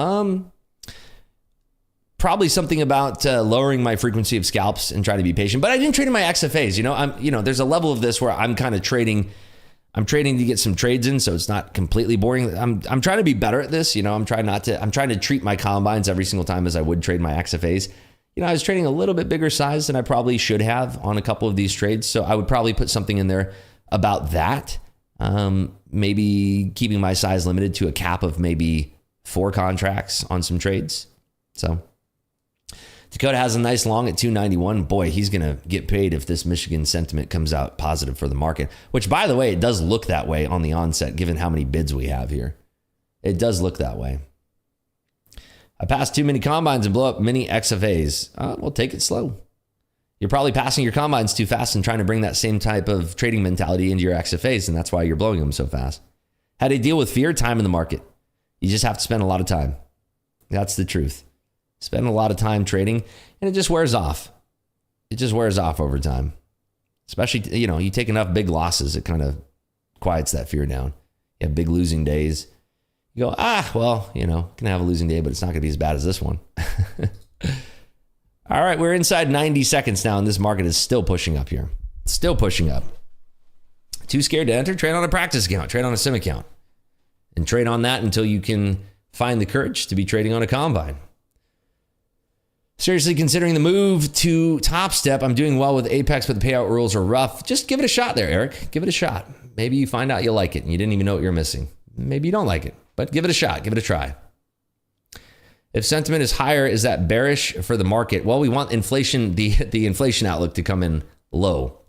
Probably something about lowering my frequency of scalps and trying to be patient. But I didn't trade in my XFAs. There's a level of this where I'm kind of trading. I'm trading to get some trades in, so it's not completely boring. I'm trying to be better at this. I'm trying to treat my combines every single time as I would trade my XFAs. I was trading a little bit bigger size than I probably should have on a couple of these trades. So I would probably put something in there about that. Maybe keeping my size limited to a cap of maybe 4 contracts on some trades. So Dakota has a nice long at 291. Boy, he's going to get paid if this Michigan sentiment comes out positive for the market, which by the way, it does look that way on the onset, given how many bids we have here. It does look that way. I passed too many combines and blow up many XFAs. Well, take it slow. You're probably passing your combines too fast and trying to bring that same type of trading mentality into your XFAs, and that's why you're blowing them so fast. How to deal with fear? Time in the market. You just have to spend a lot of time. That's the truth. spend a lot of time trading, and it just wears off. It just wears off over time. Especially, you take enough big losses, it kind of quiets that fear down. You have big losing days. You go, can have a losing day, but it's not going to be as bad as this one. All right, we're inside 90 seconds now, and this market is still pushing up here. Still pushing up. Too scared to enter? Trade on a practice account. Trade on a sim account. And trade on that until you can find the courage to be trading on a combine. Seriously considering the move to Top Step. I'm doing well with Apex, but the payout rules are rough. Just give it a shot there, Eric. Give it a shot. Maybe you find out you like it and you didn't even know what you're missing. Maybe you don't like it, but give it a shot. Give it a try. If sentiment is higher, is that bearish for the market? Well, we want inflation, the inflation outlook to come in low.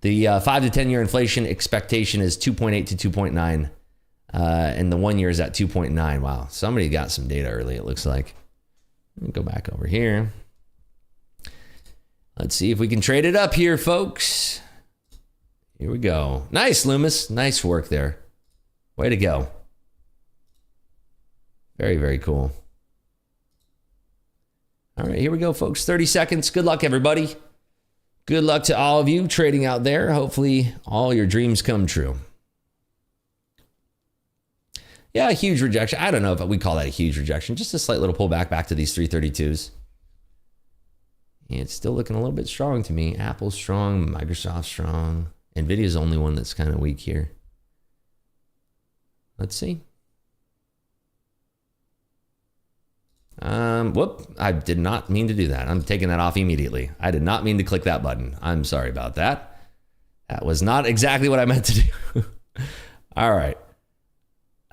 The 5 to 10 year inflation expectation is 2.8 to 2.9. And the 1 year is at 2.9. Wow. Somebody got some data early, it looks like. Let me go back over here. Let's see if we can trade it up here, folks. Here we go. Nice, Loomis. Nice work there. Way to go. Very, very cool. All right, here we go, folks. 30 seconds. Good luck, everybody. Good luck to all of you trading out there. Hopefully, all your dreams come true. Yeah, a huge rejection. I don't know if we call that a huge rejection. Just a slight little pullback back to these 332s. It's still looking a little bit strong to me. Apple's strong, Microsoft's strong. Nvidia's the only one that's kind of weak here. Let's see. Whoop, I did not mean to do that. I'm taking that off immediately. I did not mean to click that button. I'm sorry about that. That was not exactly what I meant to do. All right.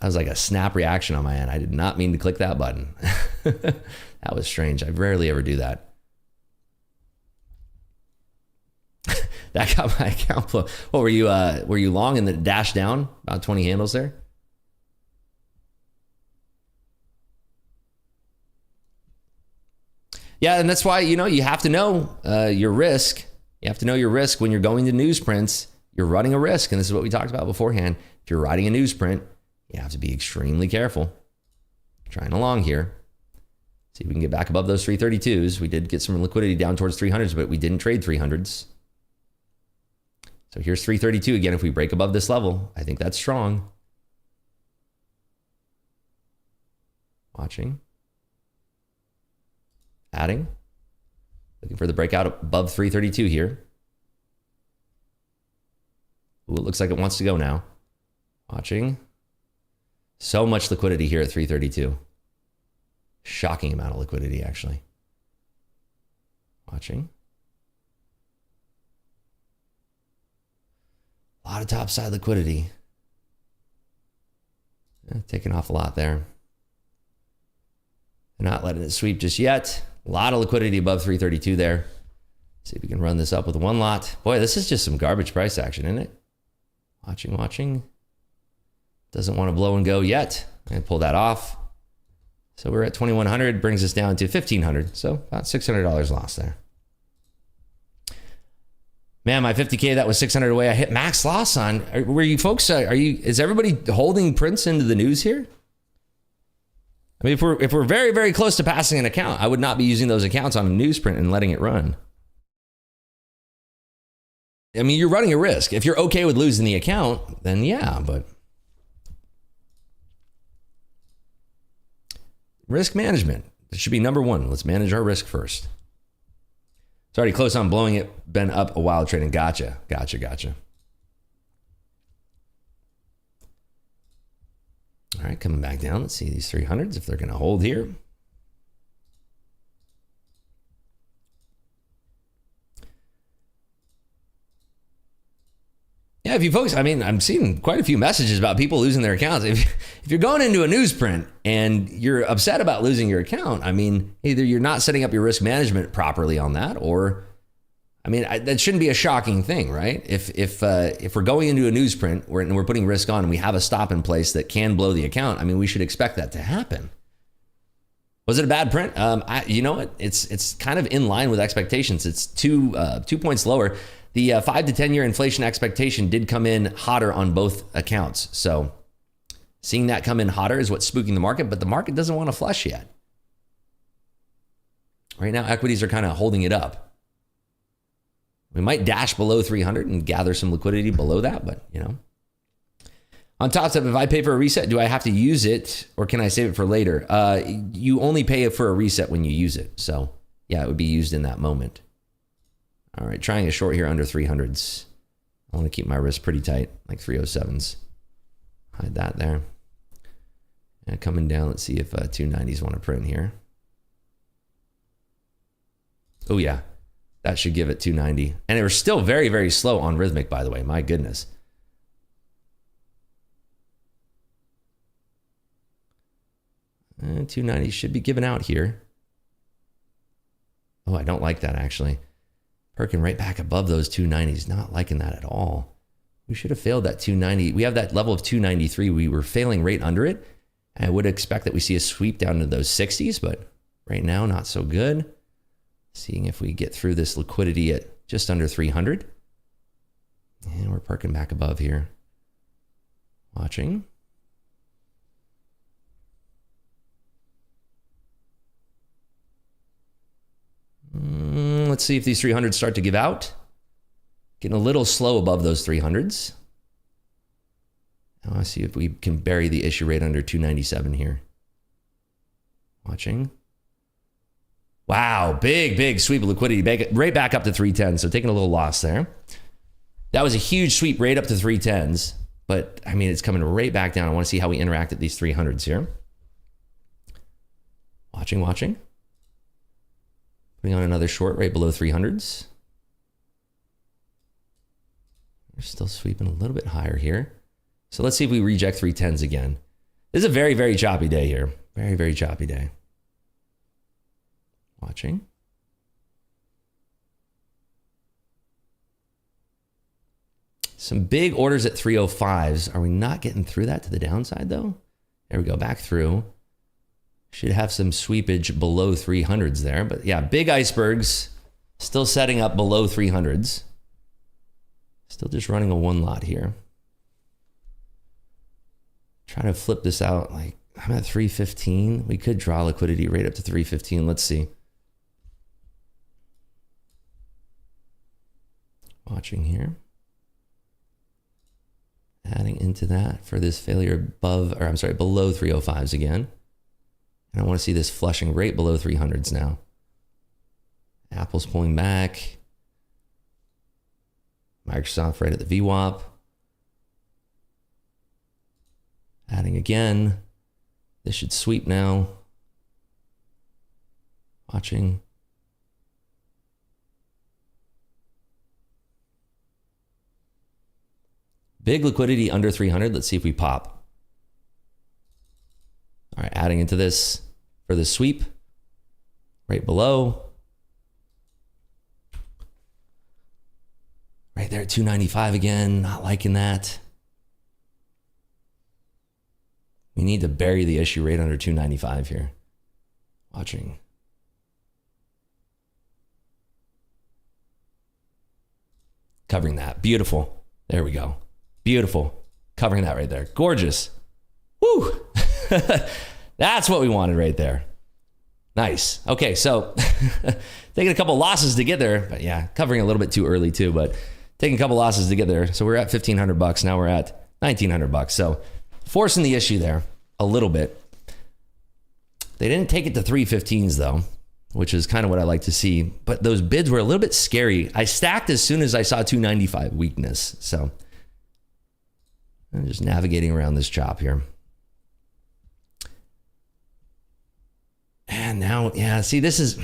That was like a snap reaction on my end. I did not mean to click that button. That was strange. I rarely ever do that. That got my account flow. What were you long and then dash down about 20 handles there? Yeah, and that's why, you have to know your risk. You have to know your risk when you're going to newsprints. You're running a risk, and this is what we talked about beforehand. If you're writing a newsprint, you have to be extremely careful. Trying along here. See if we can get back above those 332s. We did get some liquidity down towards 300s, but we didn't trade 300s. So here's 332 again. If we break above this level, I think that's strong. Watching. Adding. Looking for the breakout above 332 here. Ooh, it looks like it wants to go now. Watching. So much liquidity here at 332. Shocking amount of liquidity, actually. Watching. A lot of top side liquidity. Yeah, taking off a lot there. They're not letting it sweep just yet. A lot of liquidity above 332 there. See if we can run this up with one lot. Boy, this is just some garbage price action, isn't it? Watching. Doesn't want to blow and go yet. And pull that off. So we're at 2,100, brings us down to 1,500. So about $600 lost there. Man, my 50K, that was 600 away. I hit max loss on. Were you folks, is everybody holding prints into the news here? I mean, if we're very, very close to passing an account, I would not be using those accounts on a newsprint and letting it run. I mean, you're running a risk. If you're okay with losing the account, then yeah, but risk management. It should be number one. Let's manage our risk first. It's already close on blowing it. Been up a while trading. Gotcha. All right, coming back down. Let's see these 300s if they're going to hold here. Yeah, if you folks, I mean, I'm seeing quite a few messages about people losing their accounts. If you're going into a newsprint and you're upset about losing your account, I mean, either you're not setting up your risk management properly on that, or, I mean, that shouldn't be a shocking thing, right? If we're going into a newsprint and we're putting risk on and we have a stop in place that can blow the account, I mean, we should expect that to happen. Was it a bad print? You know what? It's kind of in line with expectations. It's 2 points lower. The 5 to 10 year inflation expectation did come in hotter on both accounts. So seeing that come in hotter is what's spooking the market, but the market doesn't want to flush yet. Right now, equities are kind of holding it up. We might dash below 300 and gather some liquidity below that, but you know. On top of, if I pay for a reset, do I have to use it or can I save it for later? You only pay for a reset when you use it. So yeah, it would be used in that moment. All right, trying a short here under 300s. I want to keep my wrist pretty tight, like 307s. Hide that there. And coming down, let's see if 290s want to print here. Oh yeah, that should give it 290. And it was still very, very slow on Rhythmic, by the way. My goodness. And 290 should be given out here. Oh, I don't like that actually. Perking right back above those 290s. Not liking that at all. We should have failed that 290. We have that level of 293. We were failing right under it. I would expect that we see a sweep down to those 60s, but right now, not so good. Seeing if we get through this liquidity at just under 300. And we're perking back above here. Watching. Let's see if these 300s start to give out. Getting a little slow above those 300s. Now I see if we can bury the issue rate under 297 here. Watching. Wow, big sweep of liquidity. Right back up to 310, so taking a little loss there. That was a huge sweep right up to 310s. But, I mean, it's coming right back down. I want to see how we interact at these 300s here. Watching. Putting on another short right below 300s. We're still sweeping a little bit higher here. So let's see if we reject 310s again. This is a very, very choppy day here. Very, very choppy day. Watching. Some big orders at 305s. Are we not getting through that to the downside though? There we go, back through. Should have some sweepage below 300s there. But yeah, big icebergs. Still setting up below 300s. Still just running a one lot here. Trying to flip this out. Like, I'm at 315. We could draw liquidity right up to 315. Let's see. Watching here. Adding into that for this failure above, or I'm sorry, below 305s again. And I want to see this flushing right below 300s now. Apple's pulling back. Microsoft right at the VWAP. Adding again. This should sweep now. Watching. Big liquidity under 300. Let's see if we pop. All right, adding into this for the sweep. Right below. Right there at 295 again. Not liking that. We need to bury the issue right under 295 here. Watching. Covering that. Beautiful. There we go. Beautiful. Covering that right there. Gorgeous. Woo! That's what we wanted right there. Nice. Okay, so taking a couple losses to get there, but yeah, covering a little bit too early too, but taking a couple losses to get there. So we're at $1,500. Now we're at $1,900. So forcing the issue there a little bit. They didn't take it to 315s though, which is kind of what I like to see. But those bids were a little bit scary. I stacked as soon as I saw 295 weakness. So I'm just navigating around this chop here. And now, yeah, see, this is,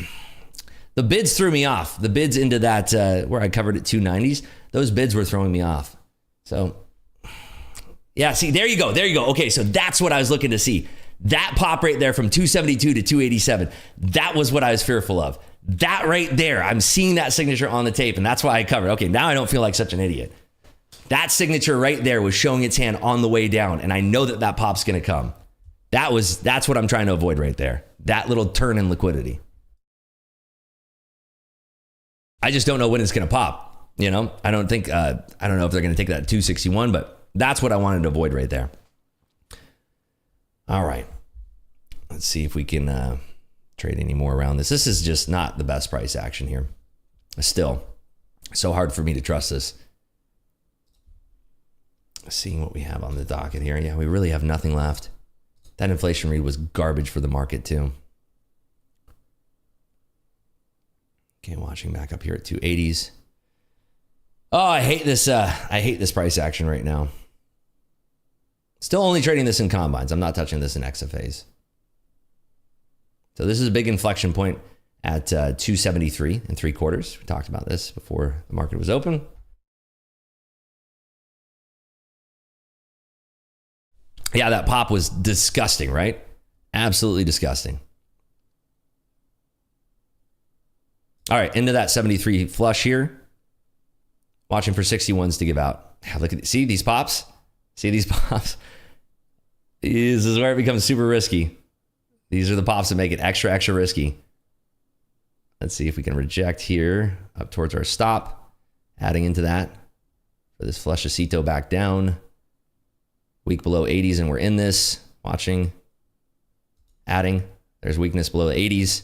the bids threw me off. The bids into that, where I covered at 290s, those bids were throwing me off. So, yeah, see, there you go. There you go. Okay, so that's what I was looking to see. That pop right there from 272 to 287, that was what I was fearful of. That right there, I'm seeing that signature on the tape, and that's why I covered. Okay, now I don't feel like such an idiot. That signature right there was showing its hand on the way down, and I know that that pop's going to come. That's what I'm trying to avoid right there. That little turn in liquidity. I just don't know when it's going to pop. You know, I don't know if they're going to take that at 261, but that's what I wanted to avoid right there. All right. Let's see if we can trade anymore around this. This is just not the best price action here. Still, so hard for me to trust this. Seeing what we have on the docket here. Yeah, we really have nothing left. That inflation read was garbage for the market too. Okay, watching back up here at 280s. Oh, I hate this price action right now. Still only trading this in combines. I'm not touching this in XFAs. So this is a big inflection point at 273 3/4. We talked about this before the market was open. Yeah, that pop was disgusting, right? Absolutely disgusting. All right, into that 73 flush here. Watching for 61s to give out. Look at, see these pops? See these pops? This is where it becomes super risky. These are the pops that make it extra, extra risky. Let's see if we can reject here up towards our stop. Adding into that for this flushacito back down. Weak below 80s and we're in this. Watching. Adding. There's weakness below the 80s.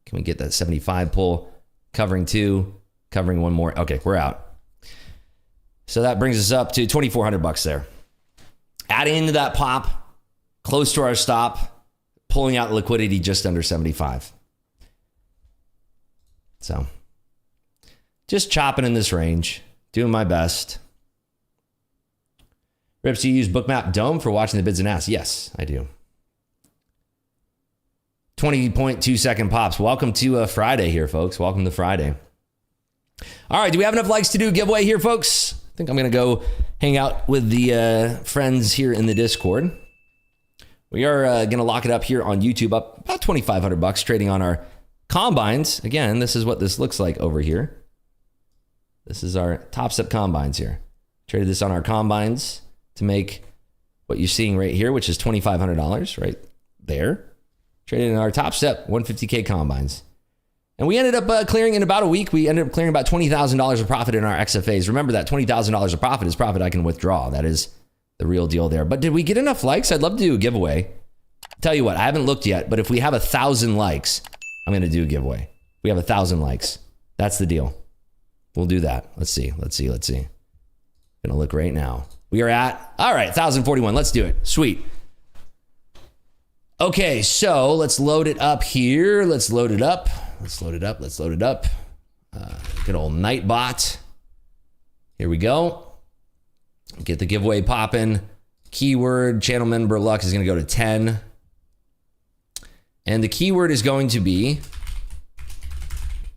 Can we get that 75 pull? Covering two. Covering one more. Okay, we're out. So that brings us up to $2,400 there. Adding into that pop. Close to our stop. Pulling out liquidity just under 75. So just chopping in this range. Doing my best. Rips, you use Bookmap Dome for watching the bids and asks? Yes, I do. 20.2 second pops. Welcome to Friday here, folks. Welcome to Friday. All right, do we have enough likes to do a giveaway here, folks? I think I'm going to go hang out with the friends here in the Discord. We are going to lock it up here on YouTube, up about $2,500 trading on our combines. Again, this is what this looks like over here. This is our Top Step combines here. Traded this on our combines to make what you're seeing right here, which is $2,500 right there. Traded in our Top Step 150K combines. And we ended up clearing in about a week. We ended up clearing about $20,000 of profit in our XFAs. Remember that $20,000 of profit is profit I can withdraw. That is the real deal there. But did we get enough likes? I'd love to do a giveaway. Tell you what, I haven't looked yet, but if we have 1,000 likes, I'm going to do a giveaway. We have 1,000 likes. That's the deal. We'll do that. Let's see. Gonna look right now. We are at, all right, 1,041. Let's do it. Sweet. Okay, so let's load it up here. Let's load it up. Good old Nightbot. Here we go. Get the giveaway popping. Keyword, channel member luck is going to go to 10. And the keyword is going to be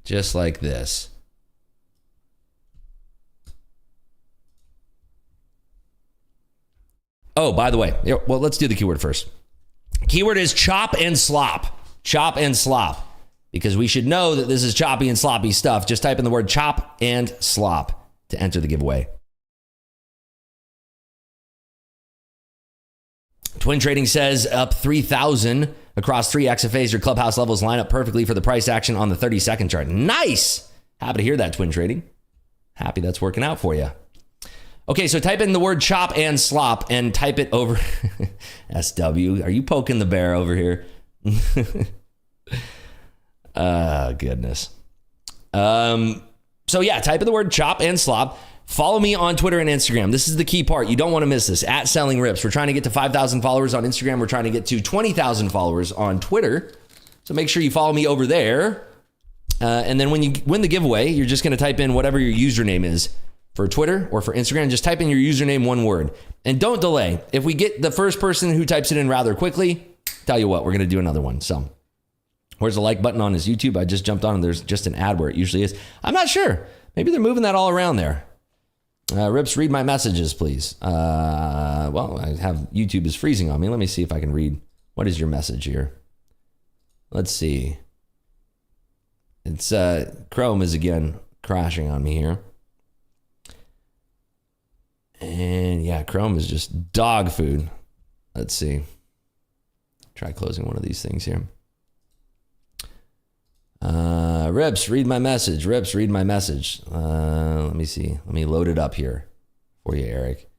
just like this. Oh, by the way, well, let's do the keyword first. Keyword is chop and slop. Chop and slop. Because we should know that this is choppy and sloppy stuff. Just type in the word chop and slop to enter the giveaway. Twin Trading says up 3,000 across 3 XFAs. Your Clubhouse levels line up perfectly for the price action on the 30-second chart. Nice. Happy to hear that, Twin Trading. Happy that's working out for you. Okay, so type in the word chop and slop and type it over. SW, are you poking the bear over here? Goodness. So yeah, type in the word chop and slop. Follow me on Twitter and Instagram. This is the key part. You don't want to miss this. At Selling Rips. We're trying to get to 5,000 followers on Instagram. We're trying to get to 20,000 followers on Twitter. So make sure you follow me over there. And then when you win the giveaway, you're just going to type in whatever your username is for Twitter or for Instagram. Just type in your username, one word. And don't delay. If we get the first person who types it in rather quickly, tell you what, we're going to do another one. So where's the like button on his YouTube? I just jumped on and there's just an ad where it usually is. I'm not sure. Maybe they're moving that all around there. Rips, read my messages, please. Well, I have YouTube is freezing on me. Let me see if I can read. What is your message here? Let's see. It's Chrome is again crashing on me here. And yeah, Chrome is just dog food. Let's see. Try closing one of these things here. Rips, read my message. Rips, read my message. Let me see. Let me load it up here for you, Eric.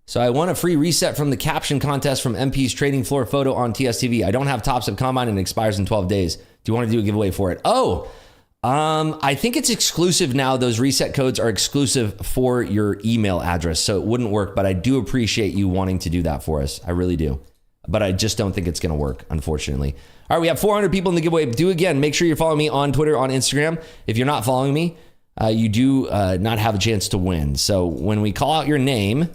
So I won a free reset from the caption contest from MP's trading floor photo on TSTV. I don't have Tops of Combine and it expires in 12 days. Do you want to do a giveaway for it? I think it's exclusive now. Those reset codes are exclusive for your email address, so it wouldn't work, but I do appreciate you wanting to do that for us. I really do. But I just don't think it's going to work, unfortunately. All right, we have 400 people in the giveaway. Make sure you're following me on Twitter, on Instagram. If you're not following me, you do not have a chance to win. So when we call out your name,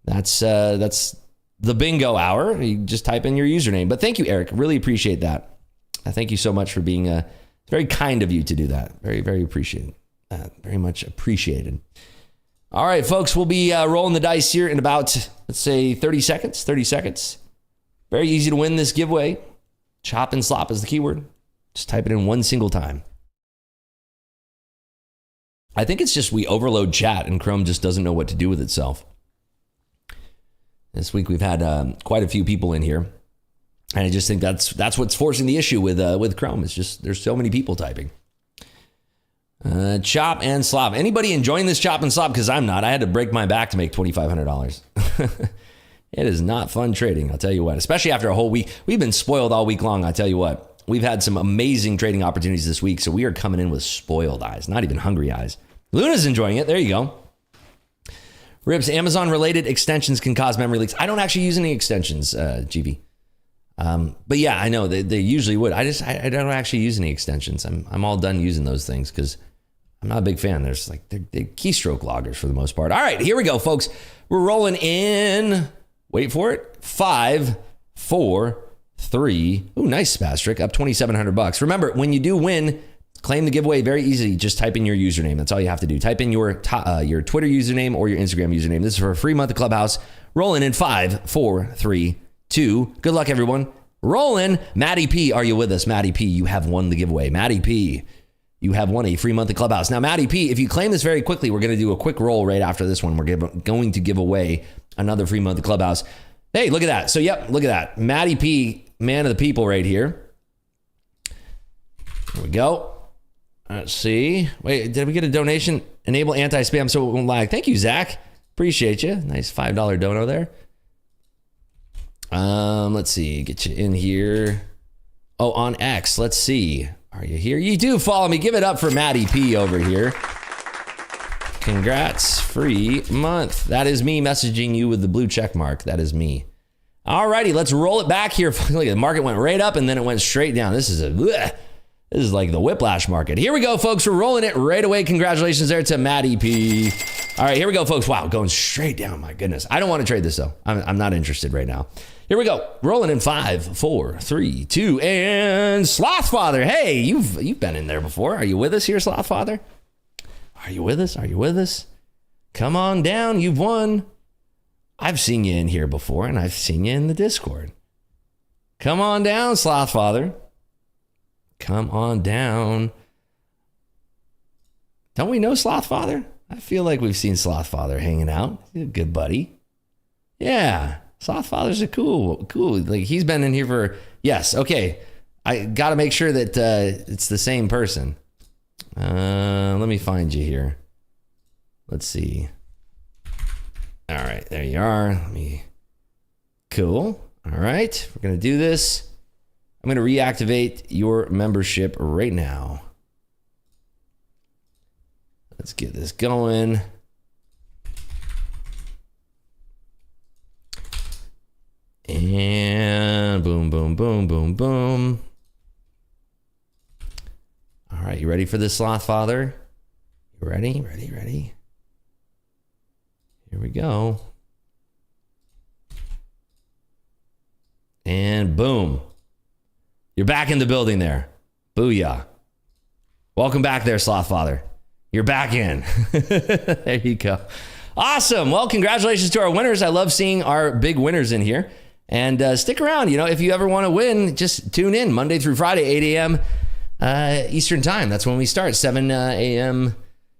that's the bingo hour. You just type in your username. But thank you, Eric. Really appreciate that. Thank you so much for being very kind of you to do that. Very, very appreciated. Very much appreciated. All right, folks, we'll be rolling the dice here in about, let's say, 30 seconds. 30 seconds. Very easy to win this giveaway. Chop and slop is the keyword. Just type it in one single time. I think it's just we overload chat and Chrome just doesn't know what to do with itself. This week we've had quite a few people in here. And I just think that's what's forcing the issue with Chrome. It's just there's so many people typing. Chop and slop. Anybody enjoying this chop and slop? Because I'm not. I had to break my back to make $2,500. It is not fun trading, I'll tell you what. Especially after a whole week. We've been spoiled all week long, I'll tell you what. We've had some amazing trading opportunities this week, so we are coming in with spoiled eyes, not even hungry eyes. Luna's enjoying it. There you go. Ribs, Amazon-related extensions can cause memory leaks. I don't actually use any extensions, GV. But yeah, I know they usually would. I don't actually use any extensions. I'm all done using those things because I'm not a big fan. There's like they're keystroke loggers for the most part. All right, here we go, folks. We're rolling in. Wait for it. 5, 4, 3. Ooh, nice Spastric. Up $2,700. Remember, when you do win, claim the giveaway very easy. Just type in your username. That's all you have to do. Type in your Twitter username or your Instagram username. This is for a free month of Clubhouse. Rolling in 5, 4, 3, 2. Good luck, everyone. Rolling. Maddie P, are you with us? Maddie P, you have won the giveaway. Maddie P, you have won a free month of Clubhouse. Now, Maddie P, if you claim this very quickly, we're going to do a quick roll right after this one. We're going to give away another free month of Clubhouse. Hey, look at that. So, yep, look at that. Maddie P, man of the people right here. There we go. Let's see. Wait, did we get a donation? Enable anti-spam so it won't lag. Thank you, Zach. Appreciate you. Nice $5 dono there. Let's see. Get you in here. Oh, on X. Let's see. Are you here? You do follow me. Give it up for Maddie P over here. Congrats. Free month. That is me messaging you with the blue check mark. That is me. All righty. Let's roll it back here. Look, the market went right up and then it went straight down. This is like the whiplash market. Here we go, folks. We're rolling it right away. Congratulations there to Maddie P. All right, here we go, folks. Wow, going straight down. My goodness. I don't want to trade this, though. I'm not interested right now. Here we go. Rolling in 5, 4, 3, 2, and Slothfather. Hey, you've been in there before. Are you with us here, Slothfather? Are you with us? Are you with us? Come on down. You've won. I've seen you in here before, and I've seen you in the Discord. Come on down, Slothfather. Come on down. Don't we know Slothfather? I feel like we've seen Slothfather hanging out. He's a good buddy. Yeah, Slothfather's a cool. Like he's been in here for, yes, okay. I got to make sure that it's the same person. Let me find you here. Let's see. All right, there you are. Cool. All right, we're going to do this. I'm going to reactivate your membership right now. Let's get this going. And boom, boom, boom, boom, boom. All right, you ready for this, Slothfather? You ready? Ready? Here we go. And boom. You're back in the building there. Booyah. Welcome back there, Slothfather. You're back in. There you go. Awesome. Well, congratulations to our winners. I love seeing our big winners in here. And stick around. You know, if you ever want to win, just tune in Monday through Friday, 8 a.m. Eastern time. That's when we start. 7 a.m.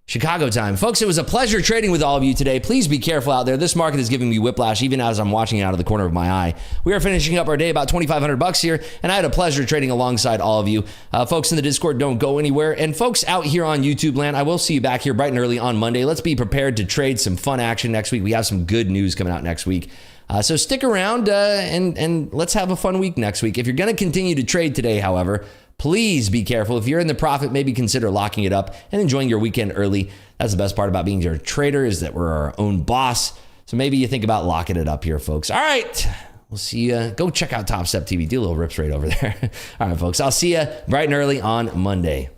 Chicago time. Folks, it was a pleasure trading with all of you today. Please be careful out there. This market is giving me whiplash even as I'm watching it out of the corner of my eye. We are finishing up our day about $2,500 here, and I had a pleasure trading alongside all of you. Folks in the Discord, don't go anywhere. And folks out here on YouTube land, I will see you back here bright and early on Monday. Let's be prepared to trade some fun action next week. We have some good news coming out next week. So stick around and let's have a fun week next week. If you're going to continue to trade today, however, please be careful. If you're in the profit, maybe consider locking it up and enjoying your weekend early. That's the best part about being a trader is that we're our own boss. So maybe you think about locking it up here, folks. All right. We'll see you. Go check out Top Step TV. Do a little rips right over there. All right, folks. I'll see you bright and early on Monday.